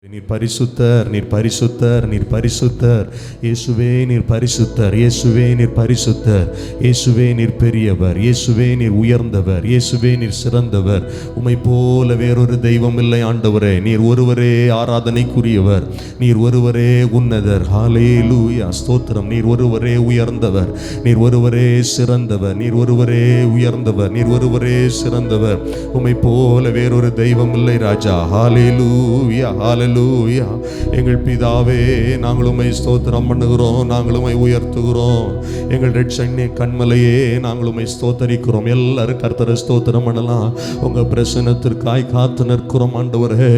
நீர் பரிசுத்தர், நீர் பரிசுத்தர், நீர் பரிசுத்தர். இயேசுவே நீர் பரிசுத்தர், இயேசுவே நீர் பரிசுத்தர், இயேசுவே நீர் பெரியவர், இயேசுவே நீர் உயர்ந்தவர், இயேசுவே நீர் சிறந்தவர். உம்மை போல வேறொரு தெய்வம் இல்லை ஆண்டவரே. நீர் ஒருவரே ஆராதனைக்குரியவர், நீர் ஒருவரே உன்னதர். ஹல்லேலூயா, ஸ்தோத்திரம். நீர் ஒருவரே உயர்ந்தவர், நீர் ஒருவரே சிறந்தவர், நீர் ஒருவரே உயர்ந்தவர், நீர் ஒருவரே சிறந்தவர். உம்மை போல வேறொரு தெய்வம் இல்லை ராஜா. ஹல்லேலூயா, ஹல்லேலூயா. எங்கள் பிதாவே, நாங்கள் உம்மை ஸ்தோத்திரம் பண்ணுகிறோம், நாங்கள் உம்மை உயர்த்துகிறோம். எங்கள் இரட்சணிய கண்மலையே, நாங்கள் உம்மை ஸ்தோத்தரிக்கிறோம். எல்லாரும் கர்த்தரை ஸ்தோத்திரம் பண்ணலாம். உங்க பிரசன்னத்திற்காய் காத்து நிற்கிறோம் ஆண்டவரே.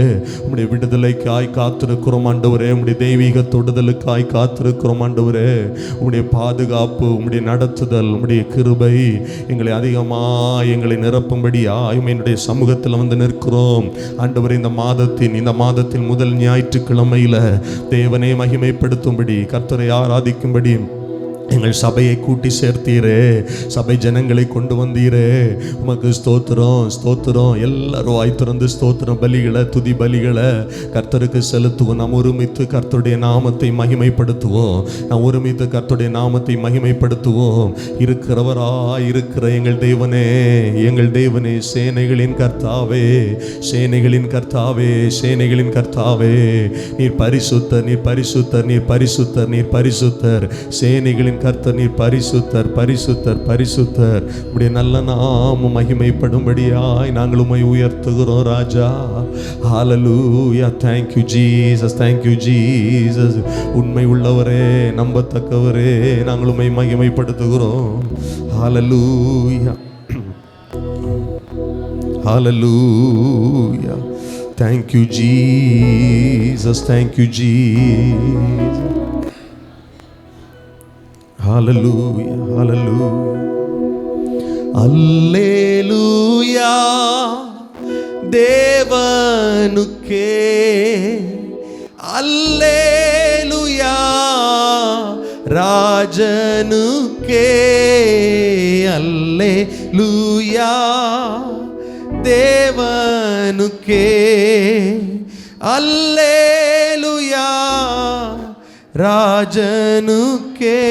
உம்முடைய விடுதலைக்காய் காத்து நிற்கிறோம் ஆண்டவரே. உம்முடைய தெய்வீக தொடுதலுக்காய் காத்திருக்கிறோம் ஆண்டவரே. உம்முடைய பாதுகாப்பு, உம்முடைய நடத்துதல், உம்முடைய கிருபை எங்களை அதிகமாக எங்களை நிரப்பும்படியா என்னுடைய சமூகத்தில் வந்து நிற்கிறோம் ஆண்டவரே. இந்த மாதத்தில் முதல் ஞாயிற்றுக்கிழமையில தேவனை மகிமைப்படுத்தும்படி, கர்த்தரை ஆராதிக்கும்படி எங்கள் சபையை கூட்டி சேர்த்தீரே, சபை ஜனங்களை கொண்டு வந்தீரே. உமக்கு ஸ்தோத்திரம், ஸ்தோத்திரம். எல்லாரும் வாய் திறந்து ஸ்தோத்திரம் பலிகளை, துதி பலிகளை கர்த்தருக்கு செலுத்துவோம். நாம் ஒருமித்து கர்த்தருடைய நாமத்தை மகிமைப்படுத்துவோம். நாம் ஒருமித்து கர்த்தருடைய நாமத்தை மகிமைப்படுத்துவோம். இருக்கிற எங்கள் தேவனே, எங்கள் தேவனே, சேனைகளின் கர்த்தாவே, சேனைகளின் கர்த்தாவே, சேனைகளின் கர்த்தாவே. நீர் பரிசுத்தர், நீர் பரிசுத்தர், நீர் பரிசுத்தர், நீர் பரிசுத்தர். சேனைகளின் கர்த்தர் நீர் பரிசுத்தர், பரிசுத்தர், பரிசுத்தர். உம்முடைய நல்ல நாமம் மகிமைப்படும்படியாய் நாங்கள் உம்மை உயர்த்துகிறோம் ராஜா. ஹல்லேலூயா. Thank you Jesus, thank you Jesus. உண்மை உள்ளவரே, நம்பத்தக்கவரே, நாங்கள் உம்மை மகிமைப்படுத்துகிறோம். ஹல்லேலூயா, ஹல்லேலூயா. Thank you Jesus, thank you Jesus. Hallelujah, hallelujah, அல்லேலூயா. தேவனுக்கே அல்லேலூயா, ராஜனுக்கே அல்லேலூயா. தேவனுக்கே அல்லேலூயா, ராஜனுக்கே.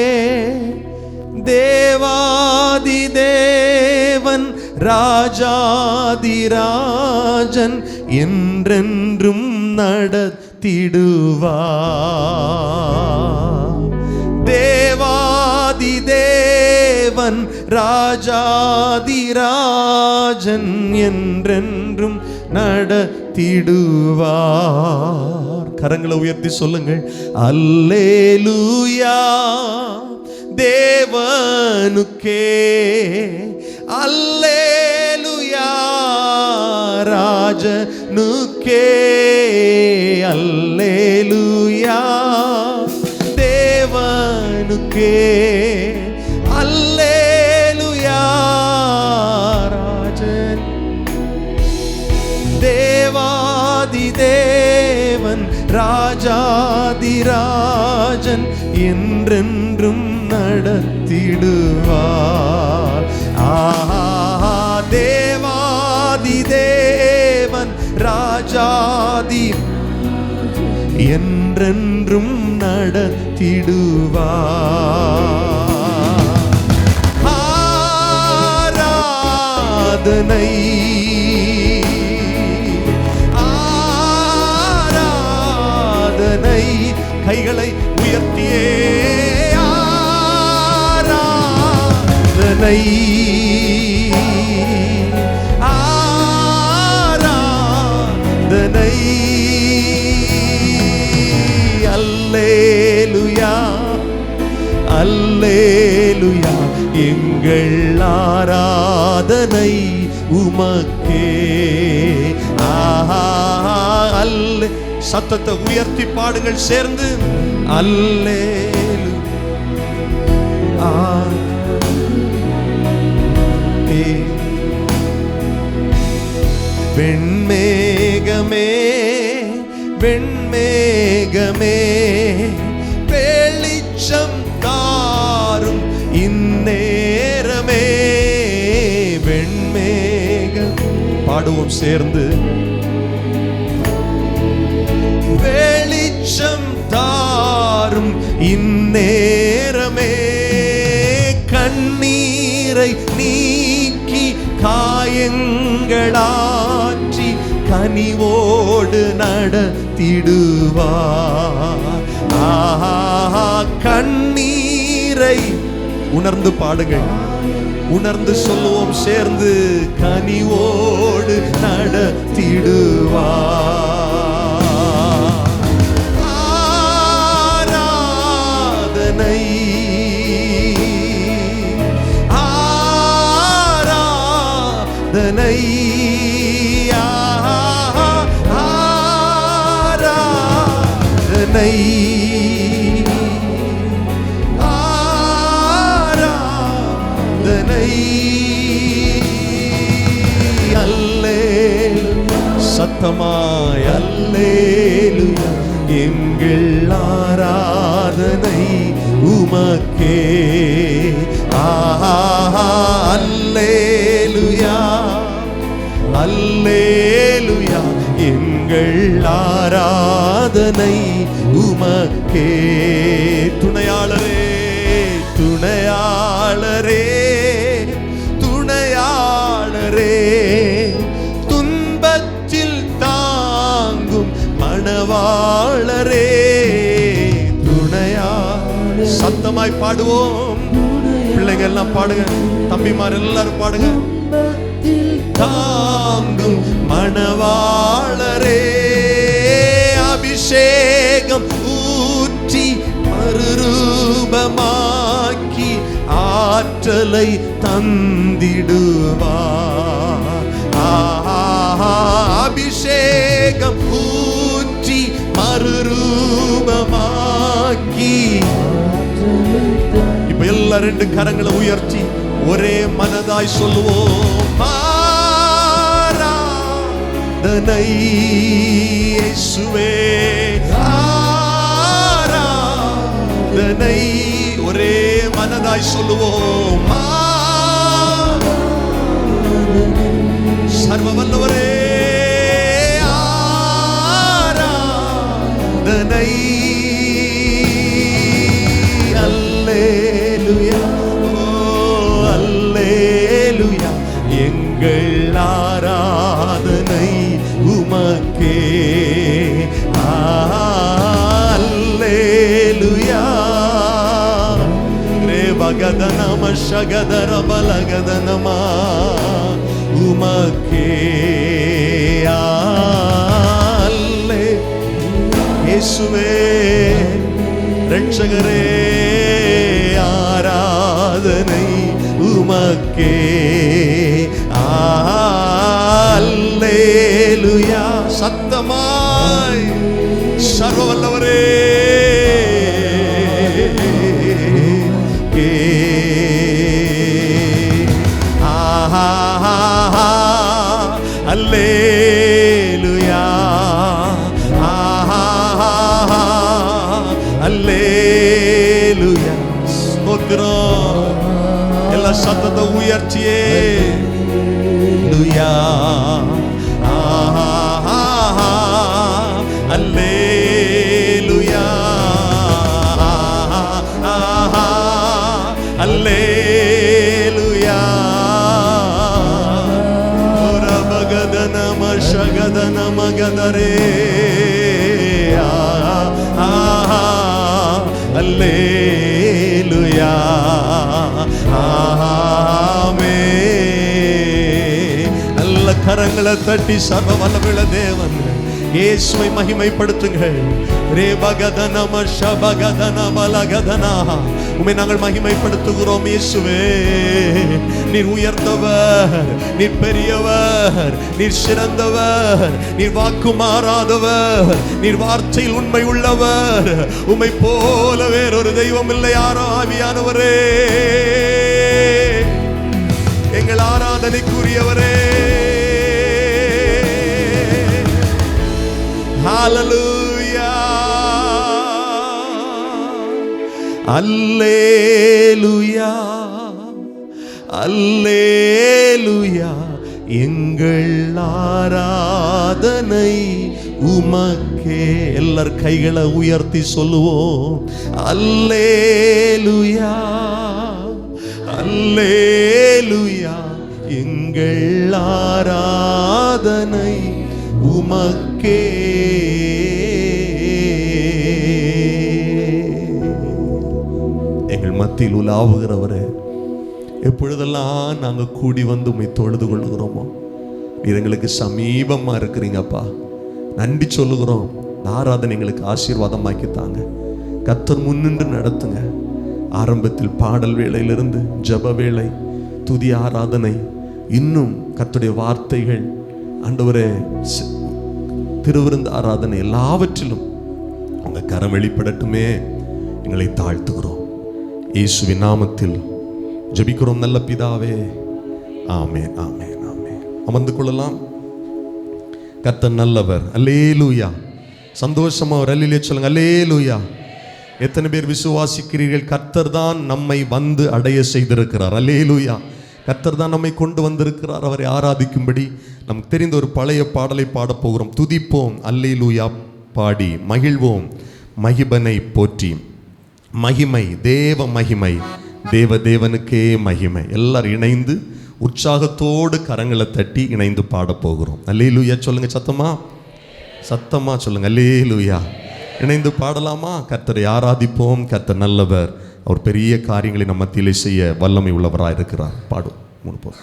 தேவாதி தேவன், ராஜாதிராஜன் என்றென்றும் நடத்திடுவார். தேவாதி தேவன், ராஜாதிராஜன் என்றென்றும் நடத்திடுவார். கரங்களை உயர்த்தி சொல்லுங்கள். அல்லேலூயா. தேவனுக்கே அல்லேலூயா, ராஜனுக்கே அல்லேலூயா. தேவனுக்கே அல்லேலூயா, ராஜன். தேவாதி தேவன், ராஜாதிராஜன் என்றென்றும் நடத்திடுவார். ஆஹா, தேவாதி தேவன், ராஜாதி என்றென்றும் நடத்திடுவார். ஆராதனை, ஆராதனை. கைகளை உயர்த்தியே ஆராதனை, ஆராதனை. அல்லேலூயா, அல்லேலூயா. எங்கள் ஆராதனை உமக்கே. ஆஹா, அல்லே. சத்தத்தை உயர்த்தி பாடுங்கள் சேர்ந்து. அல்லேலூயா. வெண்மேகமே, வெண்மேகமே, வெளிச்சம் தாரும் இந்நேரமே. வெண்மேகம் பாடுவோம் சேர்ந்து. அற்புதங்களாற்றி கனிவோடு நடத்திடுவார். ஆஹா, கண்ணீரை உணர்ந்து பாடுங்கள், உணர்ந்து சொல்லுவோம் சேர்ந்து. கனிவோடு நடத்திடுவார். ஆராதனை ஆராதனை ஆராதனை ஆராதனை. அல்லேலூயா, சத்தமாய் அல்லேலூயா, எங்கள் ஆராதனை உமக்கே. ஆஹா, அல்லேலூயா அல்லேலூயா, எங்கள் ஆராதனை உமக்கே. துணையாளரே துணையாளரே துணையாளரே, துன்பத்தில் தாங்கும் மணவாளரே. துணையாளரே, சத்தமாய் பாடுவோம். பிள்ளைங்க எல்லாம் பாடுங்க, தம்பிமார் எல்லாரும் பாடுங்க. தாங்கும் மணவாளரே, அபிஷேகம் ஊற்றி மறுரூபமாக்கி ஆற்றலை தந்திடுவார். அபிஷேகம் ஊற்றி மறுரூபமாக்கி. இப்ப எல்லா ரெண்டு கரங்களை உயர்த்தி ஒரே மனதாய் சொல்லுவோம். ஆராதனை இயேசுவே, ஆராதனை. ஒரே மனதாய் சொல்லுவோம். சர்வ வல்லவரே, ஆராதனை. அல்லேலூயா, அல்லேலூயா, எங்கள் ஆராதனை உமக்கே. அல்லேலூயா. ரே பகதனம ஷகதர பலகதனமா உமக்கே. அல்லே இயேசுவே ரட்சகரே, ஆராதனை உமக்கே. அல்லேலூயா, சத்தமாய் சர்வ வல்லவரே. அல்லேலூயா, அல்லேலூயா. ஸ்தோத்திரம். எல்லா சத்தத்தை உயர்த்தியே. அல்லேலூயா, அல்லேலூயா, அல்லேலூயா. ரபகதனம ஷகதனமகதரே. அல்லேலூயா, ஆமென். நல்ல கரங்களை தட்டி சர்வ வல்லமையுள்ள தேவன் இயேசுவை மகிமைப்படுத்துங்கள். ரே பகதனம ஷபகதன பலகதனா, உம்மை நாங்கள் மகிமைப்படுத்துகிறோம். இயேசுவே, நீர் உயர்ந்தவர், நீர் பெரியவர், நீர் சிறந்தவர், நீர் வாக்கு மாறாதவர், நீர் வார்த்தையில் உண்மை உள்ளவர். உம்மை போல வேறொரு தெய்வம் இல்லை. ஆவியானவரே, எங்கள் ஆராதனைக்குரியவரே. ஹல்லேலூயா, அல்லேலூயா, அல்லேலூயா, எங்கள் ஆராதனை உமக்கே. எல்லார் கைகளை உயர்த்தி சொல்லுவோம். அல்லேலூயா, அல்லேலூயா, எங்கள் எங்கள் ஆராதனை உமக்கே. எங்கள் மத்தியில் உலாவுகிறவரே, எப்பொழுதெல்லாம் நாங்கள் கூடி வந்து உம்மை தொழுது கொள்ளுகிறோமோ நீர் எங்களுக்கு சமீபமாக இருக்கிறீங்கப்பா. நன்றி சொல்லுகிறோம். ஆராதனை எங்களுக்கு ஆசீர்வாதமாக்கி தாங்க. கர்த்தர் முன்னின்று நடத்துங்க. ஆரம்பத்தில் பாடல் வேளையிலிருந்து ஜப வேளை, துதி ஆராதனை, இன்னும் கர்த்தருடைய வார்த்தைகள், ஆண்டவரே திருவிருந்து ஆராதனை, எல்லாவற்றிலும் உங்கள் கரம் வெளிப்படட்டுமே. எங்களை தாழ்த்துகிறோம். இயேசுவின் நாமத்தில் ஜெபிக்கிறோம் நல்ல பிதாவே. ஆமென், ஆமென், ஆமென். அமர்ந்து கொள்ளலாம். கர்த்தர் நல்லவர். அல்லேலூயா. சந்தோஷமா ஒரு அல்லேலூயா சொல்லுங்க. அல்லேலூயா. எத்தனை பேர் விசுவாசிக்கிறீர்கள்? கர்த்தர் தான் நம்மை வந்து அடைய செய்திருக்கிறார். அல்லேலூயா. கர்த்தர் தான் நம்மை கொண்டு வந்திருக்கிறார். அவரை ஆராதிக்கும்படி நமக்கு தெரிந்த ஒரு பழைய பாடலை பாடப் போகிறோம். துதிப்போம் அல்லேலூயா பாடி மகிழ்வோம் மகிபனை போற்றி. மகிமை தேவ மகிமை, தேவ தேவனுக்கே மகிமை. எல்லாரும் இணைந்து உற்சாகத்தோடு கரங்களை தட்டி இணைந்து பாடப் போகிறோம். அல்லேலூயா சொல்லுங்க. சத்தமா சொல்லுங்க. அல்லேலூயா. இணைந்து பாடலாமா? கர்த்தரை ஆராதிப்போம். கர்த்தர் நல்லவர். அவர் பெரிய காரியங்களை நம்ம மத்தியிலே செய்ய வல்லமை உள்ளவராக இருக்கிறார். பாடும் முன்போம்.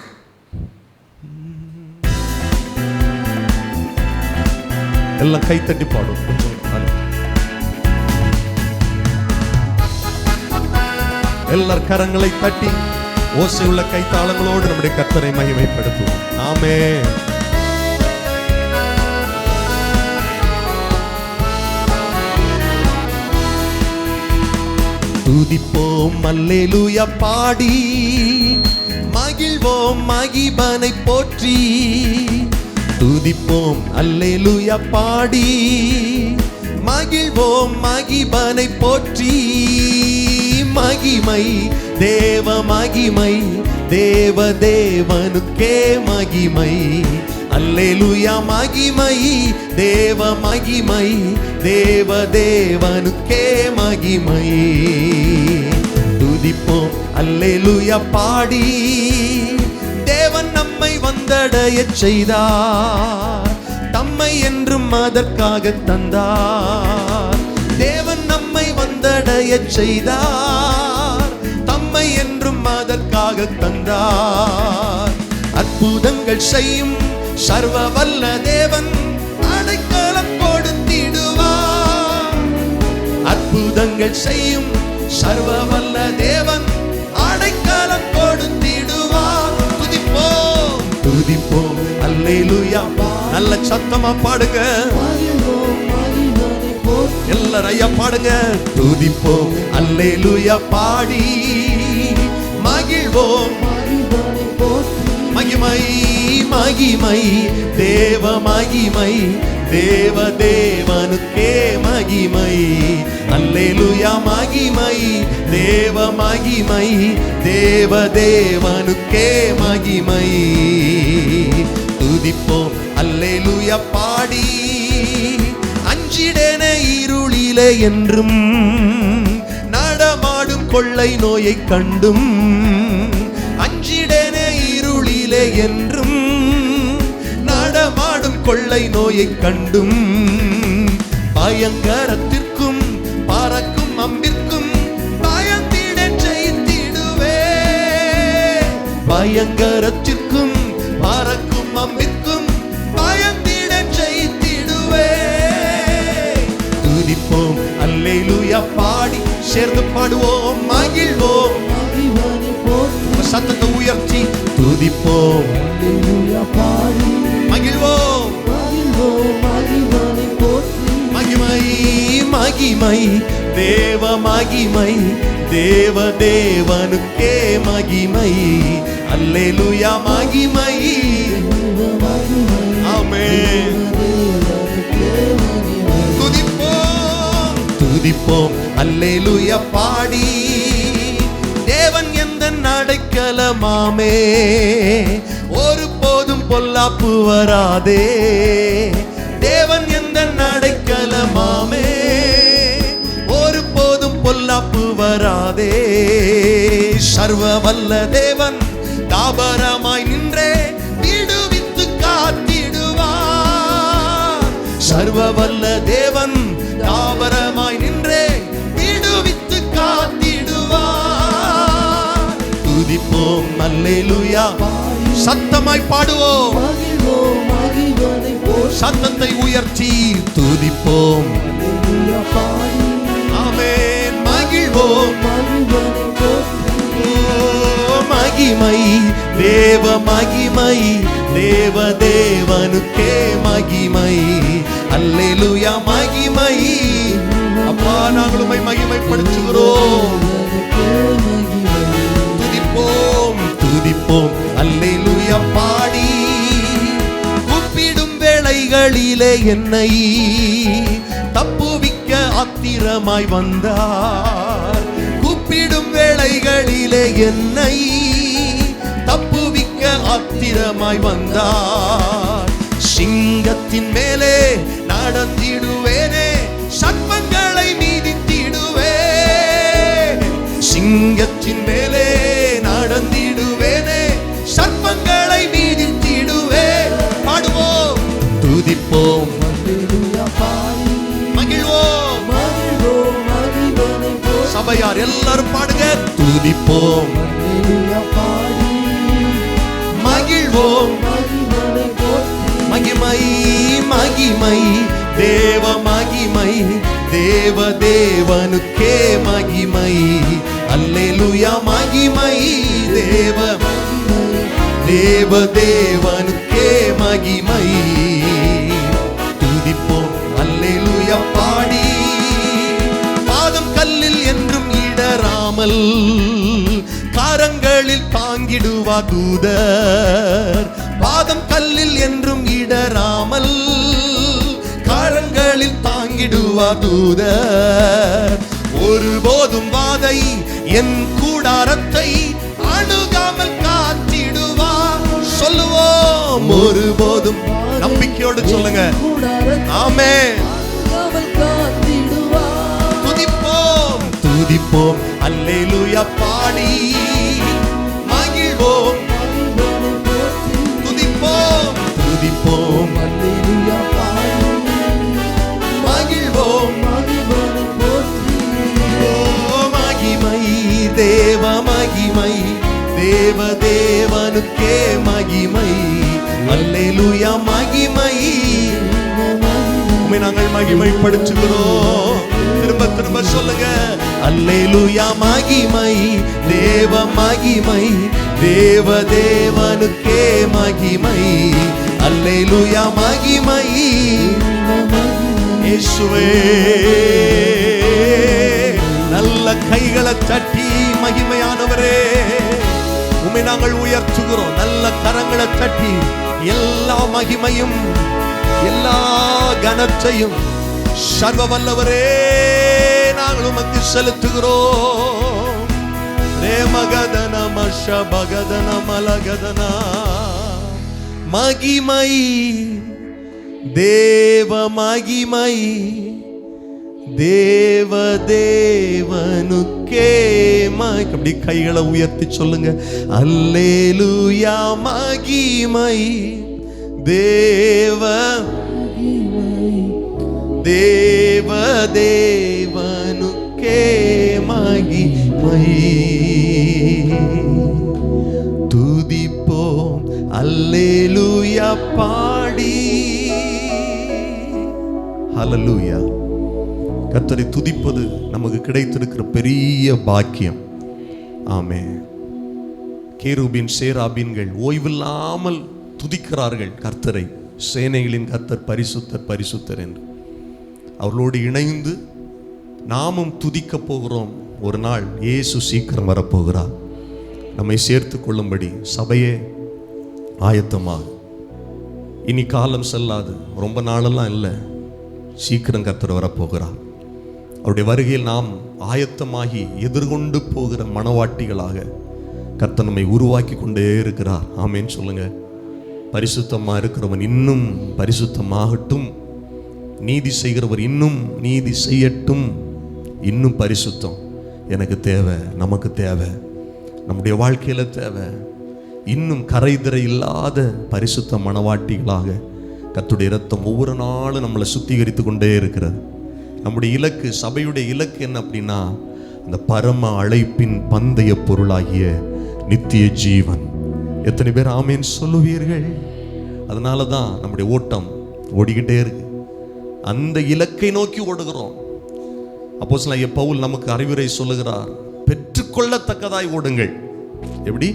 எல்லாம் கைத்தட்டி பாடும். எல்லார் கரங்களை தட்டி ஓசை உள்ள கைத்தாளங்களோடு நம்முடைய கர்த்தரை மகிமைப்படுத்துவோம். ஆமென். துதிப்போம் அல்லேலூயா பாடி மகிழ்வோம் மகிபனை போற்றி. துதிப்போம் அல்லேலூயா பாடி மகிழ்வோம் மகிபனை போற்றி. மகிமை தேவ மகிமை, தேவ தேவனுக்கே மகிமை. அல்லேலூயா மகிமை தேவ மகிமை, தேவ தேவனுக்கே மகிமை. துதிப்போம் அல்லேலூயா பாடி தேவன் நம்மை வந்தடைய செய்தார். தம்மை என்றும் அதற்காக தந்தார். தேவன் நம்மை வந்தடைய செய்தார். தம்மை என்றும் அதற்காக தந்தார். அற்புதங்கள் செய்யும் சர்வ வல்ல தேவன் அடைக்கலம் கொடுத்திடுவார். அற்புதங்கள் செய்யும் சர்வ வல்ல தேவன் அடைக்கலம் கொடுத்திடுவார். துதிப்போம் துதிப்போம் அல்லேலூயா. நல்ல சத்தமா பாடுங்க. எல்லாரும் ஐயா பாடுங்க. துதிப்போம் அல்லேலூயா பாடி மகிழ்வோம் மகிமை மகிமை தேவ மகிமை, தேவ தேவனுக்கே மகிமை. அல்லேலூயா மகிமை தேவ மகிமை, தேவ தேவனுக்கே மகிமை. துதிப்போம் அல்லேலூயா பாடி அஞ்சிடேன இருளிலே என்றும் நடமாடும் கொள்ளை நோயை கண்டும். அஞ்சிடேன இருளிலே என்றும் நடமாடும் கொள்ளை நோயை கண்டும். பயங்கரத்திற்கும் பறக்கும் அம்பிற்கும் பயந்திட செய்திடுவே. பயங்கரத்திற்கும் பறக்கும் அம்பிற்கும் பயந்திட செய்திடுவே. துதிப்போம் அல்லேலூயா பாடி சேர்ந்து பாடுவோம் மகிழ்வோம். சத்தத்தை உயர்த்தி துதிப்போம் மகிழ்வோம் மகிமை மகிமை தேவ மகிமை, தேவ தேவனுக்கே மகிமை. அல்லேலூயா மகிமை. ஆமென். துதிப்போம் துதிப்போம் அல்லேலூயா பாடி தேவன் எந்த அடைக்கலமாமே. ஒரு போதும் பொல்லாப்பு வராதே. தேவன் எந்த அடைக்கலமாமே. ஒரு போதும் பொல்லாப்பு வராதே. சர்வ வல்ல தேவன் தாபரமாய் நின்றே சர்வ வல்ல தேவன் தாவரமாய் நின்றே விடுவித்து காத்திடுவார். துதிப்போம் அல்லேலூயா, சத்தமாய் பாடுவோம், சத்தத்தை உயர்த்தி துதிப்போம். ஆமென். மகிழ்வோம். மகிமை தேவ மகிமை, தேவ தேவனுக்கே மகிமை. அல்லேலூயா மகிமை. அப்பா நாங்களும் மகிமைப்படுத்துகிறோம். துதிப்போம் துதிப்போம் அல்லேலூயா பாடி. கூப்பிடும் வேளைகளிலே என்னை தப்புவிக்க ஆத்திரமாய் வந்தார். கூப்பிடும் வேளைகளிலே என்னை தப்புவிக்க ஆத்திரமாய் வந்தார். சிங்கத்தின் மேலே நடந்திடுவேனே, சர்ப்பங்களை மீதித்திடுவேன். சிங்கத்தின் மேலே நடந்திடுவேனே, சர்ப்பங்களை மீதித்திடுவேன். பாடுவோம் துதிப்போம் மகிழ்வோம். சபையார் எல்லாரும் பாடுங்க. துதிப்போம் மகிழ்வோம். மகிமை மகிமை தேவ மகிமை, தேவ தேவனுக்கே மகிமை. அல்லேலூயா மகிமை தேவ தேவ தேவனுக்கே மகிமை. துதிப்போம் அல்லேலூயா பாடி. பாதம் கல்லில் என்றும் இடராமல் கரங்களில் தாங்கிடுவா தூதர். பாதம் கல்லில் என்றும் இடராமல் கரங்களில் தாங்கிடுவா தூதர். ஒருபோதும் வாதை என் கூடாரத்தை அணுகாமல் காத்திடுவா. சொல்லுவோம் ஒருபோதும், நம்பிக்கையோடு சொல்லுங்க. ஆமென். துதிப்போம் துதிப்போம் அல்லேலூயா பாடி. மகிழ்வோம் துதிப்போம் துதிப்போம் மகிழ்வோம். மகிமை தேவ மகிமை, தேவ தேவனுக்கே மகிமை. அல்லேலூயா மகிமை. நாங்கள் மகிமைப்படுத்துகிறோம். திரும்ப திரும்ப சொல்லுங்க. அல்லேலூயா மகிமை தேவ மகிமை, தேவ தேவனுக்கே மகிமை. அல்லேலூயா மகிமை. இயேசுவே நல்ல கைகளை தட்டி மகிமையானவரே உம்மை நாங்கள் உயர்த்துகிறோம். நல்ல கரங்களை தட்டி எல்லா மகிமையும் எல்லா கனத்தையும் சர்வ வல்லவரே நாங்கள் உமக்கு செலுத்துகிறோம். ரேமகதன மஷபகதன மலகதன. மகிமை தேவ மகிமை, தேவ தேவனுக்கே மகிமை. அப்படி கைகளை உயர்த்தி சொல்லுங்க. அல்லேலூயா மகிமை தேவ தேவ தேவனுக்கே மகிமை. துதிப்போம் அல்லேலூயா பாடி. ஹல்லேலூயா. கர்த்தரை துதிப்பது நமக்கு கிடைத்திருக்கிற பெரிய பாக்கியம். ஆமென். கேருபீன் சேராபீன்கள் ஓய்வில்லாமல் துதிக்கிறார்கள் கர்த்தரை. சேனைகளின் கர்த்தர் பரிசுத்தர் பரிசுத்தர் என்று. அவர்களோடு இணைந்து நாமும் துதிக்க போகிறோம். ஒரு நாள் இயேசு சீக்கிரம் வரப்போகிறார். நம்மை சேர்த்து கொள்ளும்படி சபையே ஆயத்தமாக. இனி காலம் செல்லாது, ரொம்ப நாளெல்லாம் இல்லை, சீக்கிரம் கர்த்தர் வரப்போகிறார். அவருடைய வருகையில் நாம் ஆயத்தமாகி எதிர்கொண்டு போகிற மனவாட்டிகளாக கர்த்தர் நம்மை உருவாக்கி கொண்டே இருக்கிறார். ஆமேன்னு சொல்லுங்க. பரிசுத்தமாக இருக்கிறவன் இன்னும் பரிசுத்தமாகட்டும், நீதி செய்கிறவர் இன்னும் நீதி செய்யட்டும். இன்னும் பரிசுத்தம் எனக்கு தேவை, நமக்கு தேவை, நம்முடைய வாழ்க்கையில் தேவை. இன்னும் கரைதிரை இல்லாத பரிசுத்த மனவாட்டிகளாக கர்த்தருடைய இரத்தம் ஒவ்வொரு நாளும் நம்மளை சுத்திகரித்து கொண்டே இருக்கிறது. நம்முடைய இலக்கு, சபையுடைய இலக்கு என்ன அப்படின்னா, அந்த பரம அழைப்பின் பந்தய பொருளாகிய நித்திய ஜீவன். எத்தனை பேர் ஆமேன் சொல்லுவீர்கள்? அதனால தான் நம்முடைய ஓட்டம் ஓடிக்கிட்டே இருக்கு. அந்த இலக்கை நோக்கி ஓடுகிறோம். அப்போஸ்தலனாகிய பவுல் நமக்கு அறிவுரை சொல்லுகிறார், பெற்றுக்கொள்ளத்தக்கதாய் ஓடுங்கள். எப்படி?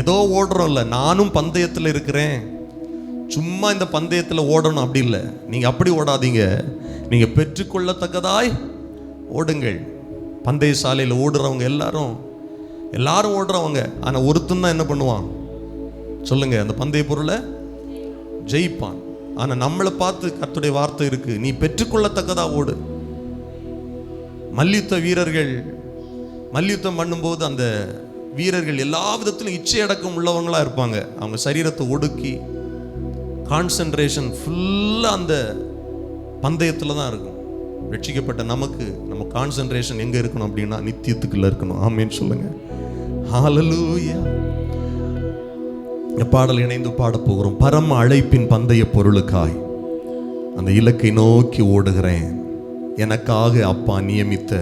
ஏதோ ஓடுறோம்ல, நானும் பந்தயத்தில் இருக்கிறேன், சும்மா இந்த பந்தயத்தில் ஓடணும் அப்படி இல்லை. நீங்கள் அப்படி ஓடாதீங்க, நீங்கள் பெற்றுக்கொள்ளத்தக்கதாய் ஓடுங்கள். பந்தய சாலையில் ஓடுறவங்க எல்லாரும் ஓடுறவங்க. ஆனால் ஒருத்தன் தான் என்ன பண்ணுவான் சொல்லுங்க, அந்த பந்தய பொருளை ஜெயிப்பான். ஆனால் நம்மளை பார்த்து கர்த்தருடைய வார்த்தை இருக்கு, நீ பெற்றுக்கொள்ளத்தக்கதா ஓடு. மல்யுத்த வீரர்கள் மல்யுத்தம் பண்ணும்போது அந்த வீரர்கள் எல்லா விதத்திலும் இச்சை அடக்கம் உள்ளவங்களா இருப்பாங்க. அவங்க சரீரத்தை ஒடுக்கி கான்சென்ட்ரேஷன் ஃபுல்லாக அந்த பந்தயத்தில் தான் இருக்கும். ரட்சிக்கப்பட்ட நமக்கு நம்ம கான்சென்ட்ரேஷன் எங்கே இருக்கணும் அப்படின்னா நித்தியத்துக்குள்ள இருக்கணும். ஆமேன்னு சொல்லுங்க. ஹல்லேலூயா. பாடல் இணைந்து பாட போகிறோம். பரம அழைப்பின் பந்தய பொருளுக்காய் அந்த இலக்கை நோக்கி ஓடுகிறேன், எனக்காக அப்பா நியமித்த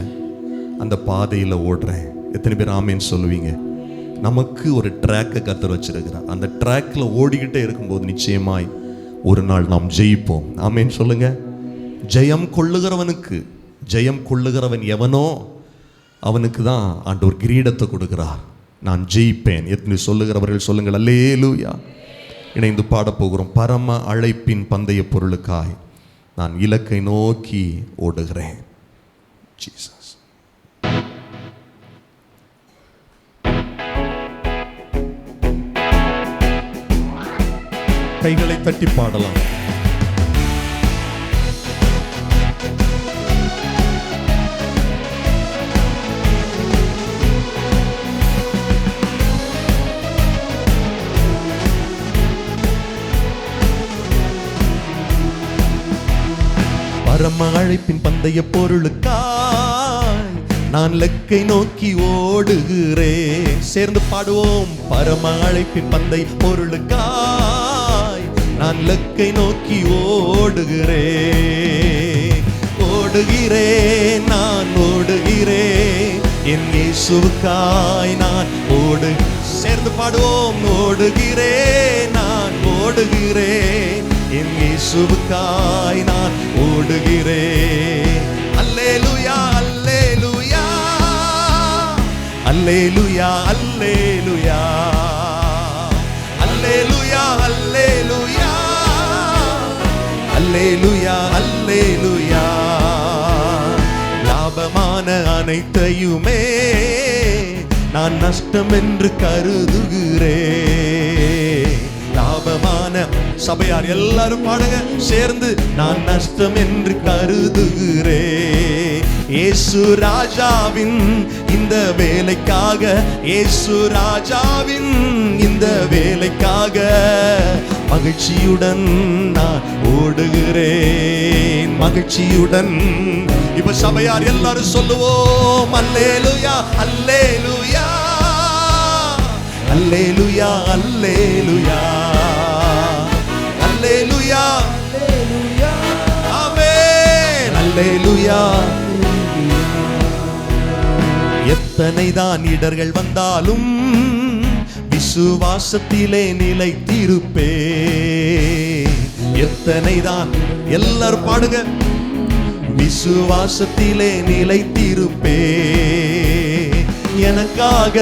அந்த பாதையில் ஓடுறேன். எத்தனை பேர் ஆமேன்னு சொல்லுவீங்க? நமக்கு ஒரு ட்ராக்கை கர்த்தர் வச்சிருக்கிறார். அந்த ட்ராக்ல ஓடிக்கிட்டே இருக்கும்போது நிச்சயமாய் ஒரு நாள் நாம் ஜெயிப்போம். ஆமேன்னு சொல்லுங்க. ஜெயம் கொள்ளுகிறவன் எவனோ அவனுக்கு தான் ஆண்டவர் கிரீடத்தை கொடுக்கிறார். நான் ஜெயிப்பேன் என்று சொல்லுகிறவர்கள் சொல்லுங்கள் அல்லேலூயா. இணைந்து பாடப்போகிறோம். பரம அழைப்பின் பந்தய பொருளுக்காய் நான் இலக்கை நோக்கி ஓடுகிறேன். ஜீசஸ். கைகளை தட்டி பாடலாம். பரம அழைப்பின் பந்தய பொருளுக்காய் நான் லக்கை நோக்கி ஓடுகிறேன். சேர்ந்து பாடுவோம். பரம அழைப்பின் பந்தய பொருளுக்காய் நான் லக்கை நோக்கி ஓடுகிறேன், நான் ஓடுகிறேன், என் இயேசுவுக்காய் நான் சேர்ந்து பாடுவோம். ஓடுகிறேன், நான் ஓடுகிறேன், என் இயேசுவுக்காய் நான் ஓடுகிறேன். அல்லேலூயா, அல்லேலூயா, அல்லேலூயா, அல்லேலூயா, அல்லேலூயா, அல்லேலூயா, அல்லேலூயா, அல்லேலூயா. லாபமான அனைத்தையுமே நான் நஷ்டம் என்று கருதுகிறேன். லாபமான சபையார் எல்லாரும் பாடுங்க சேர்ந்து. நான் நஷ்டம் என்று கருதுகிறேன். இயேசு ராஜாவின் இந்த வேலைக்காக, இயேசு ராஜாவின் இந்த வேலைக்காக மகிழ்ச்சியுடன் நான் ஓடுகிறேன், மகிழ்ச்சியுடன். இப்ப சபையார் எல்லாரும் சொல்லுவோம். அல்லேலூயா, அல்லேலூயா, அல்லேலூயா, அல்லேலூயா, அல்லேலூயா, ஆமென், அல்லேலூயா. எத்தனைதான் இடர்கள் வந்தாலும் விசுவாசத்திலே நிலைத்திருப்பேன். எத்தனைதான், எல்லாரும் பாடுங்க. விசுவாசத்திலே நிலைத்திருப்பேன். எனக்காக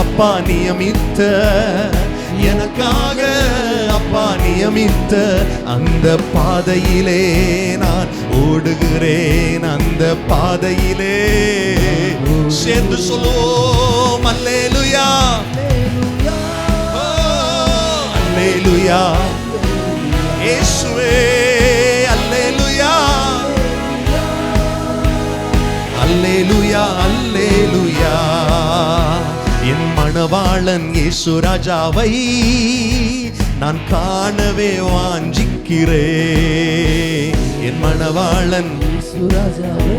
அப்பா நியமித்த, எனக்காக அப்பா நியமித்த அந்த பாதையிலே நான் ஓடுகிறேன், அந்த பாதையிலே. சேர்ந்து சொல்லுவோம். அல்லேலூயா, அல்லேலூயா, இயேசுவே அல்லேலூயா, அல்லேலூயா, அல்லேலூயா. என் மணவாளன் இயேசு ராஜாவை நான் காணவே வாஞ்சிக்கிறேன். என் மணவாளன் இயேசு ராஜாவை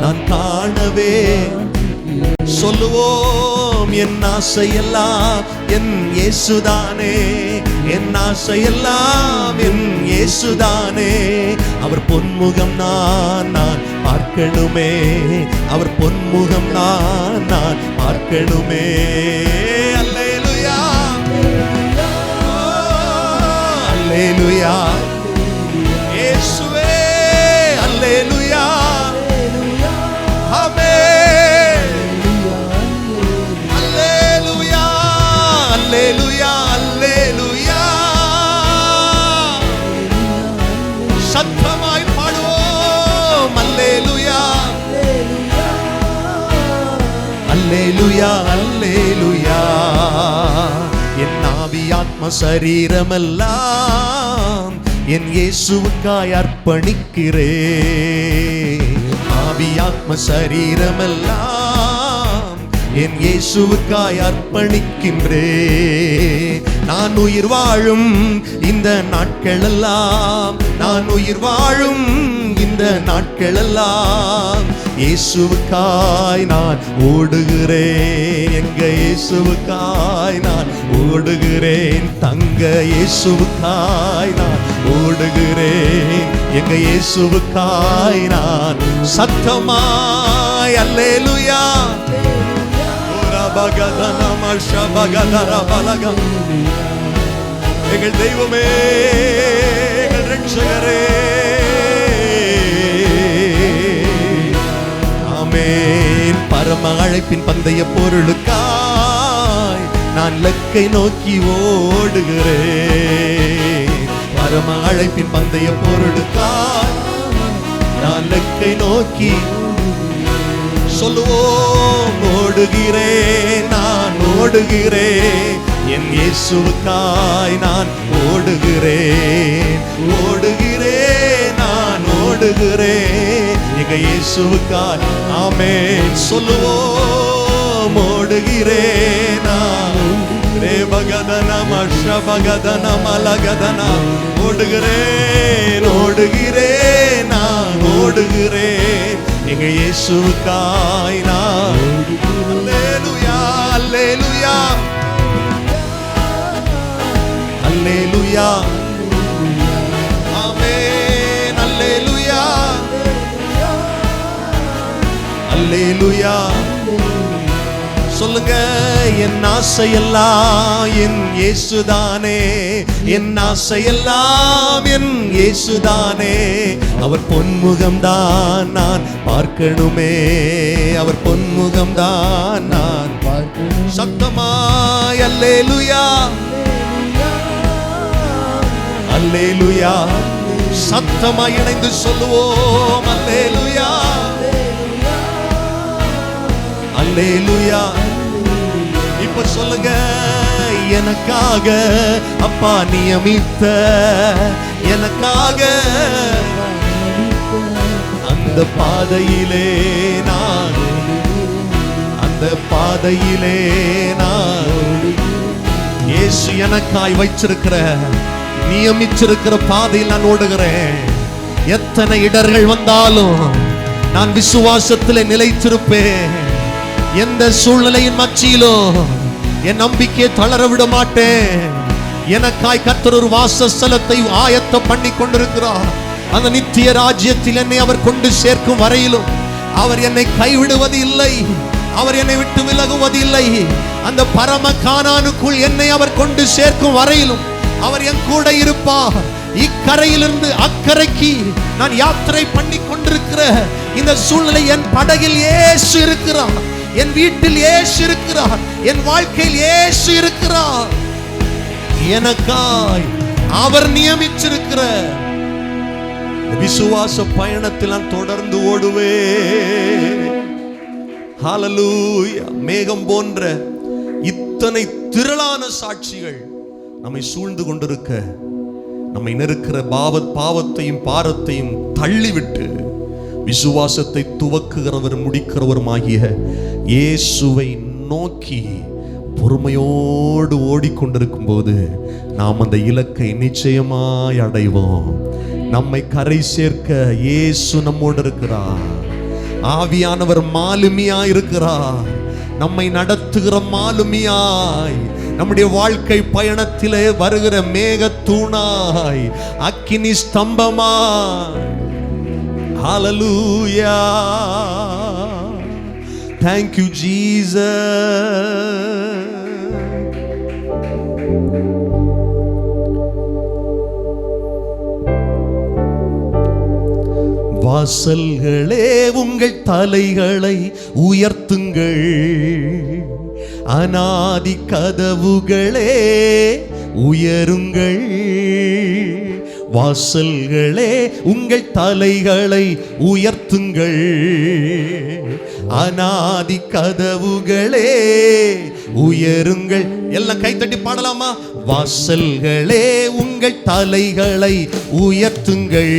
நான் காணவே சொல்லுவோம் என் ஆசையெல்லாம் என் இயேசுதானே, என் ஆசையெல்லாம் என் இயேசுதானே. அவர் பொன்முகம் நான் பார்க்கணுமே, அவர் பொன்முகம் நான் பார்க்கணுமே. அல்லேலூயா அல்லேலூயா இயேசுவே அல்லேலூயா ஆமென். அல்லேலூயா அல்லேலூயா அல்லேலூயா. சத்தமாய் பாடுவோம் அல்லேலூயா அல்லேலூயா அல்லேலூயா. என் ஆவி ஆத்ம சரீரமெல்லாம் என் இயேசுவுக்காய் அர்ப்பணிக்கிறேன். ஆவி ஆத்ம சரீரமெல்லாம் என் இயேசுவுக்காய் அர்ப்பணிக்கின்றேன். நான் உயிர் வாழும் இந்த நாட்களெல்லாம், நான் உயிர் வாழும் இந்த நாட்களெல்லாம் இயேசுவுக்காய் நான் ஓடுகிறேன். எங்க இயேசுவுக்காய் நான் ஓடுகிறேன். தங்க இயேசுவுக்காய் நான் ஓடுகிறேன். எங்க இயேசுவுக்காய் நான் சத்தமாய் அல்லேலூயா எங்கள் தெய்வமே, எங்கள் ரட்சகரே. ஆமென். பரம அழைப்பின் பந்தய பொருளுக்காய் நான் லக்கை நோக்கி ஓடுகிறேன். பரம அழைப்பின் பந்தய பொருளுக்காய் நான் லக்கை நோக்கி சொல்லுவோம் ஓடுகிறேன், நான் ஓடுகிறேன். என் இயேசுவுக்காய் நான் ஓடுகிறேன், ஓடுகிறேன், நான் ஓடுகிறேன். எங்க இயேசுவுக்காய். ஆமென். சொல்லுவோம் ஓடுகிறேன் நான். ஓடுகிறேன் ஓடுகிறேன் நான் ஓடுகிறேன். எங்க இயேசுவுக்காய் நான். அல்லேலூயா அல்லேலூயா அல்லேலூயா ஆமென். அல்லேலூயா அல்லேலூயா. சொல்லுங்க என் ஆசையெல்லாம் என் இயேசுதானே, என் ஆசையெல்லாம் என் இயேசுதானே. அவர் பொன்முகம்தான் நான் பார்க்கணுமே, அவர் பொன்முகம்தான் நான் பார்க்கணும். சத்தமாய் அல்லேலூயா அல்லேலூயா. சத்தமாய் இணைந்து சொல்லுவோம் அல்லேலூயா அல்லேலூயா. இப்ப சொல்லுங்க எனக்காக அப்பா நியமித்த, எனக்காக அந்த பாதையிலே நான், அந்த பாதையிலே நான் இயேசு எனக்காய் வைச்சிருக்கிற நியமிச்சிருக்கிற பாதையில் நான் ஓடுகிறேன். எத்தனை இடர்கள் வந்தாலும் நான் விசுவாசத்திலே நிலைத்திருப்பேன். எந்த சூழ்நிலையின் மத்தியிலும் என் நம்பிக்கையை தளர விட மாட்டேன். எனக்காய் கர்த்தர் ஒரு வாசஸ்தலத்தை ஆயத்தம் பண்ணி கொண்டிருக்கிறார். அந்த நித்திய ராஜ்யத்தில் என்னை அவர் கொண்டு சேர்க்கும் வரையிலும் அவர் என்னை கைவிடுவது இல்லை, அவர் என்னை விட்டு விலகுவது இல்லை. அந்த பரம கானானுக்குள் என்னை அவர் கொண்டு சேர்க்கும் வரையிலும் அவர் என் கூட இருப்பார். இக்கரையிலிருந்து அக்கரைக்கு நான் யாத்திரை பண்ணி கொண்டிருக்கிற இந்த சூழ்நிலை, என் படகில் இயேசு இருக்கிறார், என் வீட்டில் இயேசு இருக்கிறார், என் வாழ்க்கையில் இயேசு இருக்கிறார். எனக்காய் அவர் நியமிச்சிருக்கிற விசுவாச பயணத்தில் நான் தொடர்ந்து ஓடுவேன். ஹல்லேலூயா. மேகம் போன்ற இத்தனை திரளான சாட்சிகள் நம்மை சூழ்ந்து கொண்டிருக்க, நம்மை நெருக்கிற பாவத்தையும் பாரத்தையும் தள்ளிவிட்டு விசுவாசத்தை துவக்குகிறவர் முடிக்கிறவருமாகிய இயேசுவை நோக்கி பொறுமையோடு ஓடிக்கொண்டிருக்கும் போது நாம் அந்த இலக்கை நிச்சயமாய் அடைவோம். நம்மை கரை சேர்க்க இயேசு நம்மோடு இருக்கிறார். ஆவியானவர் மாலுமியாய் இருக்கிறார். நம்மை நடத்துகிற மாலுமியாய், நம்முடைய வாழ்க்கை பயணத்திலே வருகிற மேகத்தூணாய், அக்கினி ஸ்தம்பமாய். ஹல்லேலூயா. Thank you Jesus. வாசல்களே உங்கள் தலைகளை உயர்த்துங்கள், அநாதி கதவுகளே உயருங்கள். வாசல்களே உங்கள் தலைகளை உயர்த்துங்கள், அநாதி கதவுகளே உயருங்கள். எல்லாம் கைத்தட்டி பாடலாமா? வாசல்களே உங்கள் தலைகளை உயர்த்துங்கள்,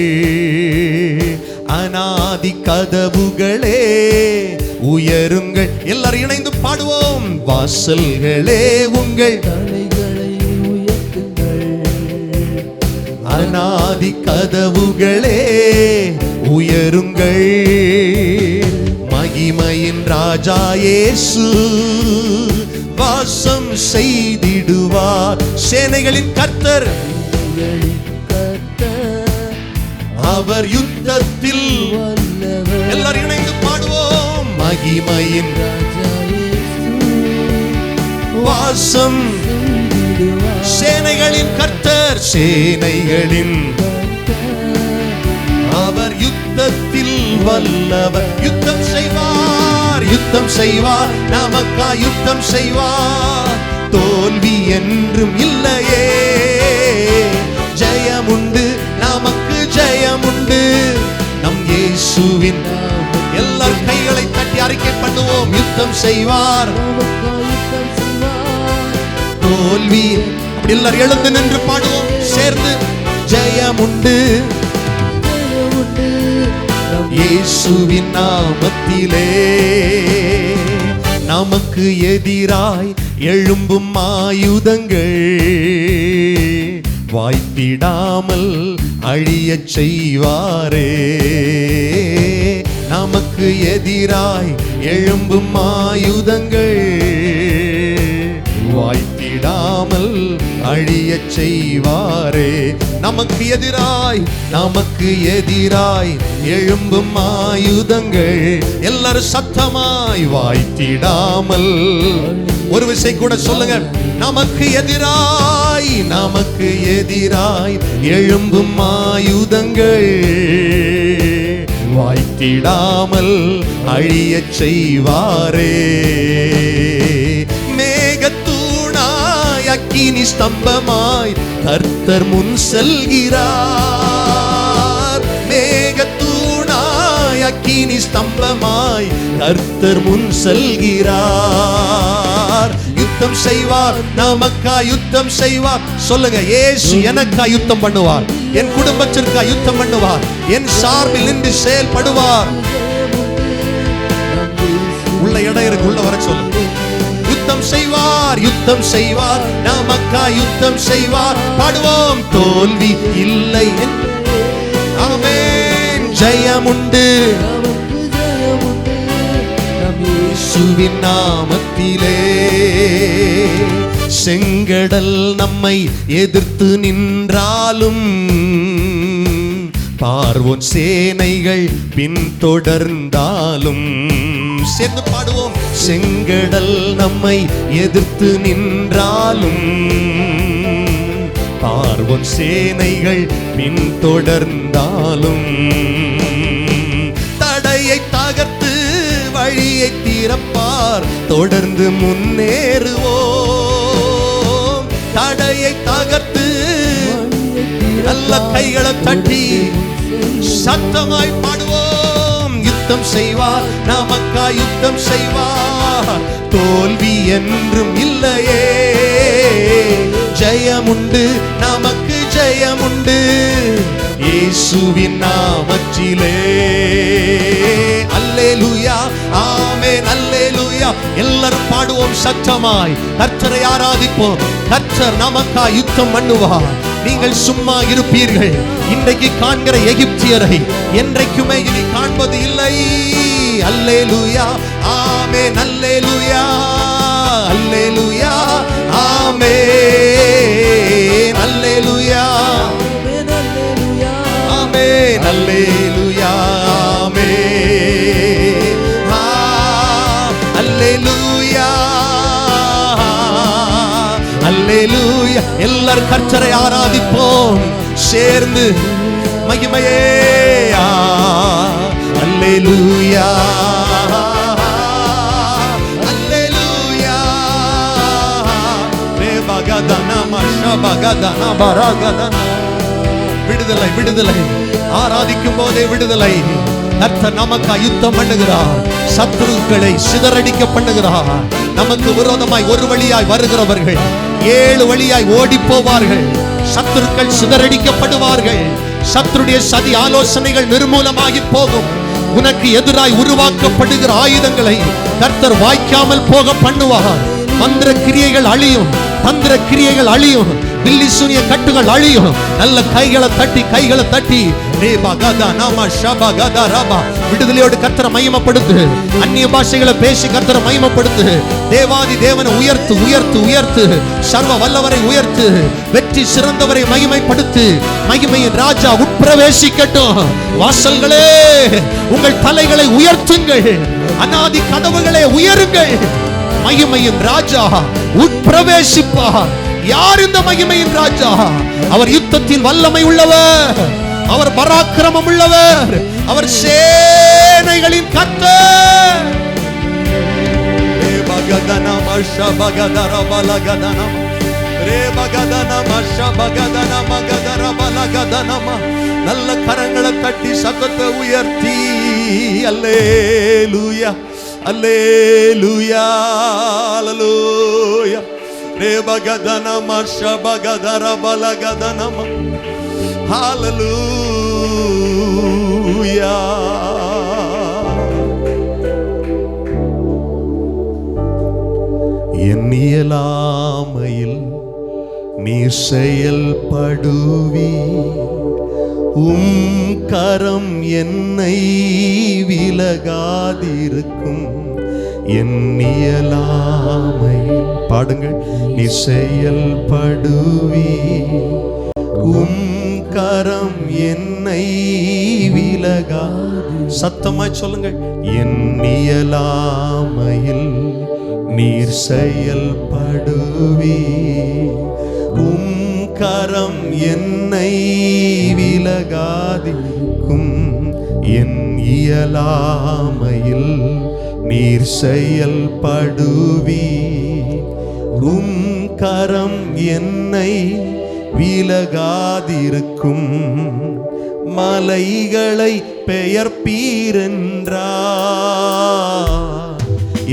அநாதி கதவுகளே உயருங்கள். எல்லாரும் இணைந்து பாடுவோம். வாசல்களே உங்கள் தலைகளை உயர்த்துங்கள், அநாதி கதவுகளே உயருங்கள். மகிமையின் ராஜா இயேசு வாசம் செய்திடுவார். சேனைகளின் கர்த்தர் அவர் யுத்தத்தில் வல்லவர். எல்லாரும் இணைந்து பாடுவோம். மகிமையின் வாசம் சேனைகளின் கர்த்தர், சேனைகளின் அவர் யுத்தத்தில் வல்லவர். யுத்தம் செய்வார், யுத்தம் செய்வார், நமக்கா யுத்தம் செய்வார். தோல்வி என்றும் இல்லையே, ஜெயமுண்டு, நமக்கு ஜெயமுண்டு. நம் இயேசுவின் எல்லார் கைகளை தட்டி அறிக்கை பண்ணுவோம். யுத்தம் செய்வார், தோல்வி. அப்படி எல்லாரும் எழுந்து நின்று பாடுவோம் சேர்ந்து. ஜெயமுண்டு இயேசுவின் நாமத்திலே. நமக்கு எதிராய் எழும்பும் ஆயுதங்கள் வாய்த்திடாமல் அழியச் செய்வாரே. நமக்கு எதிராய் எழும்பும் ஆயுதங்கள் வாய்த்திடாமல் அழியச் செய்வாரே. நமக்கு எதிராய், நமக்கு எதிராய் எழும்பும் ஆயுதங்கள் எல்லாரும் சத்தமாய் வாய்த்திடாமல். ஒரு விசை கூட சொல்லுங்க. நமக்கு எதிராய், நமக்கு எதிராய் எழும்பும் ஆயுதங்கள் வாய்த்திடாமல் அழியச் செய்வாரே. மேகத்தூணாய் அக்கினி ஸ்தம்பமாய் கர்த்தர் முன் செல்கிறார். மேகத்தூணாய் அக்கினி ஸ்தம்பமாய் கர்த்தர் முன் செல்கிறார். யுத்தம் செய்வார், நமக்கா யுத்தம் செய்வார். சொல்லுங்க. இயேசு எனக்கா யுத்தம் பண்ணுவார், என் குடும்பத்திற்கா யுத்தம் பண்ணுவார், என் சார்பில் நின்று செயல்படுவார். உள்ள இடம் இருக்கு, உள்ள வர சொல்லுங்க. யுத்தம் செய்வார், யுத்தம் செய்வார், நமக்கா யுத்தம் செய்வார். பாடுவோம். தோல்வி இல்லை, ஆமென். ஜெயமுண்டு இயேசுவின் நாமத்திலே. செங்கடல் நம்மை எதிர்த்து நின்றாலும் பார்வோன் சேனைகள் பின்தொடர்ந்தாலும். சேர்ந்து பாடுவோம். செங்கடல் நம்மை எதிர்த்து நின்றாலும் பார்வோன் சேனைகள் பின்தொடர்ந்தாலும் தடையை தகர்த்து வழியை திறப்பார். தொடர்ந்து முன்னேறுவோம். தடையை தகர்த்து நல்ல கைகளை தட்டி சத்தமாய் பாடுவோம். யுத்தம் செய்வார், நமக்கா யுத்தம் செய்வார். தோல்வி என்றும் இல்லையே, ஜெயமுண்டு, நமக்கு ஜெயமுண்டு இயேசுவின் நாமத்திலே. அல்லேலூயா, ஆமென், அல்லேலூயா. எல்லாரும் பாடுவோம் சத்தமாய். கர்த்தரை ஆராதிப்போம். கர்த்தர் நமக்கா யுத்தம் பண்ணுவார். நீங்கள் சும்மா இருப்பீர்கள். இன்றைக்கு காண்கிற எகிப்தியரை என்றைக்குமே இனி காண்பது இல்லை. அல்லேலூயா ஆமென் அல்லேலூயா அல்லேலூயா ஆமென் அல்லேலூயா ஆமென் அல்லேலூயா ஆமென் அல்லேலூயா அல்லேலூயா. எல்லாரும் கர்த்தரை ஆராதிப்போம் சேர்ந்து மகிமையே அல்லேலூயா அல்லேலூயா ரே பகதனா மஷபகதனா பரகதனா. விடுதலை விடுதலை, ஆராதிக்கும் போதே விடுதலை. கர்த்தர் நமக்கு யுத்தம் பண்ணுகிறார், சத்துருக்களை சிதறடிக்க பண்ணுகிறார். நமக்கு விரோதமாய் ஒரு வழியாய் வருகிறவர்கள் 7 வழியாய் ஓடி போவார்கள். சத்துருக்கள் சிதறடிக்கப்படுவார்கள். சத்துருடைய சதி ஆலோசனைகள் நிர்மூலமாகி போகும். உனக்கு எதிராய் உருவாக்கப்படுகிற ஆயுதங்களை கர்த்தர் வாய்க்காமல் போக பண்ணுவார். மந்திர கிரியைகள் அழியும், தந்திர கிரியைகள் அழியும், பில்லி சூனிய கட்டுகள் அழியும். நல்ல கைகளை தட்டி விடுதலையோடு கர்த்தரை மகிமைப்படுத்து. அந்நிய பாஷைகளை பேசி கர்த்தரை மகிமைப்படுத்து. தேவாதி தேவனை உயர்த்து உயர்த்து உயர்த்து. சர்வ வல்லவரை உயர்த்து. வெற்றி சிறந்தவரை மகிமைப்படுத்து. மகிமையின் ராஜா உட்பிரவேசிக்கட்டும். வாசல்களே உங்கள் தலைகளை உயர்த்துங்கள். அநாதி கதவுகளே உயருங்கள். மகிமையின் ராஜா உட்பிரவேசிப்பார். யார் இந்த மகிமையின் ராஜா? அவர் யுத்தத்தில் வல்லமை உள்ளவர், அவர் பராக்கிரமம் உள்ளவர், அவர் சேனைகளின் கர்த்தர். நல்ல கரங்களை தட்டி சத்தத்தை உயர்த்தி அல்லேலூயா அல்லேலூயா அல்லேலூயா ரேபகதனம ஷபகதரபலகதனம ஹalleluya. என் இயலாமையில் நீர் செயல்படுவி, கரம் என்னை விலகாதிருக்கும். என் இயலாமையில் பாடுங்கள். நீ செயல்படுவி, கரம் என்னை விலகா. சத்தமாய் சொல்லுங்கள். என் இயலாமையில் நீர் செயல்படுவி, கரம் என்னை விலகாதிருக்கும். என் இயலாமையில் நீர் செயல்படுவி, கரம் என்னை விலகாதிருக்கும். மலைகளை பெயர்ப்பீரென்றார்,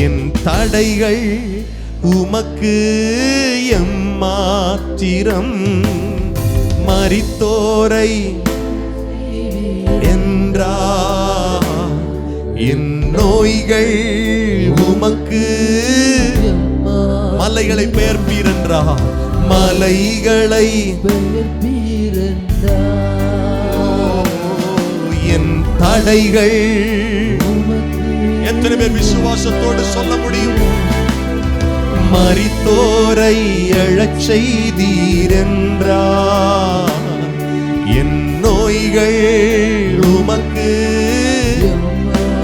என் தடைகள் உமக்கு எம்மாத்திரம். மரித்தோரை என்றார், என் நோய்கள் உமக்கு. மலைகளை பெயர்ப்பீர் என்றார், மலைகளை என் தடைகள். எத்தனை பேர் விசுவாசத்தோடு சொல்ல முடியும்? மரித்தோரை எழச் செய்தீர் என்றார், என் நோய்கள் உமக்கு.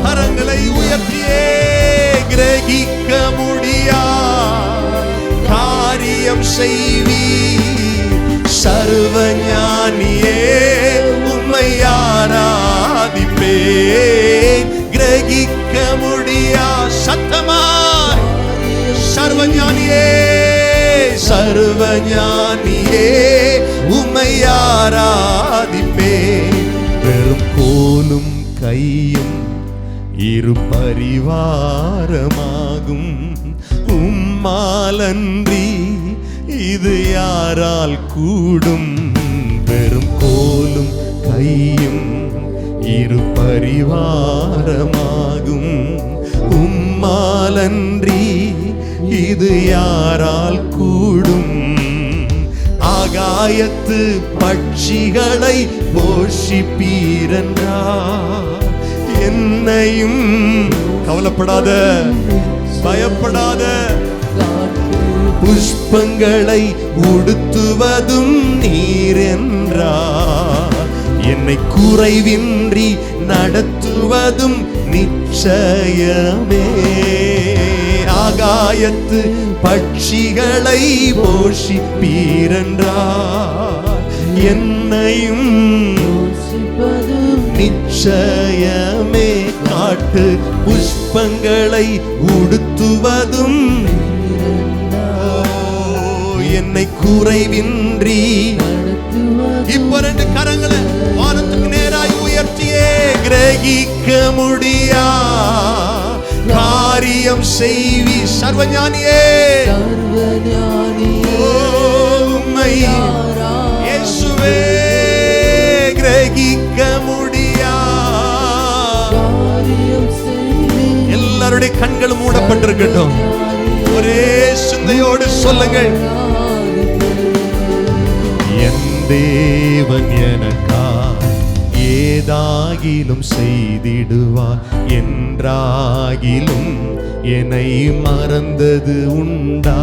கரங்களை உயர்த்தியே கிரகிக்க முடியா காரியம் செய்வி. சர்வஞானியே உம்மை ஆராதிப்பேன். கிரகிக்க முடியா சத்தமாய் சர்வஞானியே சர்வஞானியே உம்மை ஆராதிப்பேன். வெறும் கோலும் கையும் இரு பரிவாரமாகும். உம்மாலன்றி இது யாரால் கூடும்? வெறும் கோலும் கையும் இரு பரிவாரமாகும். உம்மாலன்றி இது யாரால் கூடும்? ஆகாயத்து பட்சிகளை போஷிப்பீரென்றார், என்னையும் கவலைப்படாத, பயப்படாத, புஷ்பங்களை உடுத்துவதும் நீர் என்றார். என்னை குறைவின்றி நடத்துவதும் நிச்சயமே. ஆகாயத்து பட்சிகளை போஷிப்பீரென்றார். என்னையும் நிச்சயமே. காட்டு புஷ்பங்களை உடுத்துவதும் என்னை குறைவின்றி. இப்ப ரெண்டு கரங்களை வானத்துக்கு நேராய் உயர்த்தியே கிரகிக்க முடியா காரியம் செய்வி சர்வஞானியே. உம்மை இயேசுவே கிரகிக்க முடியா. எல்லாருடைய கண்களும் மூடப்பட்டிருக்கட்டும். ஒரே சிந்தையோடு சொல்லுங்கள். என் தேவன் எனக்கா ஏதாகிலும் செய்திடுவார். என்றாகிலும் என்னை மறந்தது உண்டா?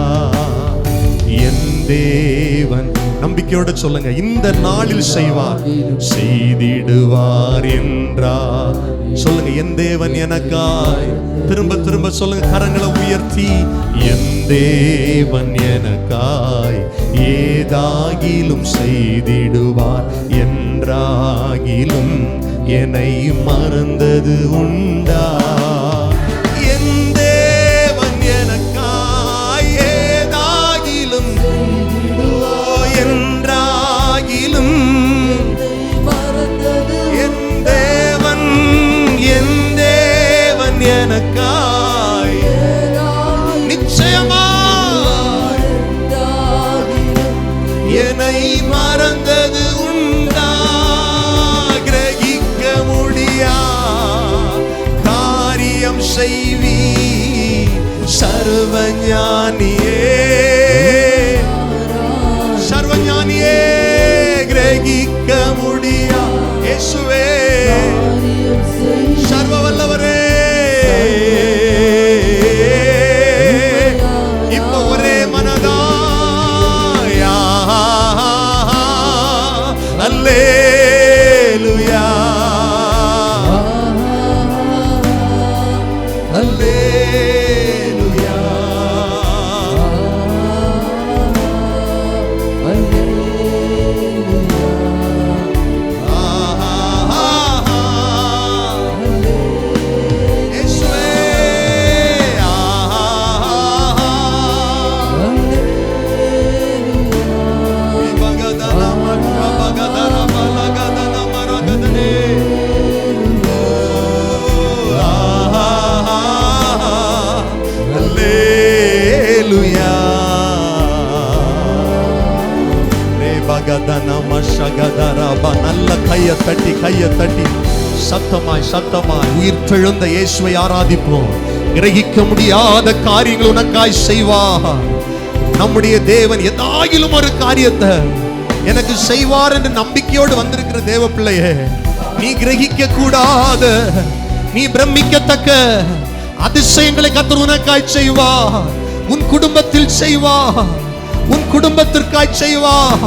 என் தேவன் நம்பிக்கையோட சொல்லுங்க. இந்த நாளில் செய்வார், செய்திடுவார் என்றார். சொல்லுங்க. என் தேவன் எனக்காய். திரும்ப திரும்ப சொல்லுங்க கரங்களை உயர்த்தி. என் தேவன் எனக்காய் ஏதாகிலும் செய்திடுவார். என்றாகிலும் என்னை மறந்தது உண்டா? என் தேவன் எனக்காய் ஏதாகிலும் என்றாகிலும் என் தேவன் எனக்காய் நிச்சயமாய் என்னை மறந்தது உண்டா? கிரகிக்க முடியா காரியம் செய்வி சர்வஞானியே. சர்வஞானியே கிரகிக்க முடியா. இயேசுவே சர்வ வல்லவரே. இப்ப ஒரே மனதாயா அல்லேலூயா அல்லேலூயா. நல்ல கையை தட்டி சத்தமாய் உயிர்த்தெழுந்த இயேசுவை ஆராதிப்போம். கிரகிக்க முடியாத காரியங்கள் உனக்காய் செய்வார். நம்முடைய தேவன் ஏதாயிலும் ஒரு காரியத்தை எனக்கு செய்வார் என்று நம்பிக்கையோடு வந்திருக்கிற தேவ பிள்ளையே, நீ கிரகிக்க கூடாத, நீ பிரமிக்கத்தக்க அதிசயங்களை கர்த்தர் உனக்காய் செய்வார். உன் குடும்பத்தில் செய்வார், உன் குடும்பத்திற்காய் செய்வார்,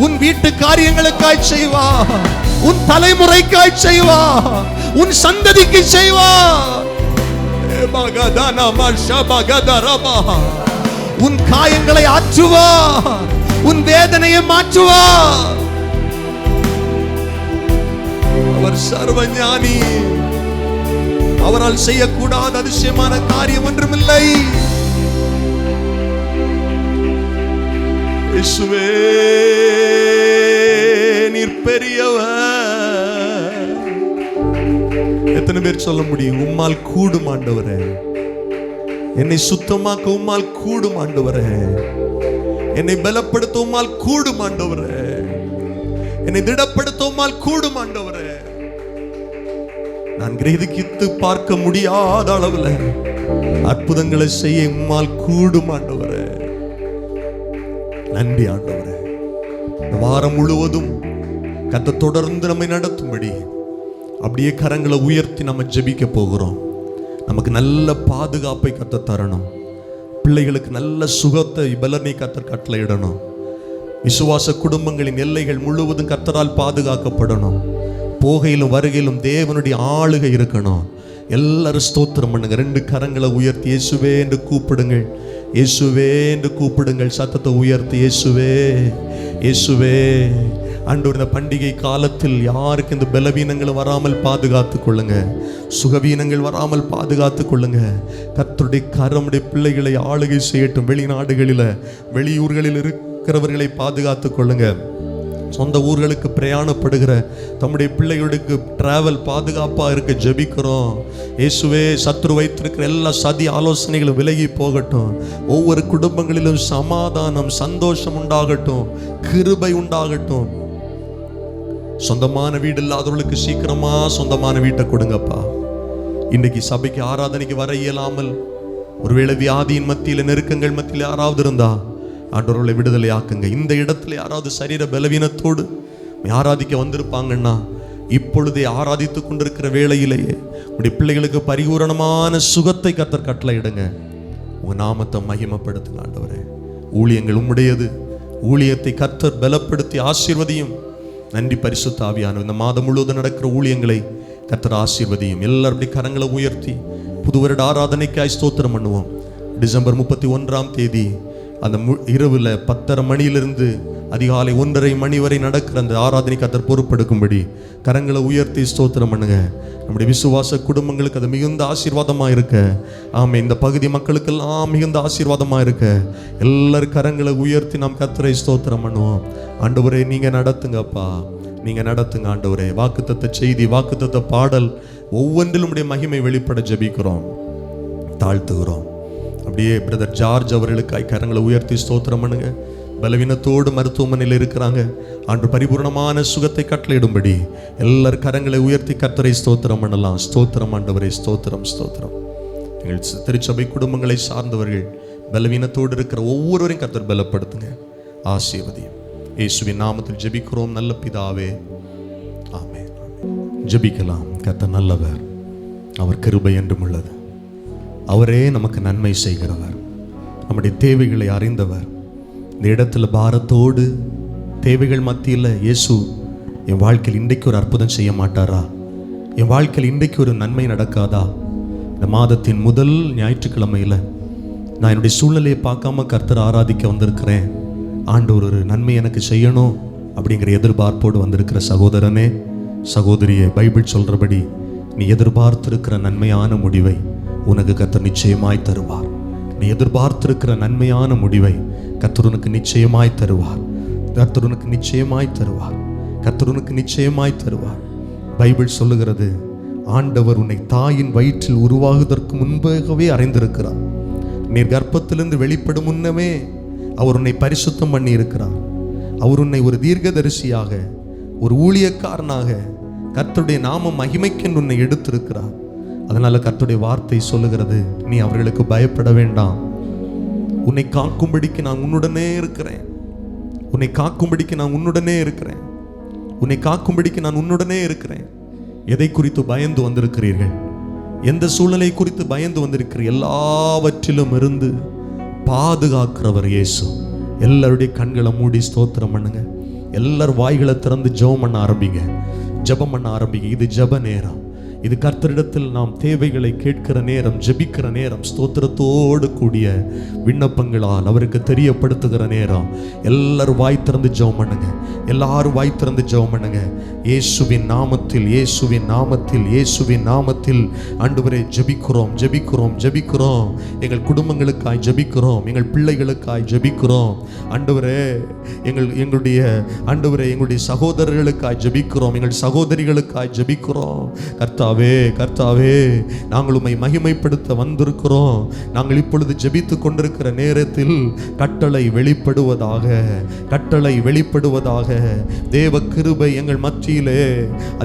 உன் வீட்டு காரியங்களுக்காய் செய்வார், உன் தலைமுறைக்காய் செய்வார், உன் சந்ததிக்கு செய்வார். உன் காயங்களை ஆற்றுவார், உன் வேதனையை மாற்றுவார். அவர் சர்வஞானி. அவரால் செய்யக்கூடாத அதிசயமான காரியம் ஒன்றுமில்லை. இயேசுவே நீர் பெரியவர். எத்தனை பேர் சொல்ல முடியும்? உம்மால் கூடும் ஆண்டவரே. என்னை சுத்தமாக்க உம்மால் கூடும் ஆண்டவரே. என்னை பலப்படுத்த உம்மால் கூடும் ஆண்டவரே. என்னை திடப்படுத்த உம்மால் கூடும் ஆண்டவரே. நான் கிரகித்து பார்க்க முடியாத அளவுல அற்புதங்களை செய்ய உம்மால் கூடும் ஆண்டவரே. நன்றி ஆண்டவரே. இந்த வாரம் முழுவதும் கர்த்தர் தொடர்ந்து நம்மை நடத்தும்படி அப்படியே கரங்களை உயர்த்தி நம்ம ஜெபிக்க போகிறோம். நமக்கு நல்ல பாதுகாப்பை கர்த்தர் தரணும். பிள்ளைகளுக்கு நல்ல சுகத்தை பலனை கர்த்தர் கட்டளையிடணும். விசுவாச குடும்பங்களின் எல்லைகள் முழுவதும் கர்த்தரால் பாதுகாக்கப்படணும். போகையிலும் வருகையிலும் தேவனுடைய ஆளுகை இருக்கணும். எல்லாரும் ஸ்தோத்திரம் பண்ணுங்க. 2 கரங்களை உயர்த்தி இயேசுவே என்று கூப்பிடுங்கள். இயேசுவே என்று கூப்பிடுங்கள். சத்தத்தை உயர்த்தி இயேசுவே, இயேசுவே. ஆண்டவர், இந்த பண்டிகை காலத்தில் யாருக்கு இந்த பலவீனங்கள் வராமல் பாதுகாத்து கொள்ளுங்க. சுகவீனங்கள் வராமல் பாதுகாத்து கொள்ளுங்க. கர்த்தருடைய கரமுடைய பிள்ளைகளை ஆளுகை செய்யட்டும். வெளிநாடுகளில் வெளியூர்களில் இருக்கிறவர்களை பாதுகாத்து கொள்ளுங்க. சொந்த ஊர்களுக்கு பிரயாணப்படுகிற தம்முடைய பிள்ளைகளுக்கு டிராவல் பாதுகாப்பாக இருக்க ஜெபிக்கிறோம். இயேசுவே, சத்துரு வைத்திருக்கிற எல்லா சதி ஆலோசனைகளும் விலகி போகட்டும். ஒவ்வொரு குடும்பங்களிலும் சமாதானம், சந்தோஷம் உண்டாகட்டும், கிருபை உண்டாகட்டும். சொந்தமான வீடு இல்லாதவர்களுக்கு சீக்கிரமா சொந்தமான வீட்டை கொடுங்கப்பா. இன்றைக்கு சபைக்கு ஆராதனைக்கு வர இயலாமல் ஒருவேளை வியாதியின் மத்தியில், நெருக்கங்கள் மத்தியில் யாராவது இருந்தா ஆண்டவர்களை விடுதலை ஆக்குங்க. இந்த இடத்துல யாராவது சரீர பலவீனத்தோடு ஆராதிக்க வந்திருப்பாங்கன்னா இப்பொழுதே ஆராதித்து கொண்டிருக்கிற வேளையிலேயே உடைய பிள்ளைகளுக்கு பரிபூரணமான சுகத்தை கர்த்தர் கட்டளையிடுங்க. உங்க நாமத்தை மகிமைப்படுத்துங்க ஆண்டவரே. ஊழியங்கள் உம்முடையது. ஊழியத்தை கர்த்தர் பலப்படுத்தி ஆசீர்வதியும். நன்றி பரிசுத்த ஆவியானவர். இந்த மாதம் முழுவதும் நடக்கிற ஊழியங்களை கர்த்தர் ஆசீர்வதியும். எல்லாருடைய கரங்களை உயர்த்தி புது வருட ஆராதனைக்காய் ஸ்தோத்திரம் பண்ணுவோம். டிசம்பர் 31ஆம் தேதி அந்த இரவில் 10:30 மணியிலிருந்து அதிகாலை 1:30 மணி வரை நடக்கிற அந்த ஆராதனை கர்த்தர் பொறுப்பெடுக்கும்படி கரங்களை உயர்த்தி ஸ்தோத்திரம் பண்ணுங்க. நம்முடைய விசுவாச குடும்பங்களுக்கு அது மிகுந்த ஆசீர்வாதமாக இருக்க. ஆமே, இந்த பகுதி மக்களுக்கெல்லாம் மிகுந்த ஆசீர்வாதமாக இருக்க எல்லாரும் கரங்களை உயர்த்தி நாம் கர்த்தரை ஸ்தோத்திரம் பண்ணுவோம். ஆண்டவரே, நீங்க நடத்துங்கப்பா, நீங்க நடத்துங்க ஆண்டவரே. வாக்குத்தத்த செய்தி, வாக்குத்தத்த பாடல் ஒவ்வொன்றிலும் உடைய மகிமை வெளிப்பட ஜெபிக்கிறோம், தாழ்த்துகிறோம். அப்படியே பிரதர் ஜார்ஜ் அவர்களுக்காய் கரங்களை உயர்த்தி ஸ்தோத்திரம் பண்ணுங்க. பலவீனத்தோடு மருத்துவமனையில் இருக்கிறாங்க. ஆண்டு பரிபூர்ணமான சுகத்தை கட்டளையிடும்படி எல்லாரும் கரங்களை உயர்த்தி கர்த்தரை ஸ்தோத்திரம் பண்ணலாம். ஸ்தோத்திரம் ஆண்டவரே, ஸ்தோத்திரம், ஸ்தோத்திரம். எங்கள் திருச்சபை குடும்பங்களை சார்ந்தவர்கள் பலவீனத்தோடு இருக்கிற ஒவ்வொருவரையும் கர்த்தர் பலப்படுத்துங்க, ஆசீர்வதியும். இயேசுவின் நாமத்தில் ஜெபிக்கிறோம் நல்ல பிதாவே, ஆமென். ஜெபிக்கலாம். கர்த்தர் நல்லவர், அவர் கிருபை என்றும் உள்ளது. அவரே நமக்கு நன்மை செய்கிறவர், நம்முடைய தேவைகளை அறிந்தவர். இந்த இடத்துல பாரத்தோடு தேவைகள் மத்தியில் இயேசு என் வாழ்க்கையில் இன்றைக்கு ஒரு அற்புதம் செய்ய மாட்டாரா? என் வாழ்க்கையில் இன்றைக்கு ஒரு நன்மை நடக்காதா? இந்த மாதத்தின் முதல் ஞாயிற்றுக்கிழமையில் நான் என்னுடைய சூழ்நிலையை பார்க்காம கர்த்தர் ஆராதிக்க வந்திருக்கிறேன். ஆண்டவர் ஒரு நன்மை எனக்கு செய்யணும் அப்படிங்கிற எதிர்பார்ப்போடு வந்திருக்கிற சகோதரனே, சகோதரியே, பைபிள் சொல்கிறபடி நீ எதிர்பார்த்திருக்கிற நன்மையான முடிவை உனக்கு கர்த்தர் நிச்சயமாய் தருவார். நீ எதிர்பார்த்திருக்கிற நன்மையான முடிவை கர்த்தர் உனக்கு நிச்சயமாய் தருவார். கர்த்தர் உனக்கு நிச்சயமாய் தருவார். கர்த்தர் உனக்கு நிச்சயமாய் தருவார். பைபிள் சொல்லுகிறது, ஆண்டவர் உன்னை தாயின் வயிற்றில் உருவாகுவதற்கு முன்பாகவே அறிந்திருக்கிறார். நீர் கர்ப்பத்திலிருந்து வெளிப்படும் முன்னமே அவர் உன்னை பரிசுத்தம் பண்ணி இருக்கிறார். அவர் உன்னை ஒரு தீர்க்கதரிசியாக, ஒரு ஊழியக்காரனாக, கர்த்தருடைய நாம மகிமைக்கென்று உன்னை எடுத்திருக்கிறார். அதனால கர்த்தருடைய வார்த்தை சொல்லுகிறது, நீ அவர்களுக்கு பயப்பட வேண்டாம். உன்னை காக்கும்படிக்கு நான் உன்னுடனே இருக்கிறேன். உன்னை காக்கும்படிக்கு நான் உன்னுடனே இருக்கிறேன். உன்னை காக்கும்படிக்கு நான் உன்னுடனே இருக்கிறேன். எதை குறித்து பயந்து வந்திருக்கிறீர்கள்? எந்த சூழ்நிலை குறித்து பயந்து வந்திருக்கிறீர்கள்? எல்லாவற்றிலும் இருந்து பாதுகாக்கிறவர் இயேசு. எல்லாருடைய கண்களை மூடி ஸ்தோத்திரம் பண்ணுங்க. எல்லாரும் வாய்களை திறந்து ஜெபம் பண்ண ஆரம்பிங்க. ஜெபம் பண்ண ஆரம்பிங்க. இது ஜெப நேரம். இது கர்த்தரிடத்தில் நாம் தேவைகளை கேட்கிற நேரம், ஜெபிக்கிற நேரம், ஸ்தோத்திரத்தோடு கூடிய விண்ணப்பங்களால் அவருக்கு தெரியப்படுத்துகிற நேரம். எல்லாரும் வாய் திறந்து ஜெபம் பண்ணுங்க. எல்லாரும் வாய் திறந்து ஜெபம் பண்ணுங்க. இயேசுவின் நாமத்தில், இயேசுவின் நாமத்தில், இயேசுவின் நாமத்தில் ஆண்டவரே ஜெபிக்கிறோம், ஜெபிக்கிறோம், ஜெபிக்கிறோம். எங்கள் குடும்பங்களுக்காய் ஜெபிக்கிறோம், எங்கள் பிள்ளைகளுக்காய் ஜெபிக்கிறோம் ஆண்டவரே. எங்களுடைய ஆண்டவரே, எங்களுடைய சகோதரர்களுக்காய் ஜெபிக்கிறோம், எங்கள் சகோதரிகளுக்காய் ஜெபிக்கிறோம். கர்த்தாவே, கர்த்தாவே கர்த்தாவே, நாங்கள் உம்மை மகிமைப்படுத்த வந்திருக்கிறோம். நாங்கள் இப்பொழுது ஜெபித்துக் கொண்டிருக்கிற நேரத்தில் கட்டளை வெளிப்படுவதாக, கட்டளை வெளிப்படுவதாக. தேவ கிருபை எங்கள் மத்தியிலே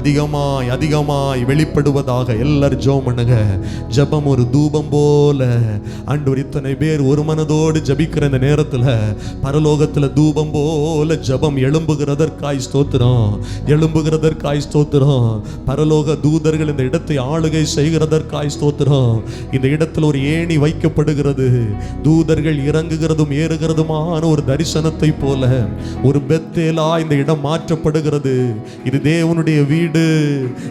அதிகமாய் அதிகமாய் வெளிப்படுவதாக. எல்லாரும் ஜெபம் பண்ணுங்க. ஜெபம் ஒரு தூபம் போல. ஆண்டவர் இத்தனை பேர் ஒரு மனதோடு ஜெபிக்கிற இந்த நேரத்தில் பரலோகத்தில் தூபம் போல ஜெபம் எழும்புகிறதற்காய் ஸ்தோத்திரம், எழும்புகிறதற்காய் ஸ்தோத்திரம். பரலோக தூதர்கள் இந்த இடத்தை ஆளுகை செய்கிறதற்காய் ஸ்தோத்திரம். இந்த இடத்தில் ஒரு ஏணி வைக்கப்படுகிறது. தூதர்கள் இறங்குகிறதும் ஏறுகிறதுமான ஒரு தரிசனத்தை போல ஒரு பெத்தேலா இந்த இடம் மாற்றப்படுகிறது. இது தேவனுடைய வீடு,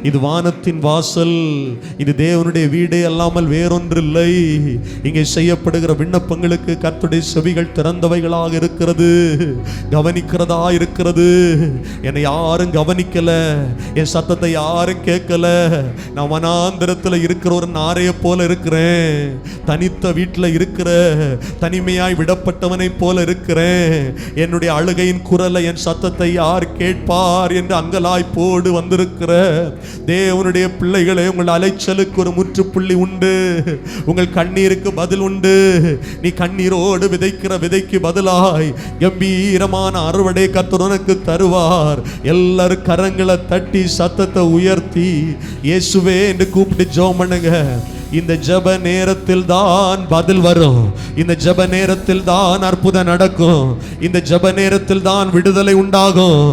இது வானத்தின் வாசல், இது தேவனுடைய வீடே அல்லாமல் வேறொன்றில்லை. இங்கே செய்யப்படுகிற விண்ணப்பங்களுக்கு கர்த்தருடைய செவிகள் திறந்தவைகளாக இருக்கிறது, கவனிக்கிறதா இருக்கிறது. என்னை யாரும் கவனிக்கல, என் சத்தத்தை யாரும் கேட்கல. நான் வனாந்திரத்தில் இருக்கிற ஒரு நாரைய போல இருக்கிறேன், தனித்த வீட்டில் இருக்கிற தனிமையாய் விடப்பட்டவனை போல இருக்கிறேன். என்னுடைய அழுகையின் குரலை, என் சத்தத்தை யார் கேட்பார் என்று அங்கலாய்ப்போடு வந்திருக்கிற தேவனுடைய பிள்ளைகளே, உங்கள் அலைச்சலுக்கு ஒரு முற்றுப்புள்ளி உண்டு, உங்கள் கண்ணீருக்கு பதில் உண்டு. நீ கண்ணீரோடு விதைக்கிற விதைக்கு பதிலாய் கம்பீரமான அறுவடை கர்த்தர் உனக்கு தருவார். எல்லாரும் கரங்களை தட்டி சத்தத்தை உயர்த்தி இயேசுவே என்று கூப்பிட்டு ஜெபம் பண்ணுங்க. இந்த ஜெப நேரத்தில் தான் பதில் வரும். இந்த ஜெப நேரத்தில் தான் அற்புதம் நடக்கும். இந்த ஜெப நேரத்தில் தான் விடுதலை உண்டாகும்.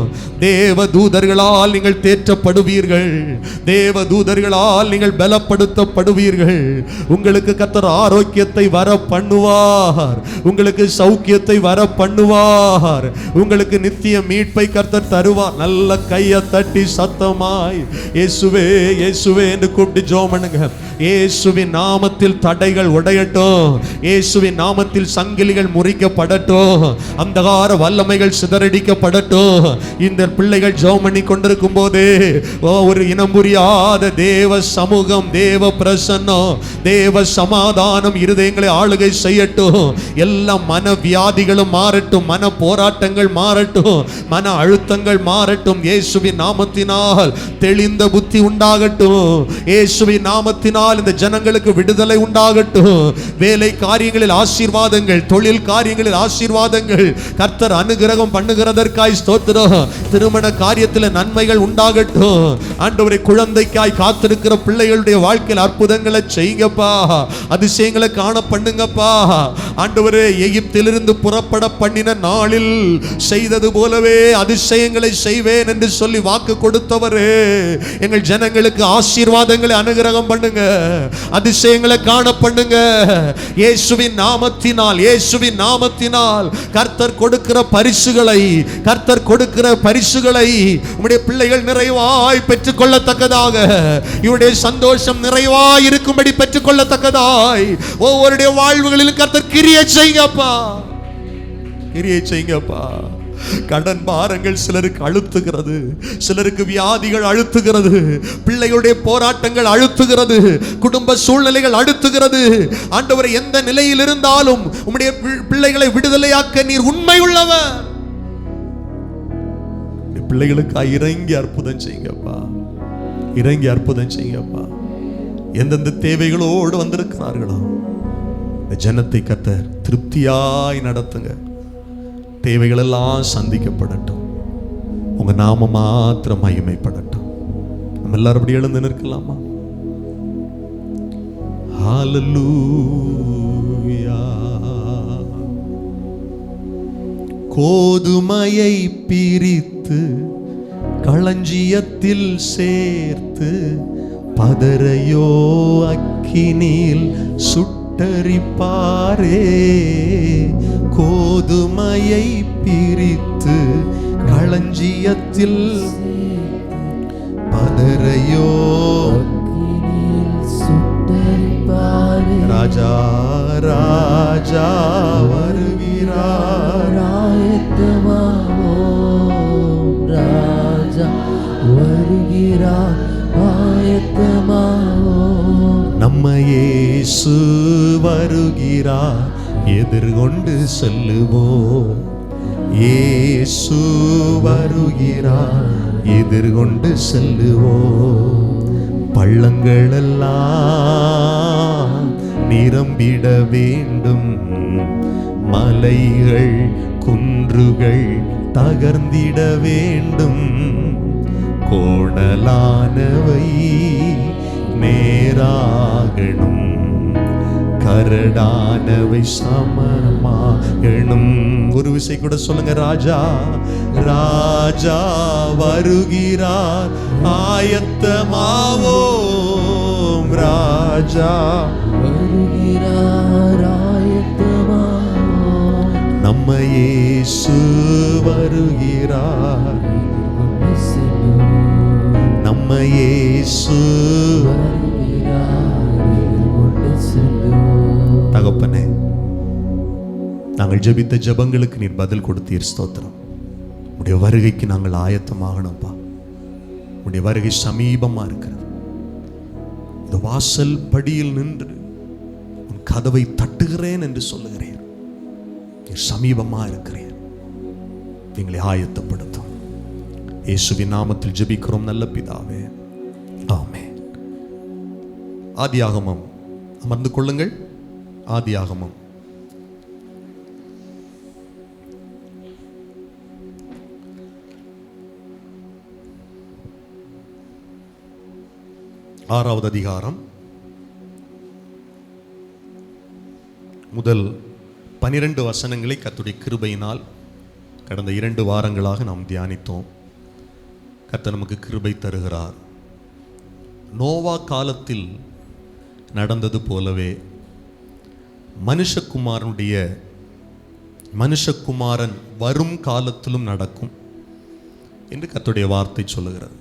தேவ தூதர்களால் நீங்கள் தேற்றப்படுவீர்கள். தேவ தூதர்களால் நீங்கள் பலப்படுத்தப்படுவீர்கள். உங்களுக்கு கர்த்தர் ஆரோக்கியத்தை வர பண்ணுவார், உங்களுக்கு சௌக்கியத்தை வர பண்ணுவார், உங்களுக்கு நித்திய மீட்பை கர்த்தர் தருவார். நல்ல கையை தட்டி சத்தமாய் இயேசுவே இயேசுவே என்று கூப்பிட்டு ஜெபம் பண்ணுங்க. இயேசுவின் நாமத்தில் தடைகள் உடையட்டும், இயேசுவின் நாமத்தில் சங்கிலிகள் முறிக்கப்படட்டும், அந்தகார வல்லமைகள் சிதறடிக்கப்படட்டும். இந்த பிள்ளைகள் ஜெபம் பண்ணி கொண்டிருக்கும் போதே ஒரு இனம் புரியாத தேவ சமூகம், தேவ பிரசன்னம், தேவ சமாதானம் இருதயங்களை ஆளுகை செய்யட்டும். எல்லா மன வியாதிகளும் மாறட்டும், மன போராட்டங்கள் மாறட்டும், மன அழுத்தங்கள் மாறட்டும். இயேசுவின் நாமத்தினால் தெளிந்த புத்தி உண்டாகட்டும். இயேசுவின் நாமத்தினால் இந்த ஜனங்களுக்கு விடுதலை உண்டாகட்டும். வேலை காரியங்களில் ஆசீர்வாதங்கள், தொழில் காரியங்களில் ஆசீர்வாதங்கள் கர்த்தர் அனுகிரகம் பண்ணுகிறதற்காய் ஸ்தோத்திரம். திருமண காரியத்தில் நன்மைகள் உண்டாகட்டும். ஆண்டவரே, குழந்தைக்காய் காத்திருக்கிற பிள்ளைகளுடைய வாழ்க்கையில் அற்புதங்களை செய்யுங்கப்பா, அதிசயங்களை காண பண்ணுங்கப்பா. ஆண்டவரே, எகிப்திலிருந்து புறப்பட பண்ணின நாளில் செய்தது போலவே அதிசயங்களை செய்வேன் என்று சொல்லி வாக்கு கொடுத்தவரே, எங்கள் ஜனங்களுக்கு ஆசீர்வாதங்களை அனுகிரகம் பண்ணுங்க, அதிசயங்களை காண பண்ணுங்க. இயேசுவின் நாமத்தினால், இயேசுவின் நாமத்தினால் கர்த்தர் கொடுக்கிற பரிசுகளை, கர்த்தர் கொடுக்கிற பரிசுகளை உம்முடைய பிள்ளைகள் நிறைவாய் பெற்றுக் கொள்ளத்தக்கதாக, இவருடைய சந்தோஷம் நிறைவாய் இருக்கும்படி பெற்றுக் கொள்ளத்தக்கதாய் ஒவ்வொருடைய வாழ்வுகளிலும் கர்த்தர் கிரியை செய்யுங்கப்பா, கிரியை செய்யுங்கப்பா. கடன் பாரங்கள் சிலருக்கு அழுத்துகிறது, சிலருக்கு வியாதிகள் அழுத்துகிறது, பிள்ளைகளுடைய போராட்டங்கள் அழுத்துகிறது, குடும்ப சூழ்நிலைகள் அழுத்துகிறது. ஆண்டவரே, எந்த நிலையில் இருந்தாலும் உம்முடைய பிள்ளைகளை விடுதலையாக்க நீர் உண்மை உள்ளவர். பிள்ளைகளுக்கு இறங்கி அற்புதம் செய்யுங்கப்பா, இறங்கி அற்புதம் செய்யுங்கப்பா. எந்தெந்த தேவைகளோடு வந்திருக்கிறார்களோ இந்த ஜனத்தை கர்த்தர் திருப்தியாய் நடத்துங்க. தேவைகள் எல்லாம் சந்திக்கப்படட்டும், உங்க நாம மாத்திரம் மகிமைப்படட்டும். நம்ம எல்லாரும் அப்படி எழுந்து நிற்கலாமா? ஹல்லேலூயா. கோதுமையை பிரித்து களஞ்சியத்தில் சேர்த்து பதரையோ அக்கினியில் சுட்டரிப்பாரே. கோதுமையை பிரித்து களஞ்சியத்தில் பதரையோ சுட்டரிப்பாரே. ராஜா ராஜா வருகிறார், ஆயத்தமாவோம். ராஜா வருகிறார், ஆயத்தமாவோம். நம்ம இயேசு வருகிறார், எதிர்கொண்டு செல்லுவோம். இயேசு வருகிறார், எதிர்கொண்டு செல்லுவோம். பள்ளங்களெல்லாம் நிரம்பிட வேண்டும், மலைகள் குன்றுகள் தகர்ந்திட வேண்டும், கோணலானவை நேராகணும், கரடானவை சமமாகணும். ஒரு விசை கூட சொல்லுங்க. ராஜா ராஜா வருகிறார், ஆயத்தமாவோம். ராஜா வருகிறார், ஆயத்தமாவோம். நம்ம இயேசு வருகிறார், நம்ம இயேசு. தகப்பனே, நாங்கள் ஜெபித்த ஜெபங்களுக்கு நீர் பதில் கொடுத்தீர். ஸ்தோத்திரம். உடைய வருகைக்கு நாங்கள் ஆயத்தமாகணும்ப்பா. உடைய வருகை சமீபமா இருக்கிறது. இந்த வாசல் படியில் நின்று உன் கதவை தட்டுகிறேன் என்று சொல்லுகிறேன். நீர் சமீபமா இருக்கிறேன். எங்களை ஆயத்தப்படுத்தும். இயேசுவின் நாமத்தில் ஜெபிக்கிறோம் நல்ல பிதாவே, ஆமென். ஆதியாகமம் அமர்ந்து கொள்ளுங்கள். ஆதியாகமம் 6வது அதிகாரம் முதல் 12 வசனங்களை கர்த்தருடைய கிருபையினால் கடந்த 2 வாரங்களாக நாம் தியானித்தோம். கர்த்தர் நமக்கு கிருபை தருகிறார். நோவா காலத்தில் நடந்தது போலவே மனுஷகுமாரன் வரும் காலத்திலும் நடக்கும் என்று கர்த்தருடைய வார்த்தை சொல்லுகிறது.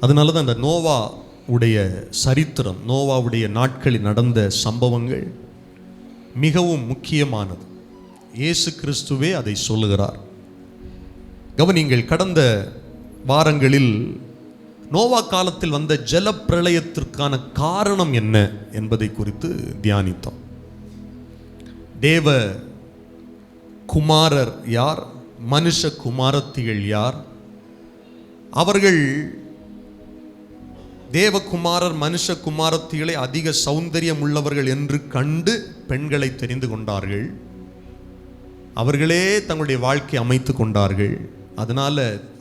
அதனால தான் அந்த நோவா உடைய சரித்திரம், நோவாவுடைய நாட்களில் நடந்த சம்பவங்கள் மிகவும் முக்கியமானது. இயேசு கிறிஸ்துவே அதை சொல்லுகிறார். கவனிங்கள், கடந்த வாரங்களில் நோவா காலத்தில் வந்த ஜலப்பிரளயத்திற்கான காரணம் என்ன என்பதை குறித்து தியானித்தோம். தேவ குமாரர் யார், மனுஷ குமாரத்திகள் யார்? அவர்கள் தேவகுமாரர் மனுஷ குமாரத்திகளை அதிக சௌந்தரியம் உள்ளவர்கள் என்று கண்டு பெண்களை தெரிந்து கொண்டார்கள். அவர்களே தங்களுடைய வாழ்க்கை அமைத்து கொண்டார்கள். அதனால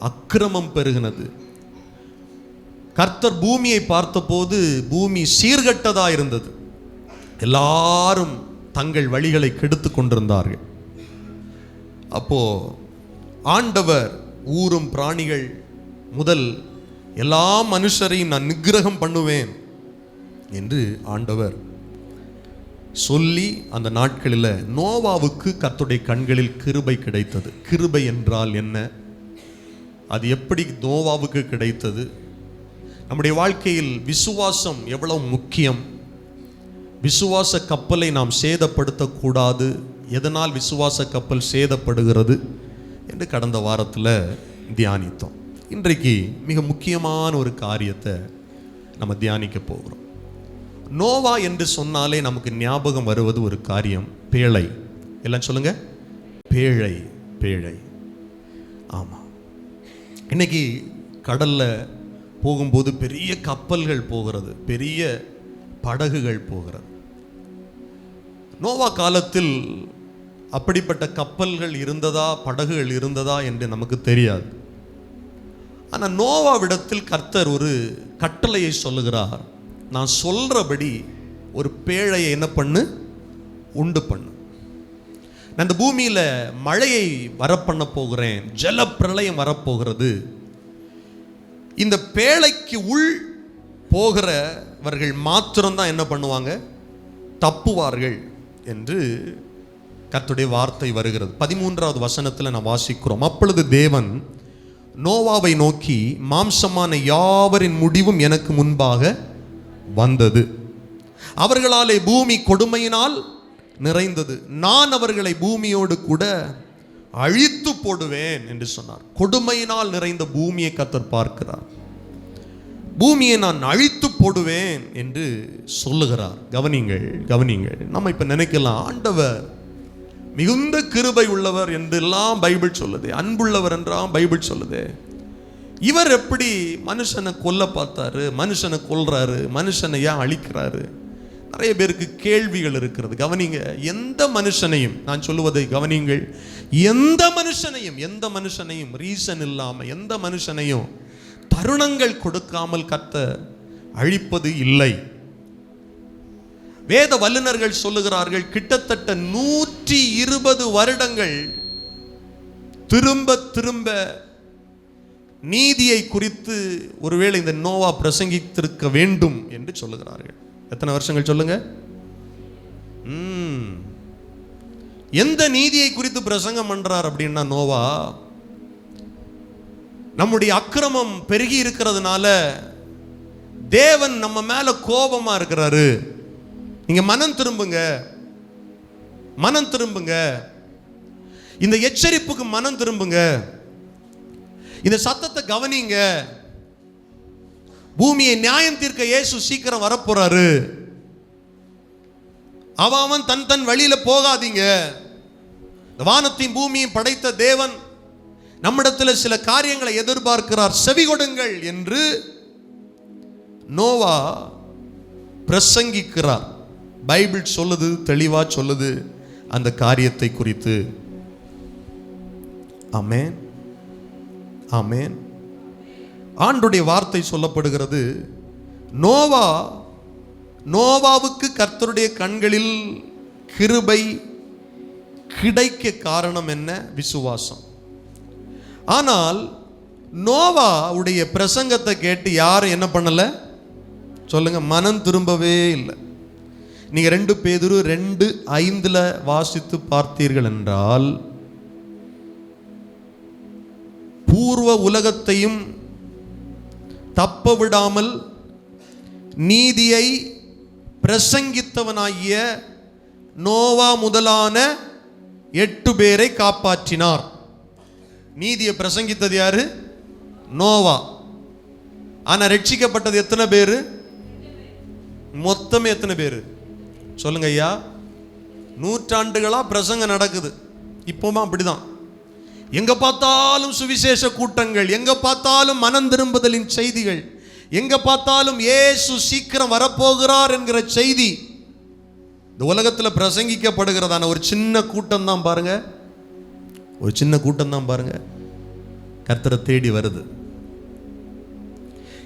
அக்கிரமம் பெருகினது. கர்த்தர் பூமியை பார்த்தபோது பூமி சீர்கட்டதா இருந்தது. எல்லாரும் தங்கள் வழிகளை கெடுத்து கொண்டிருந்தார்கள். அப்போ ஆண்டவர் ஊரும் பிராணிகள் முதல் எல்லா மனுஷரையும் நான் நிக்கிரகம் பண்ணுவேன் என்று ஆண்டவர் சொல்லி அந்த நாட்களில் நோவாவுக்கு கர்த்தருடைய கண்களில் கிருபை கிடைத்தது. கிருபை என்றால் என்ன? அது எப்படி நோவாவுக்கு கிடைத்தது? நம்முடைய வாழ்க்கையில் விசுவாசம் எவ்வளவு முக்கியம்? விசுவாச கப்பலை நாம் சேதப்படுத்தக்கூடாது. எதனால் விசுவாச கப்பல் சேதப்படுகிறது என்று கடந்த வாரத்தில் தியானித்தோம். இன்றைக்கு மிக முக்கியமான ஒரு காரியத்தை நம்ம தியானிக்க போகிறோம். நோவா என்று சொன்னாலே நமக்கு ஞாபகம் வருவது ஒரு காரியம், பேழை. எல்லாம் சொல்லுங்க, பேழை. பேழை. ஆமாம், இன்னைக்கு கடல்ல போகும்போது பெரிய கப்பல்கள் போகிறது, பெரிய படகுகள் போகிறது. நோவா காலத்தில் அப்படிப்பட்ட கப்பல்கள் இருந்ததா, படகுகள் இருந்ததா என்று நமக்கு தெரியாது. ஆனால் நோவாவிடத்தில் கர்த்தர் ஒரு கட்டளையை சொல்லுகிறார். நான் சொல்றபடி ஒரு பேழையை என்ன பண்ணு, உண்டு பண்ணு. நான் இந்த பூமியில் மழையை வரப்பண்ண போகிறேன், ஜல பிரளயம் வரப்போகிறது. இந்த பேழைக்கு உள் போகிறவர்கள் மாத்திரம்தான் என்ன பண்ணுவாங்க, தப்புவார்கள் என்று கர்த்தருடைய வார்த்தை வருகிறது. 13வது வசனத்தில் நான் வாசிக்கிறோம். அப்பொழுது தேவன் நோவாவை நோக்கி, மாம்சமான யாவரின் முடிவும் எனக்கு முன்பாக வந்தது. அவர்களாலே பூமி கொடுமையினால் நிறைந்தது. நான் அவர்களை பூமியோடு கூட அழித்து போடுவேன் என்று சொன்னார். கொடுமையினால் நிறைந்த பூமியை கர்த்தர் பார்க்கிறார். பூமியை நான் அழித்து போடுவேன் என்று சொல்லுகிறார். கவனிங்கள், கவனிங்கள். நம்ம இப்ப நினைக்கலாம், ஆண்டவர் மிகுந்த கிருபை உள்ளவர் என்றெல்லாம் பைபிள் சொல்லுது, அன்புள்ளவர் என்றாம் பைபிள் சொல்லுது. இவர் எப்படி மனுஷனை கொல்ல பார்த்தாரு, மனுஷனை கொல்றாரு, மனுஷனை ஏன் அழிக்கிறாரு? நிறைய பேருக்கு கேள்விகள் இருக்கிறது. கவனிங்க, எந்த மனுஷனையும், நான் சொல்லுவதை கவனிங்கள், எந்த மனுஷனையும் ரீசன் இல்லாம எந்த மனுஷனையும் தருணங்கள் கொடுக்காமல் கர்த்தர் அழிப்பது இல்லை. வேத வல்லுநர்கள் சொல்லுகிறார்கள், கிட்டத்தட்ட 120 வருடங்கள் திரும்ப திரும்ப நீதியை குறித்து ஒருவேளை இந்த நோவா பிரசங்கித்திருக்க வேண்டும் என்று சொல்லுகிறார்கள். எத்தனை வருஷங்கள் சொல்லுங்க? எந்த நீதியை குறித்து பிரசங்கம் பண்றார் அப்படின்னா, நோவா நம்முடைய அக்கிரமம் பெருகி இருக்கிறதுனால தேவன் நம்ம மேல கோபமா இருக்கிறாரு, நீங்க மனம் திரும்புங்க, இந்த எச்சரிப்புக்கு மனம் திரும்புங்க, இந்த சத்தத்தை கவனிங்க, பூமியை நியாயம் தீர்க்க இயேசு சீக்கிரம் வரப்போறாரு, அவன் தன் வழியில போகாதீங்க, வானத்தையும் பூமியையும் படைத்த தேவன் நம்மிடத்தில் சில காரியங்களை எதிர்பார்க்கிறார், செவி கொடுங்கள் என்று நோவா பிரசங்கிக்கிறார். பைபிள் சொல்லுது, தெளிவா சொல்லுது அந்த காரியத்தை குறித்து. ஆமென், ஆமென். ஆண்டுடைய வார்த்தை சொல்லப்படுகிறது, நோவாவுக்கு கர்த்தருடைய கண்களில் கிருபை கிடைக்க காரணம் என்ன? விசுவாசம். ஆனால் நோவாவுடைய பிரசங்கத்தை கேட்டு யாரும் என்ன பண்ணல சொல்லுங்க? மனம் திரும்பவே இல்லை. நீங்க 2 பேதுரு 2:5 வாசித்து பார்த்தீர்கள் என்றால், பூர்வ உலகத்தையும் தப்ப விடாமல் நீதியை பிரசங்கித்தவனாகிய நோவா முதலான 8 பேரை காப்பாற்றினார். நீதியை பிரசங்கித்தது யாரு? நோவா. ஆனா ரட்சிக்கப்பட்டது எத்தனை பேரு? மொத்தமே எத்தனை பேரு சொல்லுங்க ஐயா? நூற்றாண்டுகளா பிரசங்கம் நடக்குது. இப்போமா அப்படிதான். எங்க பார்த்தாலும் சுவிசேஷ கூட்டங்கள், எங்க பார்த்தாலும் மனம் திரும்புதலின் செய்திகள், எங்க பார்த்தாலும் இயேசு சீக்கிரம் வரப்போகிறார் என்கிற செய்தி இந்த உலகத்தில் பிரசங்கிக்கப்படுகிறதான ஒரு சின்ன கூட்டம் தான் பாருங்க, ஒரு சின்ன கூட்டம் தான் பாருங்க கர்த்தரை தேடி வருது.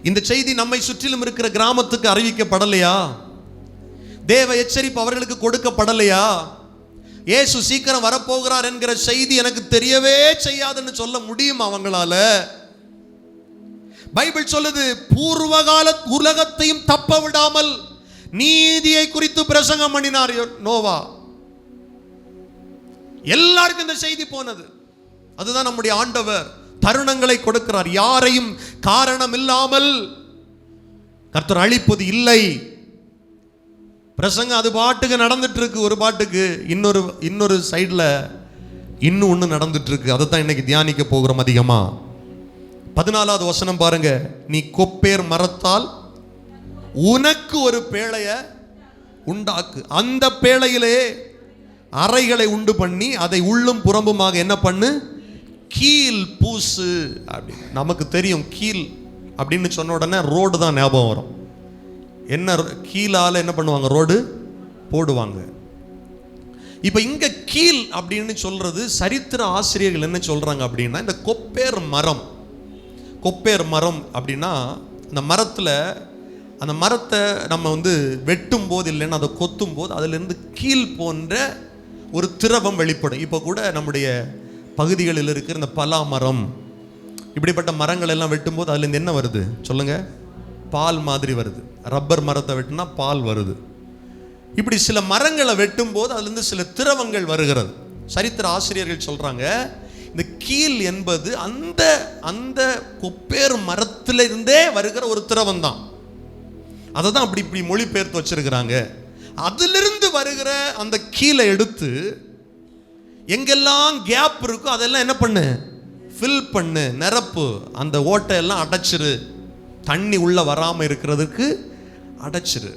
இந்த செய்தி நம்மை சுற்றிலும் இருக்கிற கிராமத்துக்கு அறிவிக்கப்படலையா? தேவ எச்சரிப்பு அவர்களுக்கு கொடுக்கப்படலையா? இயேசு சீக்கிரம் வரப்போகிறார் என்கிற செய்தி எனக்கு தெரியவே செய்யாதுன்னு சொல்ல முடியும் அவங்களால? பைபிள் சொல்லுது, பூர்வகால உலகத்தையும் தப்ப விடாமல் நீதியை குறித்து பிரசங்கம் பண்ணினார் நோவா. எல்லாருக்கும் இந்த செய்தி போனது. அதுதான் நம்முடைய ஆண்டவர் தருணங்களை கொடுக்கிறார். யாரையும் காரணம் இல்லாமல் கர்த்தர் அழிப்பது இல்லை. பிரசங்கம் அது பாட்டுக்கு நடந்துட்டு இருக்கு. ஒரு பாட்டுக்கு இன்னொரு சைடில் இன்னும் ஒன்று நடந்துட்டு இருக்கு. அதை தான் இன்னைக்கு தியானிக்க போகிறோம் அதிகமா. 14வது வசனம் பாருங்க. நீ கொப்பேர் மரத்தால் உனக்கு ஒரு பேழைய உண்டாக்கு, அந்த பேழையிலே அறைகளை உண்டு பண்ணி அதை உள்ளும் புறம்புமாக என்ன பண்ணு? கீல் பூசு. அப்படி நமக்கு தெரியும், கீல் அப்படின்னு சொன்ன உடனே ரோடு தான் ஞாபகம் வரும். என்ன கீழால என்ன பண்ணுவாங்க? ரோடு போடுவாங்க. இப்ப இங்க கீல் அப்படின்னு சொல்றது சரித்திர ஆசிரியர்கள் என்ன சொல்றாங்க அப்படின்னா, இந்த கொப்பேர் மரம் அப்படின்னா அந்த மரத்தை நம்ம வெட்டும் போது இல்லைன்னா அதை கொத்தும் போது அதிலிருந்து கீல் போன்ற ஒரு திரவம் வெளிப்படும். இப்போ கூட நம்முடைய பகுதிகளில் இருக்கிற இந்த பலா மரம், இப்படிப்பட்ட மரங்கள் எல்லாம் வெட்டும் போது அதுலேருந்து என்ன வருது சொல்லுங்க? பால் மாதிரி வருது. ரப்பர் மரத்தை வெட்டினா பால் வருது. இப்படி சில மரங்களை வெட்டும் போது அதுலேருந்து சில திரவங்கள் வருகிறது. சரித்திர ஆசிரியர்கள் சொல்றாங்க, இந்த கீல் என்பது அந்த கொப்பேறு மரத்திலிருந்தே வருகிற ஒரு திரவம் தான். அதை தான் இப்படி மொழிபெயர்த்து வச்சிருக்கிறாங்க. அதிலிருந்து வருகிற அந்த கீலை எடுத்து எங்கெல்லாம் கேப் இருக்கோ அதெல்லாம் என்ன பண்ணு? ஃபில் பண்ணு, நிரப்பு. அந்த ஓட்டையெல்லாம் அடைச்சிரு, தண்ணி உள்ள வராமல் இருக்கிறதுக்கு அடைச்சிரு.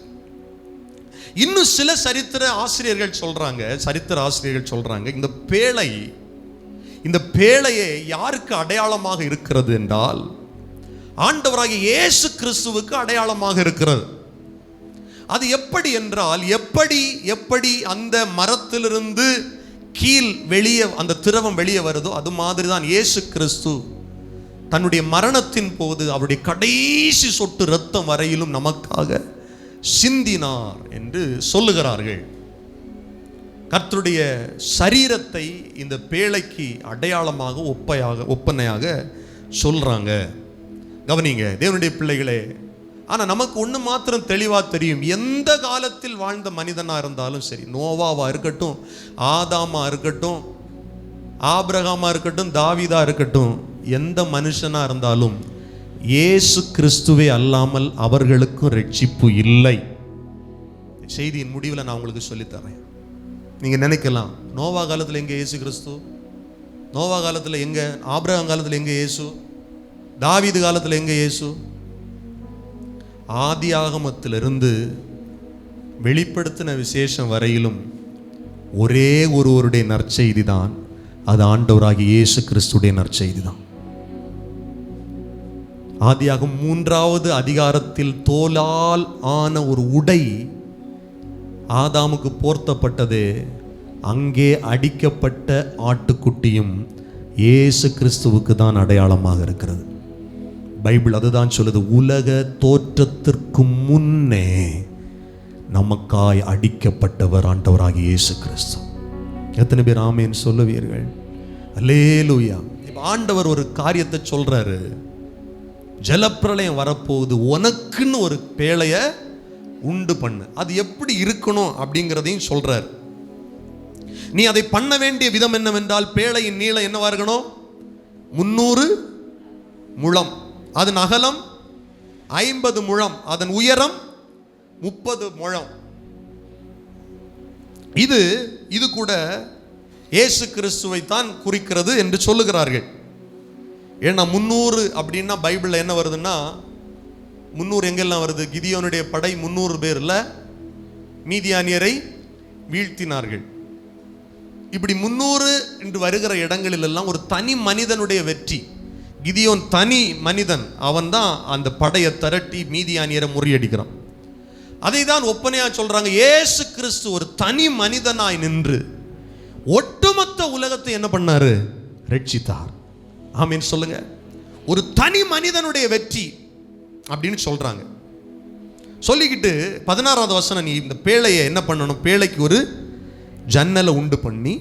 இன்னும் சில சரித்திர ஆசிரியர்கள் சொல்றாங்க இந்த பேழையே யாருக்கு அடையாளமாக இருக்கிறது என்றால், ஆண்டவராகிய இயேசு கிறிஸ்துவுக்கு அடையாளமாக இருக்கிறது. அது எப்படி என்றால், எப்படி அந்த மரத்திலிருந்து கீழ் வெளியே அந்த திரவம் வெளியே வருதோ அது மாதிரி தான் இயேசு கிறிஸ்து தன்னுடைய மரணத்தின் போது அவருடைய கடைசி சொட்டு இரத்தம் வரையிலும் நமக்காக சிந்தினார் என்று சொல்லுகிறார்கள். கர்த்தருடைய சரீரத்தை இந்த பேழைக்கு அடையாளமாக ஒப்பனையாக சொல்றாங்க. கவனிங்க தேவனுடைய பிள்ளைகளே. ஆனால் நமக்கு ஒன்று மாத்திரம் தெளிவாக தெரியும். எந்த காலத்தில் வாழ்ந்த மனிதனாக இருந்தாலும் சரி, நோவாவா இருக்கட்டும், ஆதாமா இருக்கட்டும், ஆபிரகாமா இருக்கட்டும், தாவீதா இருக்கட்டும், எந்த மனுஷனாக இருந்தாலும் இயேசு கிறிஸ்துவே அல்லாமல் அவர்களுக்கும் ரட்சிப்பு இல்லை. செய்தியின் முடிவில் நான் உங்களுக்கு சொல்லித்தரேன். நீங்கள் நினைக்கலாம், நோவா காலத்தில் எங்கே இயேசு கிறிஸ்து, நோவா காலத்தில் எங்கே, ஆபிரகாம் காலத்தில் எங்கே இயேசு, தாவீது காலத்தில் எங்கே இயேசு? ஆதி ஆகமத்திலிருந்து வெளிப்படுத்தின விசேஷம் வரையிலும் ஒரே ஒருவருடைய நற்செய்தி தான், அது ஆண்டவராகிய இயேசு கிறிஸ்துடைய நற்செய்தி தான். ஆதியாகமம் 3வது அதிகாரத்தில் தோலால் ஆன ஒரு உடை ஆதாமுக்கு போர்த்தப்பட்டது. அங்கே அடிக்கப்பட்ட ஆட்டுக்குட்டியும் இயேசு கிறிஸ்துவுக்கு தான் அடையாளமாக இருக்கிறது. பைபிள் அதுதான் சொல்லுது, உலக தோற்றத்திற்கு முன்னே நமக்காய் அடிக்கப்பட்டவர் ஆண்டவராகிய இயேசு கிறிஸ்து. எத்தனை பேர் ஆமென் சொல்லுவீர்கள்? அல்லேலூயா. இப்போ ஆண்டவர் ஒரு காரியத்தை சொல்றாரு, ஜலப்பிரளயம் வரப்போகுது, உனக்குன்னு ஒரு பேழைய உண்டு பண்ணு. அது எப்படி இருக்கணும் அப்படிங்கிறதையும் சொல்றார். நீ அதை பண்ண வேண்டிய விதம் என்னவென்றால், பேழையின் நீளம் என்னவா இருக்கணும்? 300 முழம், அதன் அகலம் 50 முழம், அதன் உயரம் 30 முழம். இது கூட இயேசு கிறிஸ்துவை தான் குறிக்கிறது என்று சொல்லுகிறார்கள். ஏன்னா 300 அப்படின்னா பைபிளில் என்ன வருதுன்னா, 300 எங்கெல்லாம் வருது? கிதியோனுடைய படை 300 பேர்ல மீதியானியரை வீழ்த்தினார்கள். இப்படி 300 என்று வருகிற இடங்களில் எல்லாம் ஒரு தனி மனிதனுடைய வெற்றி. கிதியோன் தனி மனிதன், அவன் தான் அந்த படையை திரட்டி மீதியானியரை முறியடிக்கிறான். அதை தான் ஒப்பனையா சொல்றாங்க. இயேசு கிறிஸ்து ஒரு தனி மனிதனாய் நின்று ஒட்டுமொத்த உலகத்தை என்ன பண்ணாரு? ரட்சித்தார். ஆமென் சொல்லுங்க. ஒரு தனி மனிதனுடைய வெற்றி அப்படின்னு சொல்றாங்க. சொல்லிக்கிட்டு 16வது வசனம், நீ இந்த பேழையை என்ன பண்ணணும்? பேழைக்கு ஒரு ஜன்னலை உண்டு பண்ணி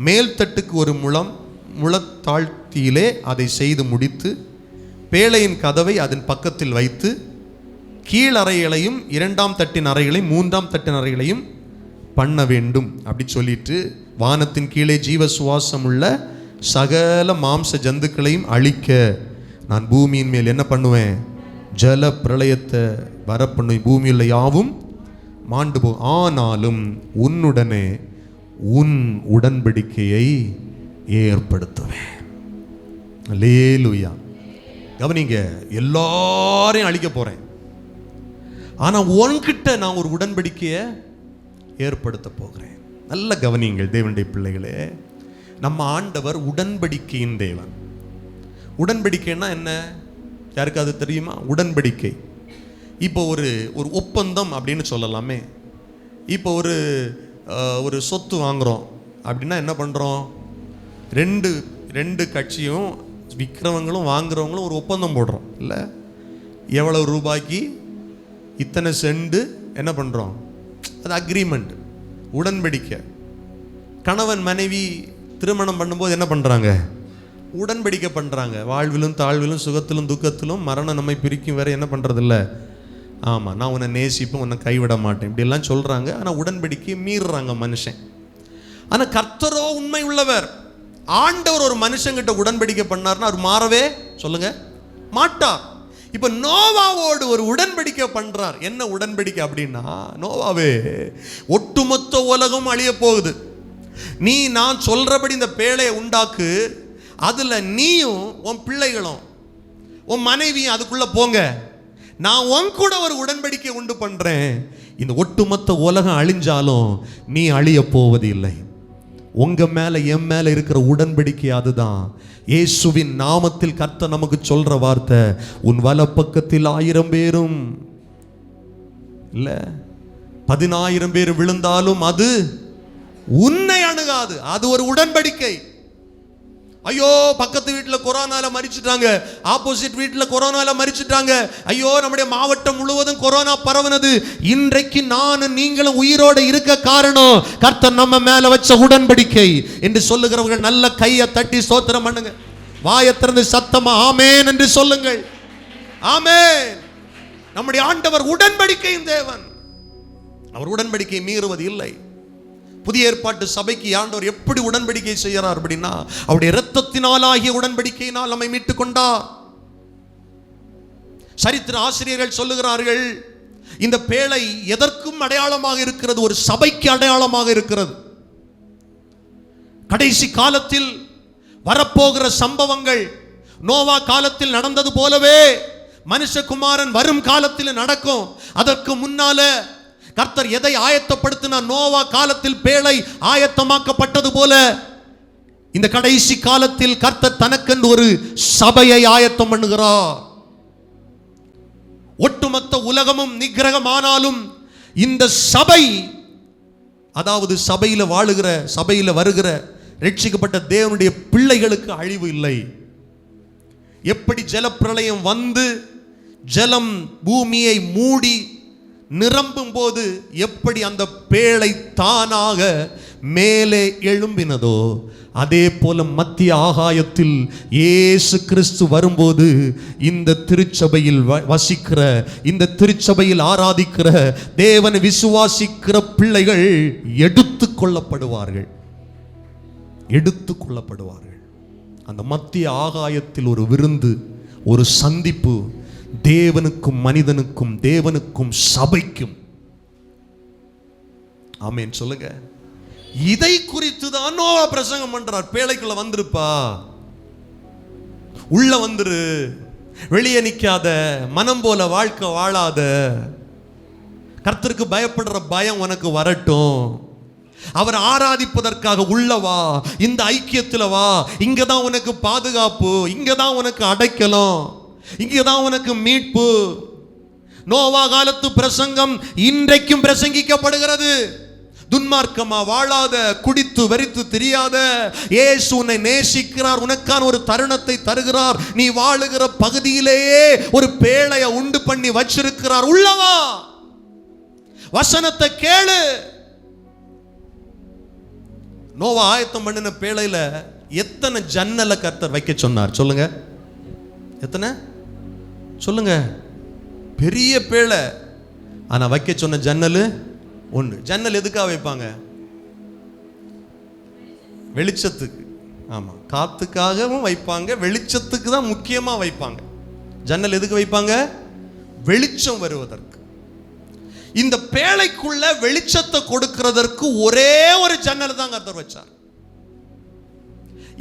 மேல் தட்டுக்கு ஒரு முழத்தாழ்த்தியிலே அதை செய்து முடித்து, பேழையின் கதவை அதன் பக்கத்தில் வைத்து, கீழ் அறைகளையும் 2ஆம் தட்டின் அறைகளையும் 3ஆம் தட்டின் அறைகளையும் பண்ண வேண்டும் அப்படி சொல்லிட்டு, வானத்தின் கீழே ஜீவ சுவாசம் உள்ள சகல மாம்ச ஜந்துக்களையும் அழிக்க நான் பூமியின் மேல் என்ன பண்ணுவேன்? ஜல பிரளயத்தை வரப்பண்ணுவேன், பூமியில் யாவும் மாண்டு போ. ஆனாலும் உன்னுடனே உன் உடன்படிக்கையை ஏற்படுத்துவேன். அல்லேலூயா. கவனிங்க, எல்லாரையும் அழிக்க போறேன், ஆனா உன்கிட்ட நான் ஒரு உடன்படிக்கையை ஏற்படுத்த போகிறேன். நல்ல கவனிங்கள் தேவனுடைய பிள்ளைகளே. நம்ம ஆண்டவர் உடன்படிக்கையின் தேவன். உடன்படிக்கைன்னா என்ன? யாருக்கு அது தெரியுமா? உடன்படிக்கை இப்போ ஒரு ஒப்பந்தம் அப்படின்னு சொல்லலாமே. இப்போ ஒரு சொத்து வாங்குறோம் அப்படின்னா என்ன பண்ணுறோம்? ரெண்டு கட்சியும், விற்கிறவங்களும் வாங்குறவங்களும் ஒரு ஒப்பந்தம் போடுறோம் இல்லை? எவ்வளவு ரூபாய்க்கு இத்தனை செண்டு என்ன பண்ணுறோம்? அது அக்ரிமெண்ட், உடன்படிக்கை. கணவன் மனைவி திருமணம் பண்ணும்போது என்ன பண்ணுறாங்க? உடன்படிக்கை பண்ணுறாங்க. வாழ்விலும் தாழ்விலும் சுகத்திலும் துக்கத்திலும் மரணம் நம்மை பிரிக்கும் வேற என்ன பண்ணுறதில்ல. ஆமாம், நான் உன்னை நேசிப்பேன், உன்னை கைவிட மாட்டேன், இப்படியெல்லாம் சொல்கிறாங்க. ஆனால் உடன்படிக்கையை மீறுறாங்க மனுஷன். ஆனால் கர்த்தரோ உண்மை உள்ளவர். ஆண்டவர் ஒரு மனுஷங்கிட்ட உடன்படிக்கை பண்ணார்னா அவர் மாறவே சொல்லுங்க மாட்டார். இப்போ நோவாவோடு ஒரு உடன்படிக்கை பண்றார். என்ன உடன்படிக்கை அப்படின்னா, நோவாவே, ஒட்டுமொத்த உலகம் அழிய போகுது, நீ நான் சொல்றபடி இந்த பேழையை உண்டாக்கு, அதுல நீயும் உன் பிள்ளைகளும் உன் மனைவியும் அதுக்குள்ள போங்க, நான் உன் கூட ஒரு உடன்படிக்கை உண்டு பண்றேன். இந்த ஒட்டுமொத்த உலகம் அழிஞ்சாலும் நீ அழிய போவது இல்லை. உங்க மேல என் மேல இருக்கிற உடன்படிக்கை அதுதான். இயேசுவின் நாமத்தில் கர்த்தர் நமக்கு சொல்ற வார்த்தை, உன் வலப்பக்கத்தில் 1000 பேரும் இல்ல 10,000 பேர் விழுந்தாலும் அது உன்னை அணுகாது. அது ஒரு உடன்படிக்கை. ஐயோ பக்கத்து வீட்டில் கொரோனால மரிச்சிட்டாங்க, ஆப்போசிட் வீட்டில் கொரோனால மரிச்சிட்டாங்க, ஐயோ நம்முடைய மாவட்டம் முழுவதும் கொரோனா பரவுனது. இன்றைக்கு நான் நீங்களும் உயிரோடு இருக்க காரணம் கர்த்தர் நம்ம மேல வச்ச உடன்படிக்கை என்று சொல்லுகிறவர்கள் நல்ல கையை தட்டி ஸ்தோத்திரம் பண்ணுங்க. வாயை திறந்து சத்தமா ஆமென் என்று சொல்லுங்கள். ஆமென். நம்முடைய ஆண்டவர் உடன்படிக்கையின் தேவன். அவர் உடன்படிக்கை மீறுவது இல்லை. புதிய ஏற்பாட்டு சபைக்கு ஆண்டவர் எப்படி உடன்படிக்கை செய்கிறார் அப்படின்னா, அவருடைய இரத்தத்தினாலாகிய உடன்படிக்கையினால் நம்மை மீட்டுக் கொண்டார். சரித்திர ஆசிரியர்கள் சொல்லுகிறார்கள், இந்த பேழை எதற்கும் அடையாளமாக இருக்கிறது, ஒரு சபைக்கு அடையாளமாக இருக்கிறது. கடைசி காலத்தில் வரப்போகிற சம்பவங்கள் நோவா காலத்தில் நடந்தது போலவே மனுஷகுமாரன் வரும் காலத்தில் நடக்கும். அதற்கு முன்னால கர்த்தர் எதை ஆயத்தப்படுத்தினார்? நோவா காலத்தில் பேழை ஆயத்தமாக்கப்பட்டது போல இந்த கடைசி காலத்தில் கர்த்தர் தனக்கென்று ஒரு சபையை ஆயத்தம் பண்ணுகிறார். ஒட்டுமொத்த உலகமும் நிக்கிரகமானாலும் இந்த சபை, அதாவது சபையில் வாழுகிற, சபையில் வருகிற ரட்சிக்கப்பட்ட தேவனுடைய பிள்ளைகளுக்கு அழிவு இல்லை. எப்படி ஜலப்பிரளயம் வந்து ஜலம் பூமியை மூடி நிரம்பும் போது எப்படி அந்த பேழை தானாக மேலே எழும்பினதோ, அதே போல மத்திய ஆகாயத்தில் இயேசு கிறிஸ்து வரும்போது இந்த திருச்சபையில் வசிக்கிற, இந்த திருச்சபையில் ஆராதிக்கிற, தேவனை விசுவாசிக்கிற பிள்ளைகள் எடுத்துக் கொள்ளப்படுவார்கள். எடுத்துக் கொள்ளப்படுவார்கள். அந்த மத்திய ஆகாயத்தில் ஒரு விருந்து, ஒரு சந்திப்பு, தேவனுக்கும் மனிதனுக்கும், தேவனுக்கும் சபைக்கும். ஆமென் சொல்லுங்க. இதை குறித்து தான் நோவா பிரசங்கம் பண்றார். பேழைக்குள்ள வந்திருப்பா, உள்ள வந்துரு, வெளியே நிக்காத, மனம் போல வாழ்க்கை வாழாத, கர்த்தருக்கு பயப்படுற பயம் உனக்கு வரட்டும், அவர் ஆராதிப்பதற்காக உள்ளவா, இந்த ஐக்கியத்தில் வா, இங்கதான் உனக்கு பாதுகாப்பு, இங்கதான் உனக்கு அடைக்கலம், இங்கதான் உனக்கு மீட்பு. நோவா காலத்து பிரசங்கம் இன்றைக்கும் பிரசங்கிக்கப்படுகிறது. துன்மார்க்கமா வாழாத, குடித்து வெறித்து தெரியாத, இயேசு உன்னை நேசிக்கிறார், உனக்கான ஒரு தருணத்தை தருகிறார், நீ வாழுகிற பகுதியிலேயே ஒரு பேழையை உண்டு பண்ணி வச்சிருக்கிறார். உள்ளவா, வசனத்தை கேளு. நோவா ஆயத்தம் பண்ணின பேழையில எத்தனை ஜன்னலை கர்த்தர் வைக்க சொன்னார் சொல்லுங்க? எத்தனை சொல்லுங்க? பெரிய பேழை, ஆனா வைக்க சொன்ன ஜன்னல் ஒன்று. ஜன்னல் எதுக்காக வைப்பாங்க? வெளிச்சத்துக்கு. ஆமா, காத்துக்காகவும் வைப்பாங்க, வெளிச்சத்துக்கு தான் முக்கியமா வைப்பாங்க. ஜன்னல் எதுக்கு வைப்பாங்க? வெளிச்சம் வருவதற்கு. இந்த பேழைக்குள்ள வெளிச்சத்தை கொடுக்கிறதற்கு ஒரே ஒரு ஜன்னல் தான் கர்த்தர் வச்சார்.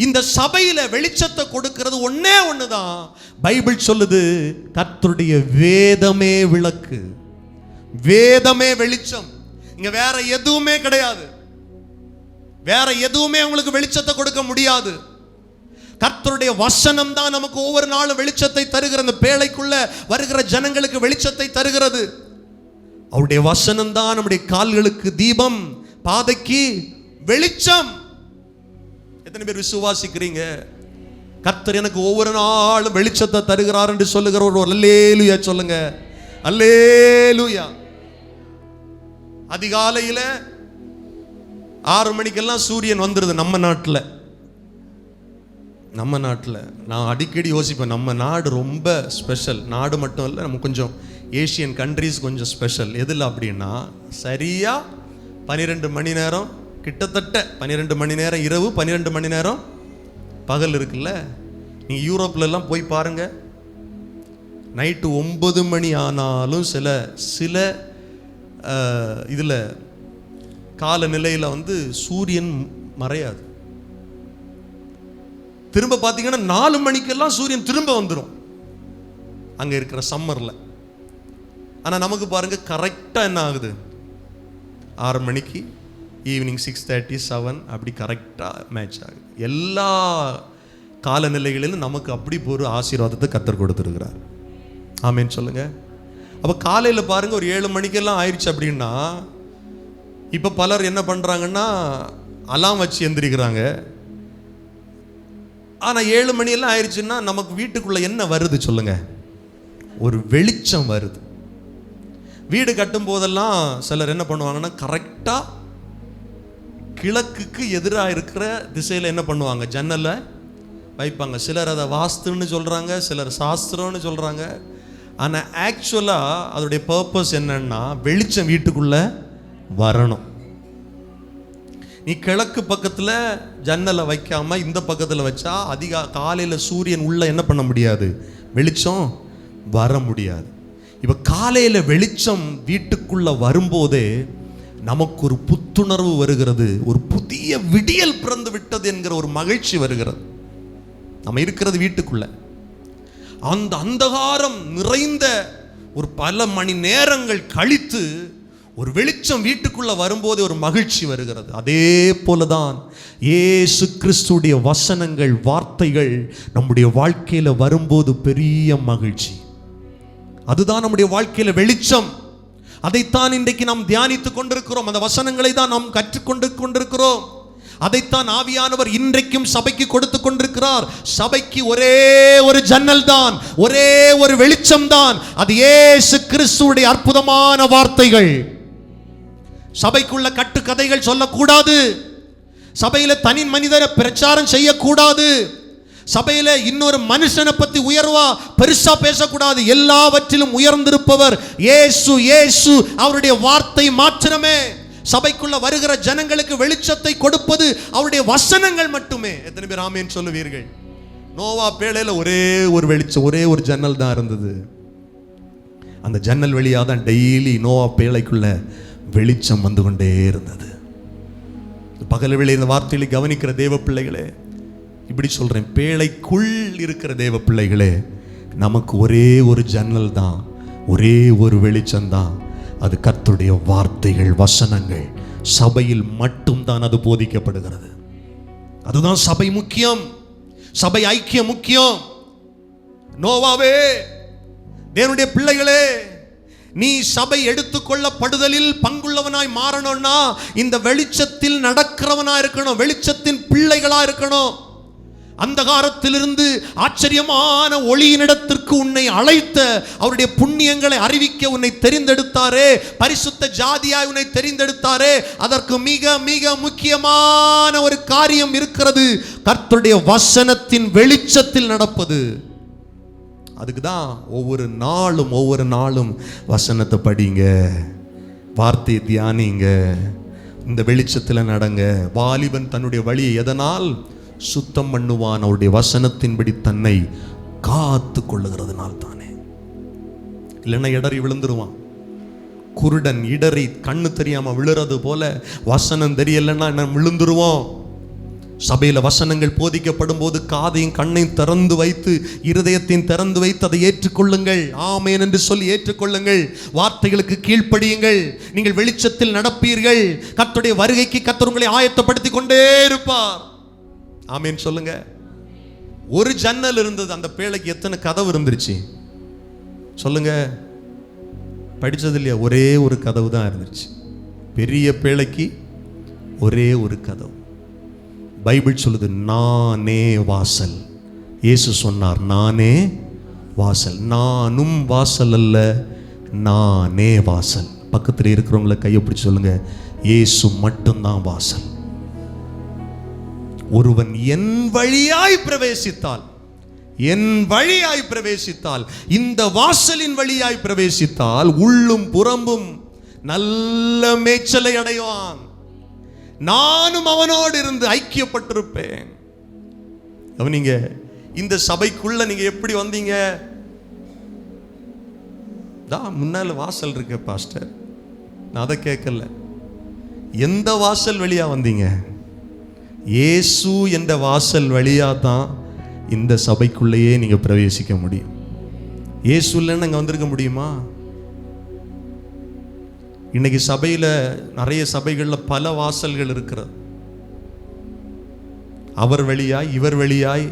இந்த சபையில வெளிச்சத்தை கொடுக்கிறது ஒண்ணே ஒண்ணுதான். பைபிள் சொல்லுது, கர்த்தருடைய வேதமே விளக்கு, வேதமே வெளிச்சம். இங்க வேற எதுவுமே கிடையாது. வேற எதுவுமே உங்களுக்கு வெளிச்சத்தை கொடுக்க முடியாது. கர்த்தருடைய வசனம் தான் நமக்கு ஒவ்வொரு நாளும் வெளிச்சத்தை தருகிறது. அந்த பேழைக்குள்ள வருகிற ஜனங்களுக்கு வெளிச்சத்தை தருகிறது. அவருடைய வசனம் தான் நம்முடைய கால்களுக்கு தீபம், பாதைக்கு வெளிச்சம். எத்தனை பேர் விசுவாசிக்கிறீங்க? கர்த்தர் எனக்கு ஒவ்வொரு நாளும் வெளிச்சத்தை தருகிறார் என்று சொல்லுகிற ஒரு அல்லேலூயா சொல்லுங்க. அல்லேலூயா. அதிகாலையில 6 மணிக்கெல்லாம் சூரியன் வந்துருது நம்ம நாட்டில். நம்ம நாட்டில் நான் அடிக்கடி யோசிப்பேன், நம்ம நாடு ரொம்ப ஸ்பெஷல். நாடு மட்டும் இல்லை, நம்ம கொஞ்சம் ஏஷியன் கண்ட்ரிஸ் கொஞ்சம் ஸ்பெஷல். எதில் அப்படின்னா, சரியா 12 மணி நேரம், கிட்டத்தட்ட 12 மணி நேரம் இரவு, 12 மணி நேரம் பகல் இருக்குல்ல. நீங்கள் யூரோப்லலாம் போய் பாருங்க, நைட்டு 9 மணி ஆனாலும் சில இதில் காலநிலையில் வந்து சூரியன் மறையாது. திரும்ப பார்த்தீங்கன்னா 4 மணிக்கெல்லாம் சூரியன் திரும்ப வந்துடும் அங்கே இருக்கிற சம்மரில். ஆனால் நமக்கு பாருங்க, கரெக்டாக என்ன ஆகுது? 6 மணிக்கு ஈவினிங் 6:30 7 அப்படி கரெக்டாக மேட்ச் ஆகுது. எல்லா காலநிலைகளிலும் நமக்கு அப்படி ஒரு ஆசீர்வாதத்தை கர்த்தர் கொடுத்துருக்கிறார். ஆமேன்னு சொல்லுங்க. அப்போ காலையில் பாருங்கள், ஒரு 7 மணிக்கெல்லாம் ஆயிடுச்சு அப்படின்னா, இப்போ பலர் என்ன பண்ணுறாங்கன்னா அலாம் வச்சு எந்திரிக்கிறாங்க. ஆனால் 7 மணியெல்லாம் ஆயிடுச்சுன்னா நமக்கு வீட்டுக்குள்ளே என்ன வருது சொல்லுங்க? ஒரு வெளிச்சம் வருது. வீடு கட்டும் போதெல்லாம் சிலர் என்ன பண்ணுவாங்கன்னா, கரெக்டாக கிழக்குக்கு எதிராக இருக்கிற திசையில் என்ன பண்ணுவாங்க, ஜன்னலை வைப்பாங்க. சிலர் அதை வாஸ்துன்னு சொல்கிறாங்க, சிலர் சாஸ்திரம்னு சொல்கிறாங்க. ஆனால் ஆக்சுவலாக அதோடைய பர்பஸ் என்னன்னா, வெளிச்சம் வீட்டுக்குள்ளே வரணும். நீ கிழக்கு பக்கத்தில் ஜன்னலை வைக்காமல் இந்த பக்கத்தில் வச்சா காலையில் சூரியன் உள்ள என்ன பண்ண முடியாது, வெளிச்சம் வர முடியாது. இப்போ காலையில் வெளிச்சம் வீட்டுக்குள்ளே வரும்போதே நமக்கு ஒரு புத்துணர்வு வருகிறது, ஒரு புதிய விடியல் பிறந்து விட்டது என்கிற ஒரு மகிழ்ச்சி வருகிறது. நம்ம இருக்கிறது வீட்டுக்குள்ள, அந்த அந்தகாரம் நிறைந்த ஒரு பல மணி நேரங்கள் கழித்து ஒரு வெளிச்சம் வீட்டுக்குள்ள வரும்போது ஒரு மகிழ்ச்சி வருகிறது. அதே போலதான் இயேசு கிறிஸ்துடைய வசனங்கள், வார்த்தைகள் நம்முடைய வாழ்க்கையில வரும்போது பெரிய மகிழ்ச்சி. அதுதான் நம்முடைய வாழ்க்கையில வெளிச்சம். அதைத்தான் இன்றைக்கு நாம் தியானித்துக் கொண்டிருக்கிறோம். அந்த வசனங்களை தான் நாம் கற்றுக்கொண்டு கொண்டிருக்கிறோம். அதைத்தான் ஆவியானவர் இன்றைக்கும் சபைக்கு கொடுத்து கொண்டிருக்கிறார். சபைக்கு ஒரே ஒரு ஜன்னல் தான், ஒரே ஒரு வெளிச்சம் தான். அது இயேசு கிறிஸ்துவுடைய அற்புதமான வார்த்தைகள். சபைக்குள்ள கட்டுக்கதைகள் சொல்லக்கூடாது. சபையில தனி மனிதரை பிரச்சாரம் செய்யக்கூடாது. சபையில இன்னொரு மனுஷனை பத்தி உயர்வா பெருசா பேசக்கூடாது. எல்லாவற்றிலும் உயர்ந்திருப்பவர் இயேசு. இயேசு அவருடைய வார்த்தை மாத்திரமே. சபைக்குள்ள வருகிற ஜனங்களுக்கு வெளிச்சத்தை கொடுப்பது அவருடைய வசனங்கள் மட்டுமே. எத்தனை பேர் ஆமென் சொல்லுவீர்கள்? நோவா பேழையில ஒரே ஒரு வெளிச்சம், ஒரே ஒரு ஜன்னல் தான் இருந்தது. அந்த ஜன்னல் வழியாக தான் டெய்லி நோவா பேழைக்குள்ள வெளிச்சம் வந்து கொண்டே இருந்தது. பகல் வேளை இந்த வார்த்தைகளை கவனிக்கிற தேவ பிள்ளைகளே, இப்படி சொல்றேன், பேழைக்குள் இருக்கிற தேவ பிள்ளைகளே, நமக்கு ஒரே ஒரு ஜன்னல் தான், ஒரே ஒரு வெளிச்சம் தான். அது கர்த்தருடைய வார்த்தைகள், வசனங்கள். சபையில் மட்டும்தான் அது போதிக்கப்படுகிறது. அதுதான் சபை முக்கியம், சபை ஐக்கியம் முக்கியம். நோவாவே, தேவனுடைய பிள்ளைகளே, நீ சபை எடுத்துக்கொள்ளப்படுதலில் பங்குள்ளவனாய் மாறணும்னா இந்த வெளிச்சத்தில் நடக்கிறவனா இருக்கணும், வெளிச்சத்தின் பிள்ளைகளா இருக்கணும். அந்தகாரத்திலிருந்து ஆச்சரியமான ஒளியினிடத்திற்கு உன்னை அழைத்த அவருடைய புண்ணியங்களை அறிவிக்க உன்னை தெரிந்தெடுத்தாரே, பரிசுத்த ஜாதியாய் உன்னை தெரிந்தெடுத்தாரே, அதற்கு மிக மிக முக்கியமான ஒரு காரியம் இருக்கிறது, கர்த்தருடைய வசனத்தின் வெளிச்சத்தில் நடப்பது. அதுக்கு தான் ஒவ்வொரு நாளும் வசனத்தை படிங்க, வார்த்தையை தியானிங்க, இந்த வெளிச்சத்தில் நடங்க. வாலிபன் தன்னுடைய வழியை எதனால் சுத்தம் பண்ணுவான்? அவருடைய வசனத்தின்படி தன்னை காத்து கொள்ளுகிறதுனால் தானே. இல்லைன்னா இடறி விழுந்துருவான். குருடன் இடறி கண்ணு தெரியாம விழுறது போல வசனம் தெரியலன்னா நம்ம விழுந்துருவோம். சபையில வசனங்கள் போதிக்கப்படும் போது காதையும் கண்ணையும் திறந்து வைத்து, இருதயத்தையும் திறந்து வைத்து அதை ஏற்றுக்கொள்ளுங்கள். ஆமென் என்று சொல்லி ஏற்றுக்கொள்ளுங்கள். வார்த்தைகளுக்கு கீழ்ப்படியுங்கள். நீங்கள் வெளிச்சத்தில் நடப்பீர்கள். கர்த்தருடைய வருகைக்கு கர்த்தர் உங்களை ஆயத்தப்படுத்தி கொண்டே இருப்பார். ஆமென் சொல்லுங்க. ஒரு ஜன்னல் இருந்தது, அந்த பேழைக்கு எத்தனை கதவு இருந்துருச்சு சொல்லுங்க? படிச்சது இல்லையா? ஒரே ஒரு கதவு தான் இருந்துச்சு. பெரிய பேழைக்கு ஒரே ஒரு கதவு. பைபிள் சொல்லுது, நானே வாசல். இயேசு சொன்னார், நானே வாசல். நானும் வாசல் அல்ல, நானே வாசல். பக்கத்தில் இருக்கிறவங்கள கையை பிடிச்சு சொல்லுங்க, இயேசு மட்டும்தான் வாசல். ஒருவன் என் வழியாய் பிரவேசித்தால், என் வழியாய் பிரவேசித்தால், இந்த வாசலின் வழியாய் பிரவேசித்தால் உள்ளும் புறம்பும் நல்ல மேய்ச்சலை அடைவான். நானும் அவனோடு இருந்து ஐக்கியப்பட்டிருப்பேன். நீங்க இந்த சபைக்குள்ள நீங்க எப்படி வந்தீங்க? முன்னால வாசல் இருக்கு பாஸ்டர், நான் அதை கேட்கல. எந்த வாசல் வழியா வந்தீங்க? இயேசு என்ற வாசல் வழியா தான் இந்த சபைக்குள்ளேயே நீங்க பிரவேசிக்க முடியும். இயேசு இல்லைன்னு அங்க வந்திருக்க முடியுமா? இன்னைக்கு சபையில் நிறைய சபைகளில் பல வாசல்கள் இருக்கிறது. அவர் வழியாய் இவர் வழியாய்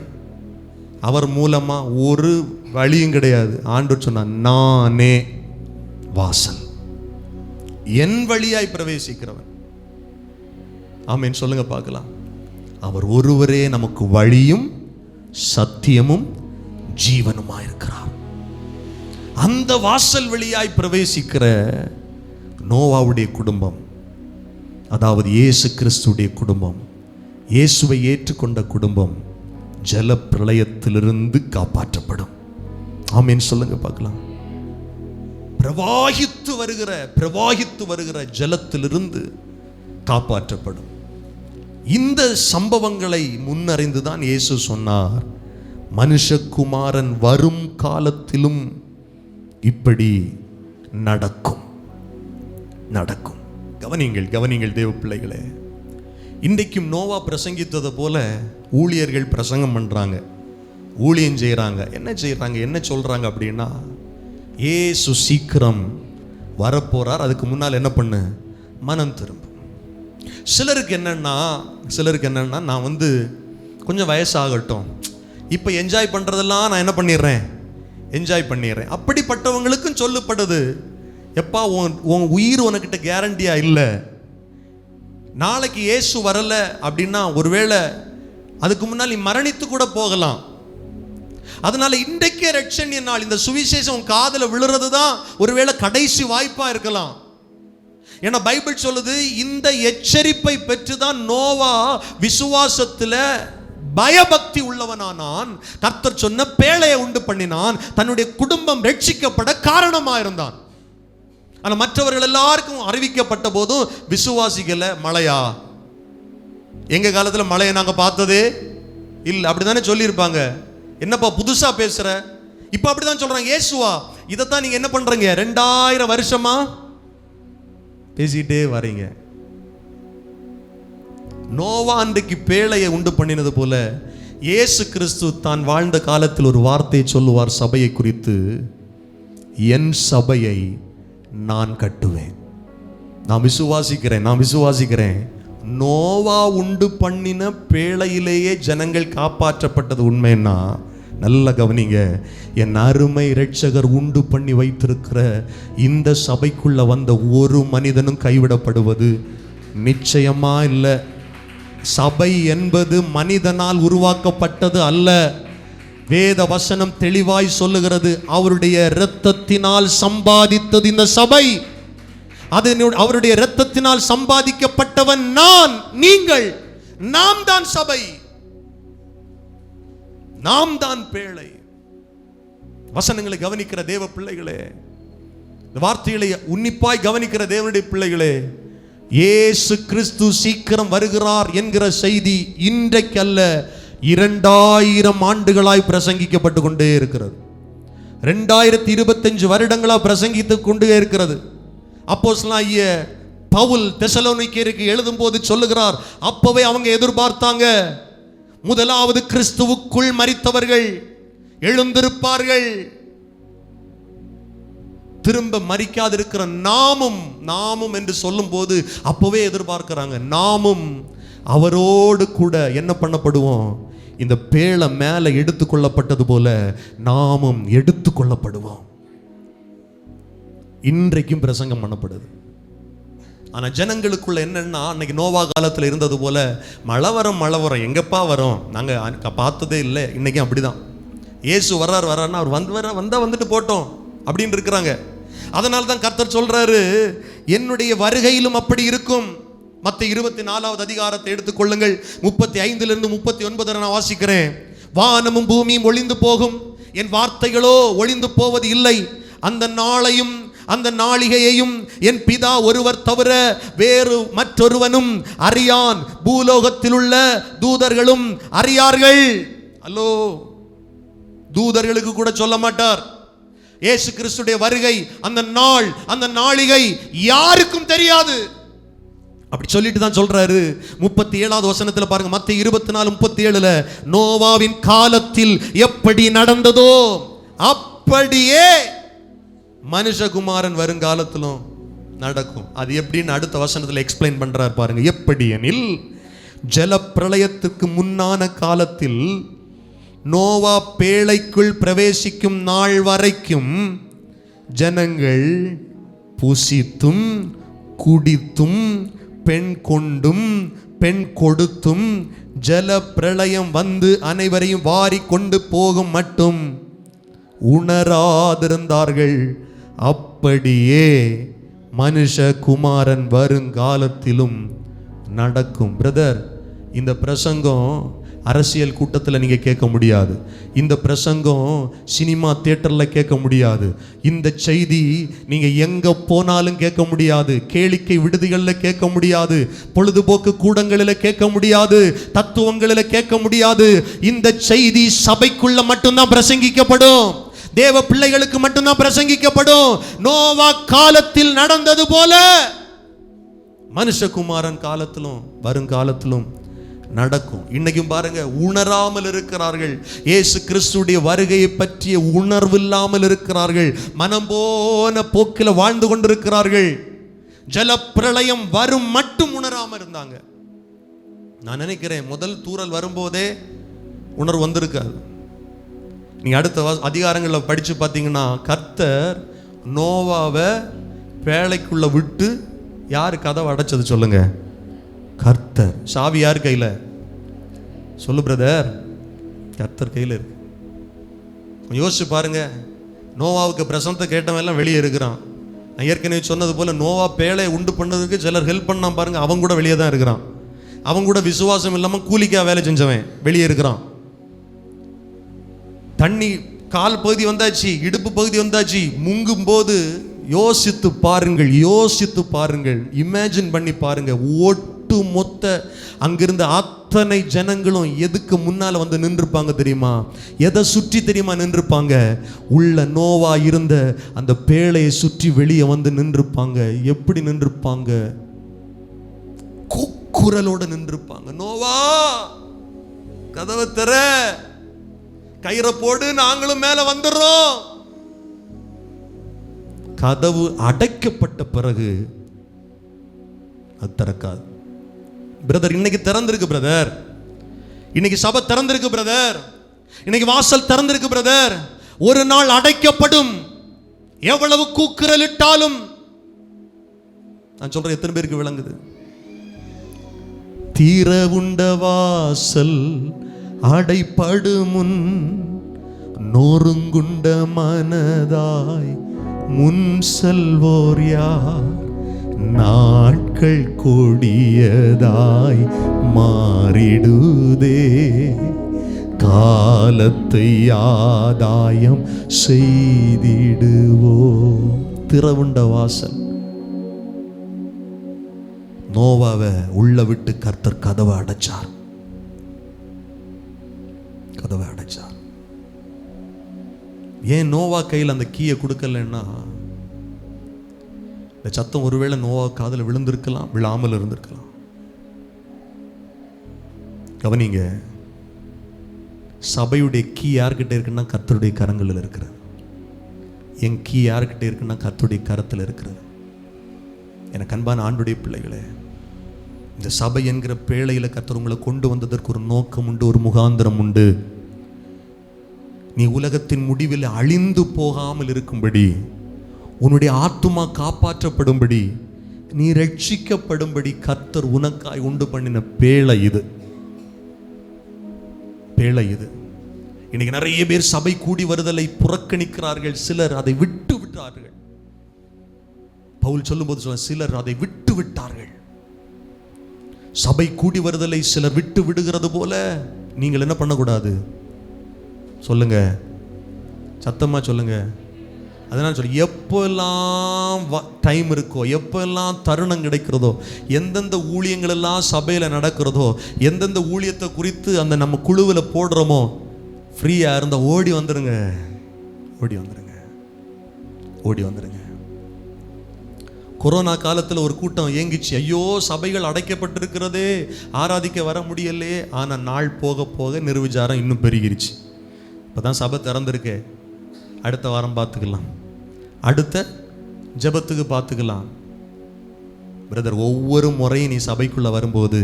அவர் மூலமா ஒரு வழியும் கிடையாது. ஆண்டவர் சொன்னார், நானே வாசல், என் வழியாய் பிரவேசிக்கிறவன். ஆமென் சொல்லுங்க பார்க்கலாம். அவர் ஒருவரே நமக்கு வழியும் சத்தியமும் ஜீவனுமாய் இருக்கிறார். அந்த வாசல் வழியாய் பிரவேசிக்கிற நோவாவுடைய குடும்பம், அதாவது இயேசு கிறிஸ்துடைய குடும்பம், இயேசுவை ஏற்றுக்கொண்ட குடும்பம் ஜல பிரளயத்திலிருந்து காப்பாற்றப்படும். ஆமென் சொல்லுங்க பார்க்கலாம். பிரவாகித்து வருகிற ஜலத்திலிருந்து காப்பாற்றப்படும். இந்த சம்பவங்களை முன்னறிந்துதான் இயேசு சொன்னார், மனுஷகுமாரன் வரும் காலத்திலும் இப்படி நடக்கும். கவனிங்கள் தேவ பிள்ளைகளே. இன்றைக்கும் நோவா பிரசங்கித்தது போல ஊழியர்கள் பிரசங்கம் பண்றாங்க, ஊழியம் செய்கிறாங்க. என்ன சொல்றாங்க அப்படின்னா, ஏசு சீக்கிரம் வரப்போறார், அதுக்கு முன்னால் என்ன பண்ணு, மனம் திரும்பும். சிலருக்கு என்னன்னா நான் கொஞ்சம் வயசாகட்டும், இப்போ என்ஜாய் பண்ணுறதெல்லாம் நான் என்ன பண்ணிடுறேன், என்ஜாய் பண்ணிடுறேன். அப்படிப்பட்டவங்களுக்கும் சொல்லப்படுது, எப்பா உன் உயிர் உனக்கிட்ட கேரண்டியா இல்லை. நாளைக்கு இயேசு வரல அப்படின்னா ஒருவேளை அதுக்கு முன்னால் நீ மரணித்து கூட போகலாம். அதனால இன்றைக்கே ரட்சணிய நாள், இந்த சுவிசேஷம் உன் காதல விழுறது தான் ஒருவேளை கடைசி வாய்ப்பா இருக்கலாம். ஏன்னா பைபிள் சொல்லுது, இந்த எச்சரிப்பை பெற்றுதான் நோவா விசுவாசத்துல பயபக்தி உள்ளவனானான். கர்த்தர் சொன்ன பேழையை உண்டு பண்ணினான், தன்னுடைய குடும்பம் ரட்சிக்கப்பட காரணமா இருந்தான். ஆனா மற்றவர்கள் எல்லாருக்கும் அறிவிக்கப்பட்ட போதும் விசுவாசிகள மழையா, எங்க காலத்துல மழையை நாங்க பார்த்ததே இல்லை, அப்படித்தானே சொல்லியிருப்பாங்க. என்னப்பா புதுசா பேசுற, இப்ப அப்படிதான் சொல்றாங்க. இயேசுவா, இதைத்தான் நீங்க என்ன பண்றீங்க, 2000 வருஷமா பேசிட்டே வரீங்க. நோவா அன்றைக்கு பேழையை உண்டு பண்ணினது போல இயேசு கிறிஸ்து தான் வாழ்ந்த காலத்தில் ஒரு வார்த்தையை சொல்லுவார் சபையை குறித்து, என் சபையை நான் கட்டுவேன். நான் விசுவாசிக்கிறேன். நோவா உண்டு பண்ணின பேழையிலேயே ஜனங்கள் காப்பாற்றப்பட்டது உண்மைன்னா, நல்ல கவனிங்க, என் அருமை இரட்சகர் உண்டு பண்ணி வைத்திருக்கிற இந்த சபைக்குள்ள வந்த ஒரு மனிதனும் கைவிடப்படுவது நிச்சயமா இல்லை. சபை என்பது மனிதனால் உருவாக்கப்பட்டது அல்ல. வேத வசனம் தெளிவாய் சொல்லுகிறது, அவருடைய இரத்தத்தினால் சம்பாதித்தது இந்த சபை. அது அவருடைய இரத்தத்தினால் சம்பாதிக்கப்பட்டவன் நான், நீங்கள், நாம் தான் சபை, நாம் தான் பேழை. வசனங்களை கவனிக்கிற தேவ பிள்ளைகளே, வார்த்தைகளை உன்னிப்பாய் கவனிக்கிற தேவனுடைய பிள்ளைகளே, இயேசு கிறிஸ்து சீக்கிரம் வருகிறார் என்கிற செய்தி இன்றைக்கு அல்ல, 2000 ஆண்டுகளாய் பிரசங்கிக்கப்பட்டு கொண்டே இருக்கிறது. 2025 வருடங்களாக பிரசங்கித்துக் கொண்டே இருக்கிறது. அப்போஸ்தலனாகிய பவுல் தெசலோனிக்கேயருக்கு எழுதும் போது சொல்லுகிறார், அப்பவே அவங்க எதிர்பார்த்தாங்க, முதலாவது கிறிஸ்துவுக்குள் மரித்தவர்கள் எழுந்திருப்பார்கள், திரும்ப மரிக்காதிருக்கிற நாமும் என்று சொல்லும் போது அப்பவே எதிர்பார்க்கிறாங்க, நாமும் அவரோடு கூட என்ன பண்ணப்படுவோம், இந்த பேழை மேலே எடுத்துக்கொள்ளப்பட்டது போல நாமும் எடுத்துக்கொள்ளப்படுவோம். இன்றைக்கும் பிரசங்கம் பண்ணப்படுது. ஆனா ஜனங்களுக்குள்ள என்னன்னா, அன்னைக்கு நோவா காலத்துல இருந்தது போல மழை வரும் எங்கப்பா வரும், நாங்க பார்த்ததே இல்லை. இன்னைக்கும் அப்படிதான். இயேசு வர்றாருன்னா அவர் வந்துட்டு போட்டோம் அப்படின்னு இருக்கிறாங்க. அதனால தான் கர்த்தர் சொல்றாரு, என்னுடைய வருகையிலும் அப்படி இருக்கும். மத்தேயு 24வது அதிகாரத்தை எடுத்துக்கொள்ளுங்கள், 35 39 நான் வாசிக்கிறேன். வானமும் பூமியும் ஒளிந்து போகும், என் வார்த்தைகளோ ஒளிந்து போவது இல்லை. அந்த நாளையும் அந்த நாளிகையையும் என் பிதா ஒருவர் தவிர வேறு மற்றொருவனும் அறியான், பூலோகத்தில் உள்ள தூதர்களும் அறியார்கள். அல்லோ, தூதர்களுக்கு கூட சொல்ல மாட்டார். இயேசு கிறிஸ்துடைய வருகை, அந்த நாள், அந்த நாளிகை யாருக்கும் தெரியாது. அப்படி சொல்லிட்டு தான் சொல்றாரு 37வது வசனத்துல பாருங்க, மத்தேயு 24:37, நோவாவின் காலத்தில் எப்படி நடந்ததோ அப்படியே மனுஷகுமாரன் வருங்காலத்திலும் நடக்கும். அது எப்படின்னு அடுத்த வசனத்தில் எக்ஸ்பிளைன் பண்றார் பாருங்க. எப்படி எனில், ஜல பிரளயத்துக்கு முன்னான காலத்தில் நோவா பேழைக்குள் பிரவேசிக்கும் நாள் வரைக்கும் ஜனங்கள் புசித்தும் குடித்தும் பெண் கொண்டும் பெண் கொடுத்தும் ஜல பிரளயம் வந்து அனைவரையும் வாரி கொண்டு போகும் மட்டும் உணராதிருந்தார்கள். அப்படியே மனுஷகுமாரன் வருங்காலத்திலும் நடக்கும். பிரதர், இந்த பிரசங்கம் அரசியல் கூட்டத்தில் நீங்கள் கேட்க முடியாது. இந்த பிரசங்கம் சினிமா தியேட்டரில் கேட்க முடியாது. இந்த செய்தி நீங்கள் எங்கே போனாலும் கேட்க முடியாது. கேளிக்கை விடுதிகளில் கேட்க முடியாது. பொழுதுபோக்கு கூடங்களில் கேட்க முடியாது. தத்துவங்களில் கேட்க முடியாது. இந்த செய்தி சபைக்குள்ள மட்டும்தான் பிரசங்கிக்கப்படும். தேவ பிள்ளைகளுக்கு மட்டும்தான் பிரசங்கிக்கப்படும். நோவா காலத்தில் நடந்தது போல மனுஷகுமாரன் காலத்திலும் வருங்காலத்திலும் நடக்கும். இன்னைக்கும் பாருங்க, உணராமல் இருக்கிறார்கள். இயேசு கிறிஸ்துடைய வருகையை பற்றிய உணர்வு இல்லாமல் இருக்கிறார்கள். மனம் போன போக்கில் வாழ்ந்து கொண்டிருக்கிறார்கள். ஜல பிரளயம் வரும் மட்டும் உணராமல் இருந்தாங்க. நான் நினைக்கிறேன் முதல் தூறல் வரும்போதே உணர்வு வந்திருக்காது. நீங்க அடுத்த அதிகாரங்களில் படிச்சு பார்த்தீங்கன்னா, கர்த்தர் நோவாவை பேழைக்குள்ள விட்டு யாரு கதவை அடைச்சது சொல்லுங்க? கர்த்தர். சாவி யார் கையில்? சொல்லு பிரதர். கர்த்தர் கையில் இருக்கு. யோசிச்சு பாருங்க. நோவாவுக்கு பிரசனத்தை கேட்டவன் எல்லாம் வெளியே இருக்கிறான். நான் ஏற்கனவே சொன்னது போல நோவா பேழை உண்டு பண்ணதுக்கு சிலர் ஹெல்ப் பண்ணா பாருங்க, அவங்க கூட வெளியே தான் இருக்கிறான். அவங்க கூட விசுவாசம் இல்லாமல் கூலிக்கா வேலை செஞ்சவன் வெளியே இருக்கிறான். தண்ணி கால் பகுதி வந்தாச்சு, இடுப்பு பகுதி வந்தாச்சு. முங்கும் போது யோசித்து பாருங்கள், யோசித்து பாருங்கள், இமேஜின் பண்ணி பாருங்க. ஒட்டு மொத்த அங்கிருந்த அத்தனை ஜனங்களும் எதுக்கு முன்னால வந்து நின்றுப்பாங்க தெரியுமா? எதை சுற்றி தெரியுமா நின்றுப்பாங்க? உள்ள நோவா இருந்த அந்த பேழையை சுற்றி வெளியே வந்து நின்றுப்பாங்க. எப்படி நின்றுப்பாங்க? கூக்குரலோட நின்றுப்பாங்க. நோவா, கதவை திற, கயிறை போடு, நாங்களும் மேல வந்துடுறோம். கதவு அடைக்கப்பட்ட பிறகு அது திறக்காது. பிரதர், இன்னைக்கு திறந்திருக்கு பிரதர். இன்னைக்கு சபை திறந்திருக்கு பிரதர். இன்னைக்கு வாசல் திறந்திருக்கு பிரதர். ஒரு நாள் அடைக்கப்படும். எவ்வளவு கூக்குரலிட்டாலும். நான் சொல்றேன், எத்தனை பேருக்கு விளங்குது? தீரவுண்ட வாசல் அடைப்படுமுன் நோருங்குண்ட மனதாய் முன் செல்வோர் யார்? நாட்கள் கொடியதாய் மாறிடுதே, காலத்தை ஆதாயம் செய்திடுவோ. திறவுண்ட வாசல். நோவாவை உள்ள விட்டு கர்த்தர் கதவை அடைச்சார். கதவை அடைச்சார். ஏன் நோவா கையில் அந்த கீயை கொடுக்கலன்னா, இந்த சத்தம் ஒருவேளை நோவா காதில் விழுந்திருக்கலாம், விழாமல் இருந்திருக்கலாம். கவனிங்க, சபையுடைய கீ யார்கிட்ட இருக்குன்னா கர்த்தருடைய கரங்களில் இருக்கிறது. என் கீ யார்கிட்ட இருக்குன்னா கர்த்தருடைய கரத்தில் இருக்கிறது. எனக்கு அன்பான ஆண்டுடைய பிள்ளைகளே, இந்த சபை என்கிற பேழையில் கர்த்தர் உங்களை கொண்டு வந்ததற்கு ஒரு நோக்கம் உண்டு, ஒரு முகாந்திரம் உண்டு. நீ உலகத்தின் முடிவில் அழிந்து போகாமல் இருக்கும்படி, உன்னுடைய ஆத்துமா காப்பாற்றப்படும்படி, நீ ரட்சிக்கப்படும்படி கர்த்தர் உனக்காய் உண்டு பண்ணின பேழை இது. பேழை இது. இன்னைக்கு நிறைய பேர் சபை கூடி வருதலை புறக்கணிக்கிறார்கள். சிலர் அதை விட்டு விட்டார்கள். பவுல் சொல்லும்போது சொல்ல, சிலர் அதை விட்டு விட்டார்கள். சபை கூடி வருதலை சிலர் விட்டு விடுகிறது போல நீங்கள் என்ன பண்ணக்கூடாது? சொல்லுங்க, சத்தமா சொல்லுங்க. அதனால சொல்லி, எப்பெல்லாம் டைம் இருக்கோ, எப்பெல்லாம் தருணம் கிடைக்கிறதோ, எந்தெந்த ஊழியங்கள் எல்லாம் சபையில் நடக்கிறதோ, எந்தெந்த ஊழியத்தை குறித்து அந்த நம்ம குழுவில் போடுறோமோ, ஃப்ரீயாக இருந்தால் ஓடி வந்துடுங்க, ஓடி வந்துடுங்க, ஓடி வந்துடுங்க. கொரோனா காலத்தில் ஒரு கூட்டம் ஏங்கிச்சு, ஐயோ சபைகள் அடைக்கப்பட்டிருக்கிறதே, ஆராதிக்க வர முடியலே. ஆனால் நாள் போக போக நிர்விச்சாரம் இன்னும் பெருகிருச்சு. இப்போ தான் சபை திறந்திருக்கு. அடுத்த வாரம் பார்த்துக்கலாம், அடுத்த ஜெபத்துக்கு பார்த்துக்கலாம், பிரதர், ஒவ்வொரு முறையும் நீ சபைக்குள்ளே வரும்போது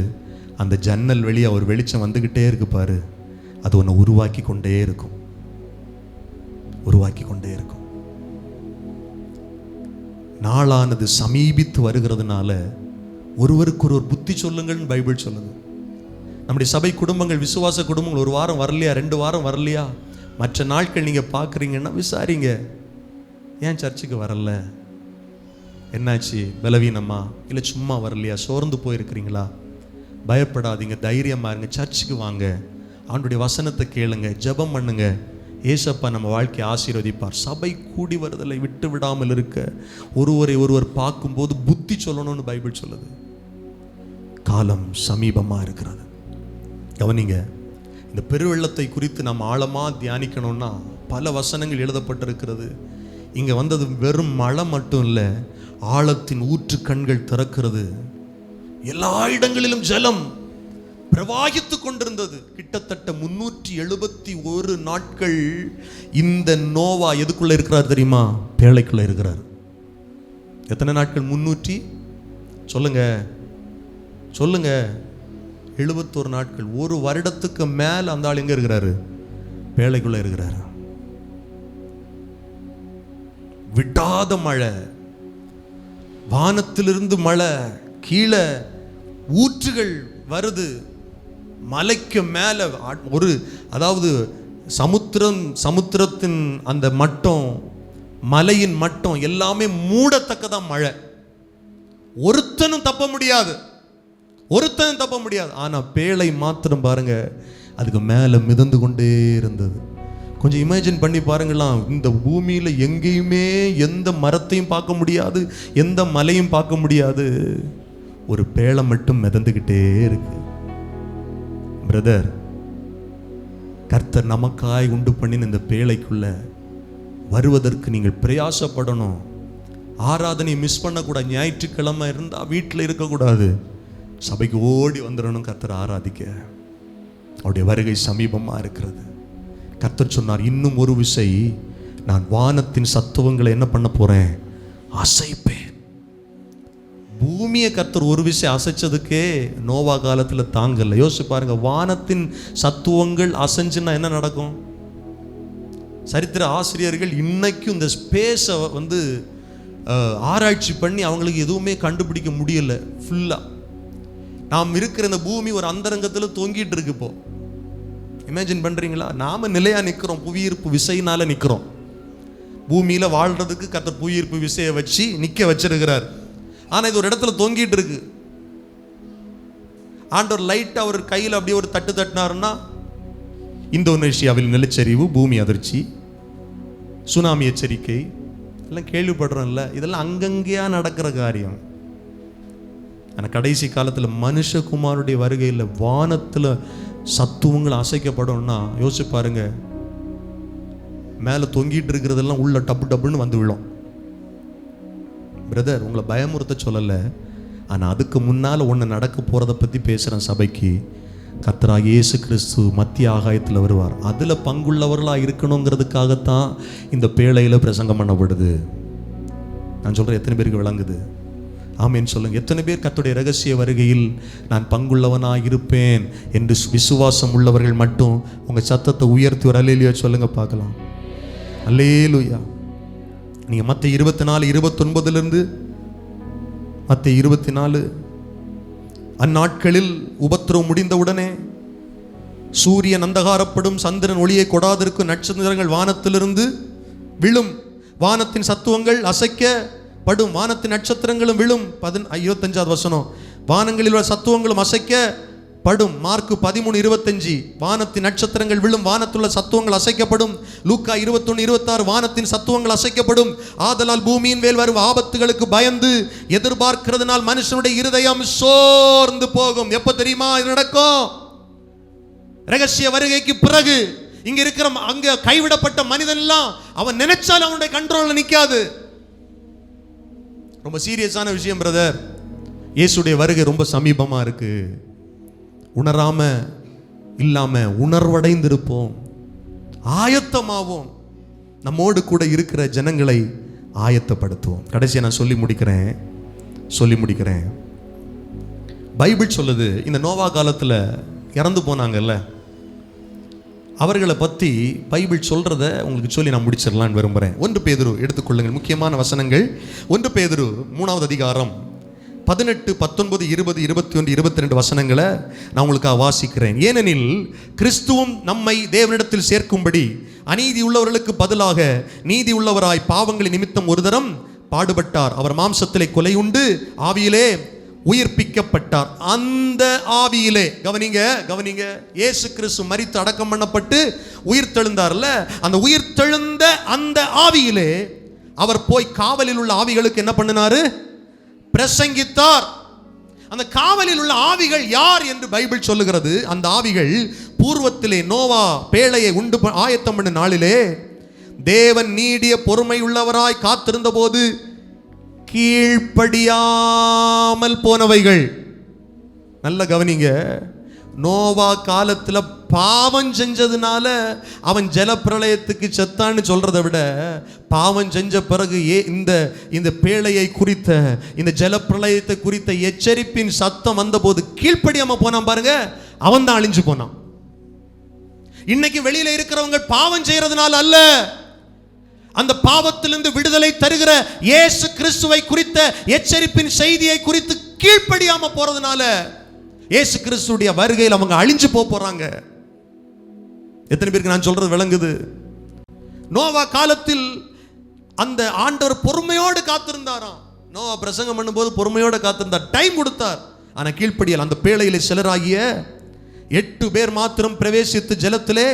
அந்த ஜன்னல் வெளியே ஒரு வெளிச்சம் வந்துக்கிட்டே இருக்கு பாரு, அது உன்னை உருவாக்கி கொண்டே இருக்கும், உருவாக்கி கொண்டே இருக்கும். நாளானது சமீபித்து வருகிறதுனால ஒருவருக்கு ஒரு புத்தி சொல்லுங்கள்னு பைபிள் சொல்லுது. நம்முடைய சபை குடும்பங்கள், விசுவாச குடும்பங்கள் 1 வாரம் வரலையா, 2 வாரம் வரலையா, மற்ற நாட்கள் நீங்கள் பார்க்குறீங்கன்னா விசாரிங்க, ஏன் சர்ச்சுக்கு வரல, என்னாச்சு, பலவீனமா, இல்லை சும்மா வரலையா, சோர்ந்து போயிருக்கிறீங்களா? பயப்படாதீங்க, தைரியமாக இருங்க, சர்ச்சுக்கு வாங்க, அவனுடைய வசனத்தை கேளுங்க, ஜெபம் பண்ணுங்க. ஏசப்பா நம்ம வாழ்க்கையை ஆசீர்வதிப்பார். சபை கூடி வருதலை விட்டு விடாமல் இருக்க, ஒருவரை ஒருவர் பார்க்கும்போது புத்தி சொல்லணும்னு பைபிள் சொல்லுது. காலம் சமீபமாக இருக்கிறது. கவனிங்க, இந்த பெருவெள்ளத்தை குறித்து நம்ம ஆழமாக தியானிக்கணும்னா பல வசனங்கள் எழுதப்பட்டிருக்கிறது. இங்கே வந்தது வெறும் மழை மட்டும் இல்லை, ஆழத்தின் ஊற்று கண்கள் திறக்கிறது. எல்லா இடங்களிலும் ஜலம் பிரவாகித்து கொண்டிருந்தது. கிட்டத்தட்ட 371 நாட்கள் இந்த நோவா எதுக்குள்ள இருக்கிறார் தெரியுமா? பேழைக்குள்ள இருக்கிறார். எத்தனை நாட்கள்? 300 சொல்லுங்க சொல்லுங்க 71 நாட்கள். ஒரு வருடத்துக்கு மேல அந்த ஆள் எங்க இருக்கிறாரு? பேழைக்குள்ள இருக்கிறாரு. விடாத மழை, வானத்திலிருந்து மழை, கீழே ஊற்றுகள் வருது, மலைக்கு மேல ஒரு, அதாவது சமுத்திரத்தின் அந்த மட்டம், மலையின் மட்டம் எல்லாமே மூடத்தக்கதான் மழை. ஒருத்தனும் தப்ப முடியாது, ஒருத்தனும் தப்ப முடியாது. ஆனா பேழை மாத்திரம் பாருங்க, அதுக்கு மேல மிதந்து கொண்டே இருந்தது. கொஞ்சம் இமேஜின் பண்ணி பாருங்களாம், இந்த பூமியில எங்கேயுமே எந்த மரத்தையும் பார்க்க முடியாது, எந்த மலையும் பார்க்க முடியாது, ஒரு பேழை மட்டும் மிதந்துகிட்டே இருக்கு. பிரதர், கர்த்தர் நமக்காய் உண்டு பண்ணின இந்த பேழைக்குள்ள வருவதற்கு நீங்கள் பிரயாசப்படணும். ஆராதனை மிஸ் பண்ணக்கூடாது. ஞாயிற்றுக்கிழமை இருந்தா வீட்டில் இருக்கக்கூடாது, சபைக்கு ஓடி வந்துடணும் கர்த்தர் ஆராதிக்க. அவருடைய வருகை சமீபமாக இருக்கிறது. கர்த்தர் சொன்னார், இன்னும் ஒரு விசை நான் வானத்தின் சத்துவங்களை என்ன பண்ண போறேன்? அசைப்பேன். பூமியை கர்த்தர் ஒரு விசை அசைச்சதுக்கே நோவா காலத்தில் தாங்கல. யோசிச்சு பாருங்க, வானத்தின் சத்துவங்கள் அசைஞ்சுன்னா என்ன நடக்கும்? சரித்திர ஆசிரியர்கள் இன்னைக்கும் இந்த ஸ்பேஸை ஆராய்ச்சி பண்ணி அவங்களுக்கு எதுவுமே கண்டுபிடிக்க முடியல. ஃபுல்லா நாம் இருக்கிற இந்த பூமி ஒரு அந்தரங்கத்தில் தொங்கிட்டு இருக்கு. இப்போ இமேஜின் பண்றீங்களா? நாம நிலையா நிற்கிறோம், புவியீர்ப்பு விசையினால நிற்கிறோம். பூமியில வாழ்றதுக்கு கர்த்தர் புவியீர்ப்பு விசையை வச்சு நிற்க வச்சிருக்கிறார். ஆனா இது ஒரு இடத்துல தொங்கிட்டு இருக்கு. ஆண்டவர் லைட் அவர் கையில் அப்படியே ஒரு தட்டு தட்டினாருன்னா, இந்தோனேஷியாவில் நிலச்சரிவு, பூமி அதிர்ச்சி, சுனாமி எச்சரிக்கை எல்லாம் கேள்விப்படுறோம்ல. இதெல்லாம் அங்கங்கேயா நடக்கிற காரியம். ஆனால் கடைசி காலத்தில் மனுஷகுமாருடைய வருகையில் வானத்தில் சத்துவங்கள் அசைக்கப்படும்னா யோசிச்சு பாருங்க, மேலே தொங்கிட்டு இருக்கிறதெல்லாம் உள்ள டப்பு டப்புன்னு வந்து விழும். பிரதர், உங்களை பயமுறுத்த சொல்லலை, ஆனால் அதுக்கு முன்னால் ஒன்று நடக்க போகிறத பற்றி பேசுகிறேன். சபைக்கு கர்த்தராகிய இயேசு கிறிஸ்து மத்திய ஆகாயத்தில் வருவார். அதில் பங்குள்ளவர்களாக இருக்கணுங்கிறதுக்காகத்தான் இந்த பேழையில் பிரசங்கம் பண்ணப்படுது. நான் சொல்கிறேன், எத்தனை பேருக்கு விளங்குது? ஆமேன்னு சொல்லுங்க. எத்தனை பேர் கர்த்தருடைய ரகசிய வருகையில் நான் பங்குள்ளவனாக இருப்பேன் என்று விசுவாசம் உள்ளவர்கள் மட்டும் உங்கள் சத்தத்தை உயர்த்தி ஒரு அல்லேலூயா சொல்லுங்க பார்க்கலாம். அல்லேலூயா. நீங்கள் மத்தேயு 24:29 மத்தேயு 24, அந்நாட்களில் உபத்திரவம் முடிந்தவுடனே சூரியன் அந்தகாரப்படும், சந்திரன் ஒளியை கொடாதிருக்கும், நட்சத்திரங்கள் வானத்திலிருந்து விழும், வானத்தின் சத்துவங்கள் அசைக்கப்படும், வானத்தின் நட்சத்திரங்களும் விழும். 25வது வசனம், வானங்களில் உள்ள சத்துவங்களும் அசைக்கப்படும். மார்க்கு 13:25, வானத்தின் நட்சத்திரங்கள் விழும், வானத்துள்ள சத்துவங்கள் அசைக்கப்படும். லூக்கா 21:26, வானத்தின் சத்துவங்கள் அசைக்கப்படும். ஆதலால் பூமியின் மேல் வரும் ஆபத்துகளுக்கு பயந்து எதிர்பார்க்கிறதுனால் மனுஷனுடைய இருதயம் சோர்ந்து போகும். எப்ப தெரியுமா இது நடக்கும்? ரகசிய வருகைக்கு பிறகு. இங்க இருக்கிற அங்க கைவிடப்பட்ட மனிதன் எல்லாம் அவன் நினைச்சாலும் அவனுடைய கண்ட்ரோல்ல நிக்காது. ரொம்ப சீரியஸான விஷயம் பிரதர். இயேசுடைய வருகை ரொம்ப சமீபமா இருக்கு. உணராம இல்லாம உணர்வடைந்திருப்போம், ஆயத்தமாவோம், நம்மோடு கூட இருக்கிற ஜனங்களை ஆயத்தப்படுத்துவோம். கடைசியா நான் சொல்லி முடிக்கிறேன். சொல்லி முடிக்கிறேன். பைபிள் சொல்லுது, இந்த நோவா காலத்தில் இறந்து போனாங்கல்ல, அவர்களை பற்றி பைபிள் சொல்கிறத உங்களுக்கு சொல்லி நான் முடிச்சிடலான்னு விரும்புகிறேன். 1 பேதுரு எடுத்துக்கொள்ளுங்கள், முக்கியமான வசனங்கள். 1 பேதுரு 3வது அதிகாரம் 18, 19, 20, 21, 22 வசனங்களை நான் உங்களுக்காக வாசிக்கிறேன். ஏனெனில் கிறிஸ்துவும் நம்மை தேவனிடத்தில் சேர்க்கும்படி அநீதி உள்ளவர்களுக்கு பதிலாக நீதி உள்ளவராய் பாவங்களின் நிமித்தம் ஒரு தரம் பாடுபட்டார். அவர் மாம்சத்திலே கொலையுண்டு ஆவியிலே உயிர்ப்பிக்கப்பட்டார். அந்த ஆவியிலே, கவனிங்க, இயேசு கிறிஸ்து மரித்து அடக்கம் பண்ணப்பட்டு உயிர் தெழுந்தார்ல, அந்த உயிர் தெழுந்த அந்த ஆவியிலே அவர் போய் காவலில் உள்ள ஆவிகளுக்கு என்ன பண்ணினாரு? பிரசங்கித்தார். அந்த காவலில் உள்ள ஆவிகள் யார் என்று பைபிள் சொல்லுகிறது. அந்த ஆவிகள் பூர்வத்திலே நோவா பேழையை உண்டு ஆயத்தம் பண்ண நாளிலே தேவன் நீடிய பொறுமை உள்ளவராய் காத்திருந்த போது கீழ்ப்படியாமல் போனவைகள். நல்ல கவனிங்க, நோவா காலத்தில் பாவம் செஞ்சதுனால அவன் ஜலப்பிரளயத்துக்கு செத்தான்னு சொல்றதை விட, பாவம் செஞ்ச பிறகு இந்த பேழையை குறித்த, இந்த ஜலப்பிரளயத்தை குறித்த எச்சரிப்பின் சத்தம் வந்தபோது கீழ்ப்படியாம போனான் பாருங்க, அவன் தான் அழிஞ்சு போனான். இன்னைக்கு வெளியில இருக்கிறவங்க பாவம் செய்யறதுனால அல்ல, அந்த பாவத்திலிருந்து விடுதலை தருகிற இயேசு கிறிஸ்துவை குறித்த எச்சரிப்பின் செய்தியை குறித்து கீழ்ப்படியாம போறதுனால இயேசு கிறிஸ்துடைய வருகையில் அவங்க அழிஞ்சு போறாங்க. எத்தனை பேருக்கு நான் சொல்றது விளங்குது? நோவா காலத்தில் அந்த ஆண்டவர் பொறுமையோடு காத்திருந்தாராம். நோவா பிரசங்கம் பண்ணும்போது பொறுமையோடு காத்திருந்தார், டைம் கொடுத்தார். ஆனா கீழ்ப்படியல். அந்த பேழையிலே சிலராகிய 8 பேர் மாத்திரம் பிரவேசித்து ஜலத்திலே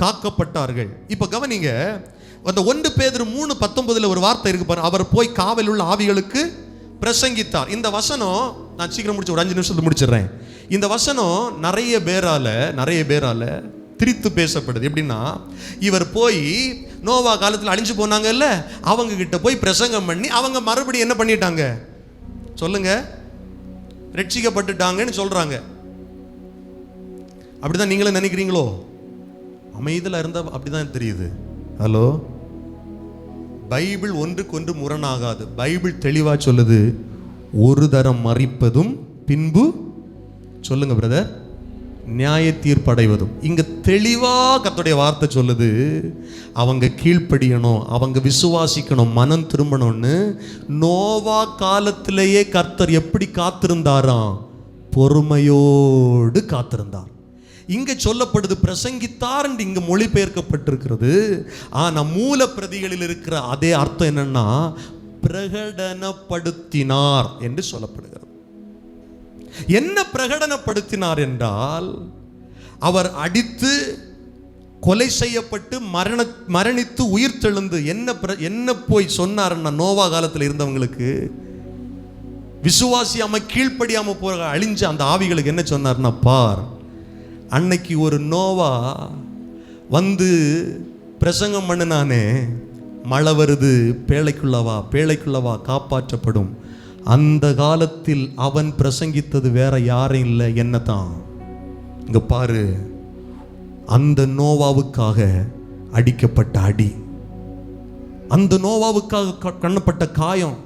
காக்கப்பட்டார்கள். இப்ப கவனிங்க, அந்த 1 பேதுரு 3:19 ஒரு வார்த்தை இருக்கு பாருங்க, அவர் போய் காவல் உள்ள ஆவிகளுக்கு பிரசங்கித்தார். இந்த வசனம் நான் சீக்கிரம் முடிச்சு ஒரு 5 நிமிஷத்துல முடிச்சிடுறேன். இந்த வசனம் நிறைய பேரால திரித்து பேசப்படுது. எப்படின்னா, இவர் போய் நோவா காலத்தில் அழிஞ்சு போனாங்கல்ல, அவங்க கிட்ட போய் பிரசங்கம் பண்ணி அவங்க மறுபடியும் என்ன பண்ணிட்டாங்க சொல்லுங்க? ரட்சிக்கப்பட்டுட்டாங்கன்னு சொல்றாங்க. அப்படிதான் நீங்களும் நினைக்கிறீங்களோ? அமைதியில் இருந்தா அப்படிதான் தெரியுது. ஹலோ, பைபிள் ஒன்றுக்கொன்று முரணாகாது. பைபிள் தெளிவா சொல்லுது, ஒரு தரம் மறிப்பதும் பின்பு சொல்லுங்க பிரதர் நியாய தீர்ப்படைவதும். இங்க தெளிவா கர்த்தருடைய வார்த்தை சொல்லுது, அவங்க கீழ்ப்படியணும், அவங்க விசுவாசிக்கணும், மனம் திரும்பணும்னு. நோவா காலத்திலேயே கர்த்தர் எப்படி காத்திருந்தாராம்? பொறுமையோடு காத்திருந்தார். இங்க சொல்லப்படுது பிரசங்கித்தார் என்று இங்க மொழிபெயர்க்கப்பட்டிருக்கிறது. ஆனா மூல பிரதிகளில் இருக்கிற அதே அர்த்தம் என்னன்னா பிரகடனப்படுத்தினார் என்று சொல்லப்படுகிறது. என்ன பிரகடனப்படுத்தினார் என்றால், அவர் அடித்து கொலை செய்யப்பட்டு மரணித்து உயிர் தெழுந்து என்ன போய் சொன்னார்னா, நோவா காலத்தில் இருந்தவங்களுக்கு விசுவாசியாம கீழ்ப்படியாம போற அழிஞ்ச அந்த ஆவிகளுக்கு என்ன சொன்னார்னா, பார், அன்னைக்கு ஒரு நோவா வந்து பிரசங்கம் பண்ணினானே, மழை வருது, பேழைக்குள்ளவா காப்பாற்றப்படும். அந்த காலத்தில் அவன் பிரசங்கித்தது வேற யாரும் இல்லை, என்னதான். இங்க பாரு, அந்த நோவாவுக்காக அடிக்கப்பட்ட அடி, அந்த நோவாவுக்காக கண்ணப்பட்ட காயம்,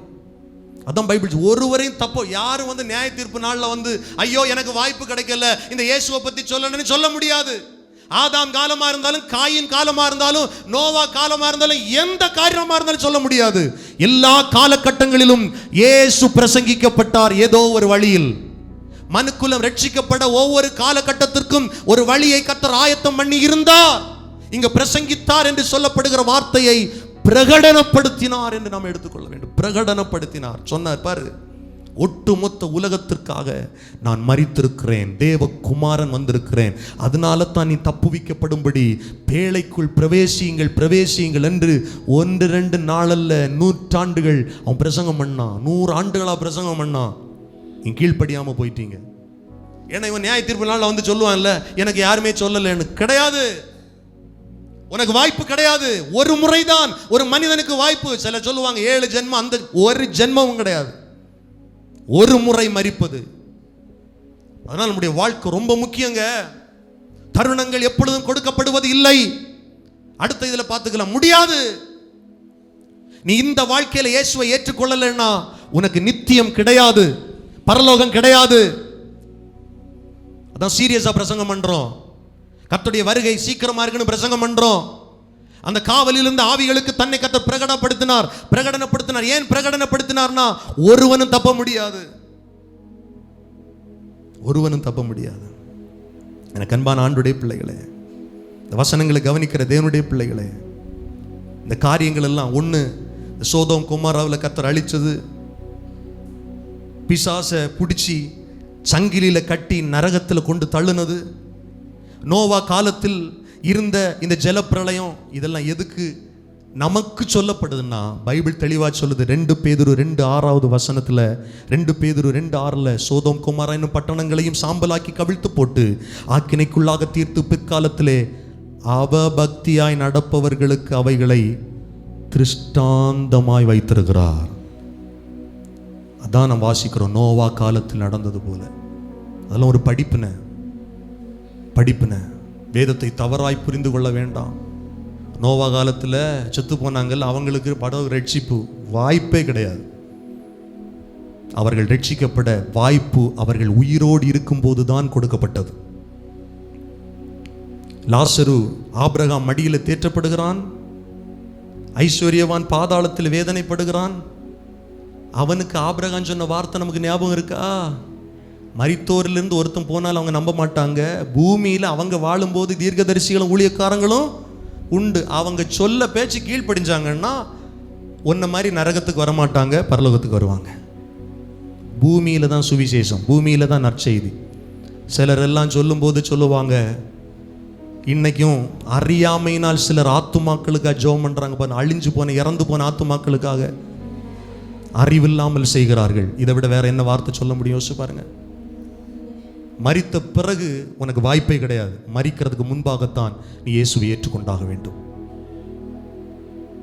அதான் பைபிள். ஒருவரையும் தப்போ யாரும் வந்து நியாய தீர்ப்பு நாளில் வந்து ஐயோ எனக்கு வாய்ப்பு கிடைக்கல இந்த இயேசுவை பத்தி சொல்லணும்னு சொல்ல முடியாது. ஆதாம் காலமா இருந்தாலும், காயின் காலமா இருந்தாலும், நோவா காலமா இருந்தாலும், எந்த காரியமா இருந்தாலும் சொல்ல முடியாது. எல்லா காலகட்டங்களிலும் இயேசு பிரசங்கிக்கப்பட்டார். ஏதோ ஒரு வழியில் மனுக்குலம் ரட்சிக்கப்பட ஒவ்வொரு காலகட்டத்திற்கும் ஒரு வழியை கர்த்தர் ஆயத்தம் பண்ணி இருந்தார். இங்க பிரசங்கித்தார் என்று சொல்லப்படுகிற வார்த்தையை பிரகடனப்படுத்தினார் என்று நாம் எடுத்துக்கொள்ள வேண்டும். பிரகடனப்படுத்தினார். சொன்னார் பாரு, ஒட்டுமொத்த உலகத்திற்காக நான் மரித்திருக்கிறேன், தேவகுமாரன் வந்திருக்கிறேன், அதனால தான் நீ தப்புவிக்கப்படும்படி பேழைக்குள் பிரவேசியுங்கள் என்று 1-2 நாளல்ல, 100 ஆண்டுகள் அவன் பிரசங்கம் பண்ணான். 100 ஆண்டுகளா பிரசங்கம் பண்ணான். நீ கீழ்ப்படியாம போயிட்டீங்க. ஏன்னா இவன் நியாய தீர்ப்பு நாளில் வந்து சொல்லுவான்ல, எனக்கு யாருமே சொல்லலைன்னு. கிடையாது, உனக்கு வாய்ப்பு கிடையாது. ஒரு முறைதான் ஒரு மனிதனுக்கு வாய்ப்பு. சில சொல்லுவாங்க 7 ஜென்மம், அந்த ஒரு ஜென்மமும் கிடையாது, ஒரு முறை மரிப்பது. அதனால் நம்முடைய வாழ்க்கை ரொம்ப முக்கியங்க. தருணங்கள் எப்பொழுதும் கொடுக்கப்படுவது இல்லை. அடுத்த இதில் பார்த்துக்கலாம் முடியாது. நீ இந்த வாழ்க்கையில இயேசுவை ஏற்றுக்கொள்ளலைன்னா உனக்கு நித்தியம் கிடையாது, பரலோகம் கிடையாது. அதான் சீரியஸா பிரசங்கம் பண்றோம். கர்த்தருடைய வருகை சீக்கிரமா இருக்குன்னு பிரசங்கம் பண்றோம். அந்த காவலிலிருந்து ஆவிகளுக்கு தன்னை கர்த்தர் பிரகடனப்படுத்தினார். ஏன் பிரகடனப்படுத்தினார்னா, ஒருவனும் தப்ப முடியாது, ஒருவனும் தப்ப முடியாது. எனக்கு அன்பான ஆண்டுடைய பிள்ளைகளே, இந்த வசனங்களை கவனிக்கிற தேவனுடைய பிள்ளைகளே, இந்த காரியங்கள் எல்லாம் ஒன்று, சோதோம் குமாராவில் கர்த்தர் அழிச்சது, பிசாசை பிடிச்சி சங்கிலியில கட்டி நரகத்தில் கொண்டு தள்ளுனது, நோவா காலத்தில் இருந்த இந்த ஜலப்பிரளயம், இதெல்லாம் எதுக்கு நமக்கு சொல்லப்படுதுன்னா, பைபிள் தெளிவா சொல்லுது. 2 பேதுரு 2:6 வசனத்துல, 2 பேதுரு 2:6 சோதோம் குமாரா என்னும் பட்டணங்களையும் சாம்பலாக்கி கவிழ்த்து போட்டு ஆக்கினைக்குள்ளாக தீர்த்து பிற்காலத்திலே அவபக்தியாய் நடப்பவர்களுக்கு அவைகளை திருஷ்டாந்தமாய் வைத்திருக்கிறார். அதான் நாம் வாசிக்கிறோம், நோவா காலத்தில் நடந்தது போல. அதெல்லாம் ஒரு படிப்பின வேதத்தை தவறாய் புரிந்து கொள்ள வேண்டாம். நோவா காலத்தில் செத்து போனாங்கள், அவங்களுக்கு படகு ரட்சிப்பு வாய்ப்பே கிடையாது. அவர்கள் ரட்சிக்கப்பட வாய்ப்பு அவர்கள் உயிரோடு இருக்கும்போது தான் கொடுக்கப்பட்டது. லாசரு ஆபிரகாம் மடியில் தேற்றப்படுகிறான், ஐஸ்வர்யவான் பாதாளத்தில் வேதனைப்படுகிறான். அவனுக்கு ஆபிரகாம் சொன்ன வார்த்தை நமக்கு ஞாபகம் இருக்கா? மரித்தோரிலிருந்து ஒருத்தன் போனால் அவங்க நம்ப மாட்டாங்க. பூமியில் அவங்க வாழும்போது தீர்க்கதரிசிகளும் ஊழியக்காரங்களும் உண்டு. அவங்க சொல்ல பேச்சு கீழ்ப்படிஞ்சாங்கன்னா ஒன்ன மாதிரி நரகத்துக்கு வரமாட்டாங்க, பரலோகத்துக்கு வருவாங்க. பூமியில தான் சுவிசேஷம், பூமியில தான் நற்செய்தி. சிலர் எல்லாம் சொல்லும்போது சொல்லுவாங்க, இன்னைக்கும் அறியாமையினால் சிலர் ஆத்துமாக்களுக்காக ஜெபம் பண்றாங்க. அழிஞ்சு போன இறந்து போன ஆத்துமாக்களுக்காக அறிவில்லாமல் செய்கிறார்கள். இதை விட வேற என்ன வார்த்தை சொல்ல முடியும்? யோசிச்சு பாருங்க. மரித்த பிறகு உனக்கு வாய்ப்பே கிடையாது. மரிக்கிறதுக்கு முன்பாகத்தான் நீ இயேசுவை ஏற்றுக்கொண்டாக வேண்டும்.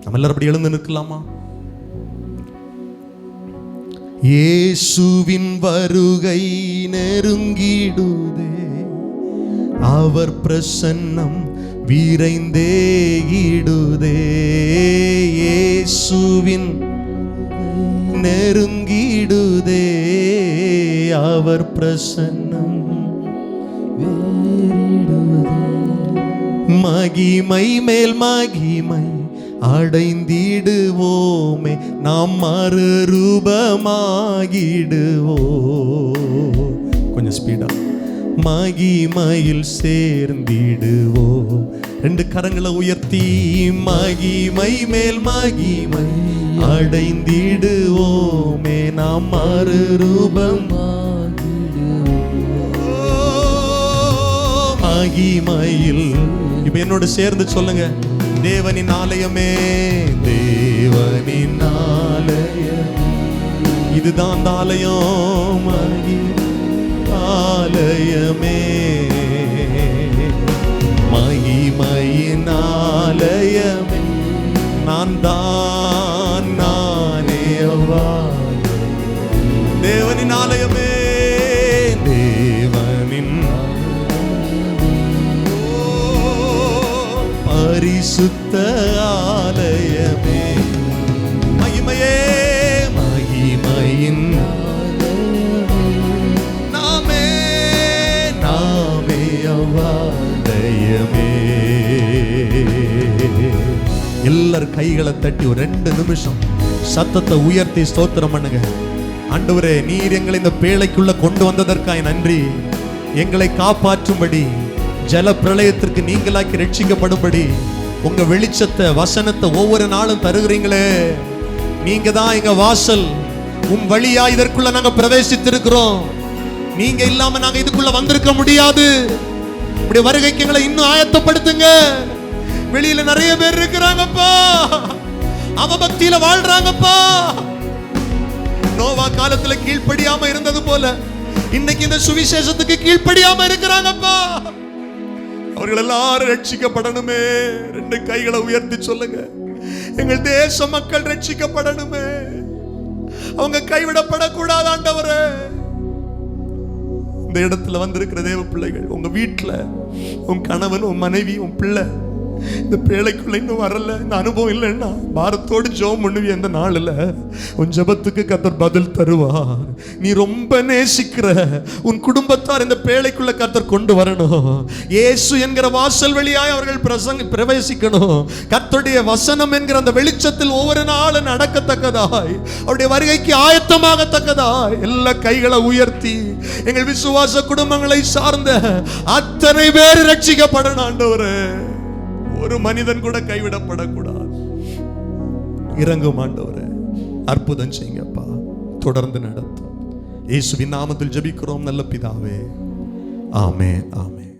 நம்ம எல்லாரும் அப்படி எழுந்து நிற்கலாமா? இயேசுவின் வருகை நெருங்கிடுதே, அவர் பிரசன்னம் விரைந்தேகிடுதே. இயேசுவின் நெருங்கிடுதே, அவர் பிரசன்னம் மகிமை மேல் மகிமை அடைந்திடுவோமே, நாம் மறுரூபமாகிடுவோம். கொஞ்சம் ஸ்பீடா. மகிமையில் சேர்ந்திடுவோம். 2 கரங்களை உயர்த்தி, மகிமை மேல் மகிமை அடைந்திடுவோமே, நாம் மகிமையில். இப்ப என்னோட சேர்ந்து சொல்லுங்க, தேவனின் ஆலயமே, தேவனின் ஆலயம், இதுதான் அந்த ஆலயம், ஆலயமே, மகிமையின் ஆலயமே, நான் தான் நானே அவ்வா. தேவனின் ஆலயமே, தேவனின் பரிசுத்த ஆலயமே, மகிமையே, மகிமையின் நாமே, நாமே அவ்வாலயமே. எல்லாரும் கைகளை தட்டி ஒரு 2 நிமிஷம் சத்தத்தை உயர்த்தி ஸ்தோத்திரம் பண்ணுங்க. ஆண்டவரே, நீர் எங்களை இந்த பேழைக்குள்ள கொண்டு வந்ததற்காய் நன்றி. எங்களை காப்பாற்றும்படி, ஜல பிரளயத்திற்கு நீங்களாக்கி ரட்சிக்கப்படும்படி உங்க வெளிச்சத்தை, வசனத்தை ஒவ்வொரு நாளும் தருகிறீங்களே. நீங்க தான் எங்க வாசல். உம் வழியா இதற்குள்ள நாங்க பிரவேசித்திருக்கிறோம். நீங்க இல்லாம நாங்க இதுக்குள்ள வந்திருக்க முடியாது. இப்படி வருகைக்கு எங்களை இன்னும் ஆயத்தப்படுத்துங்க. வெளியில நிறைய பேர் இருக்கிறாங்கப்பா, அவபக்தியில வாழ்றாங்கப்பா. நோவா காலத்துல கீழ்ப்படியாம இருந்தது போல இன்னைக்கு இந்த சுவிசேஷத்துக்கு கீழ்ப்படியாம இருக்கிறாங்கப்பா. அவர்கள் எல்லாரும் ரட்சிக்கப்படணுமே. 2 கைகளை உயர்த்தி சொல்லுங்க, எங்கள் தேச மக்கள் ரட்சிக்கப்படணுமே. அவங்க கைவிடப்படக்கூடாது ஆண்டவரே. இந்த இடத்துல வந்திருக்கிற தேவ பிள்ளைகள், உங்க வீட்டுல உன் கணவன், உன் மனைவி, உன் பிள்ளை இந்த பேழைக்குள்ள இன்னும் வரல, இந்த அனுபவம் இல்லைன்னா பாரத்தோடு ஜெபம் பண்ணுவி. அந்த நாளில் உன் ஜெபத்துக்கு கர்த்தர் பதில் தருவார். நீ ரொம்ப நேசிக்கிற உன் குடும்பத்தார் இந்த பேழைக்குள்ள கர்த்தர் கொண்டு வரணும். இயேசு என்கிற வாசல் வழியாய் அவர்கள் பிரவேசிக்கணும். கர்த்தருடைய வசனம் என்கிற அந்த வெளிச்சத்தில் ஒவ்வொரு நாளும் நடக்கத்தக்கதாய், அவருடைய வருகைக்கு ஆயத்தமாகத்தக்கதாய் எல்லா கைகளை உயர்த்தி எங்கள் விசுவாச குடும்பங்களை சார்ந்த அத்தனை பேர் ரட்சிக்கப்படணும். ஆண்டவரே, ஒரு மனிதன் கூட கைவிடப்படக்கூடாது. இறங்கும் ஆண்டவரே, அற்புதம் செய்யுங்கப்பா, தொடர்ந்து நடத்தும். இயேசுவின் நாமத்தில் ஜெபிக்கிறோம் நல்ல பிதாவே, ஆமென், ஆமென்.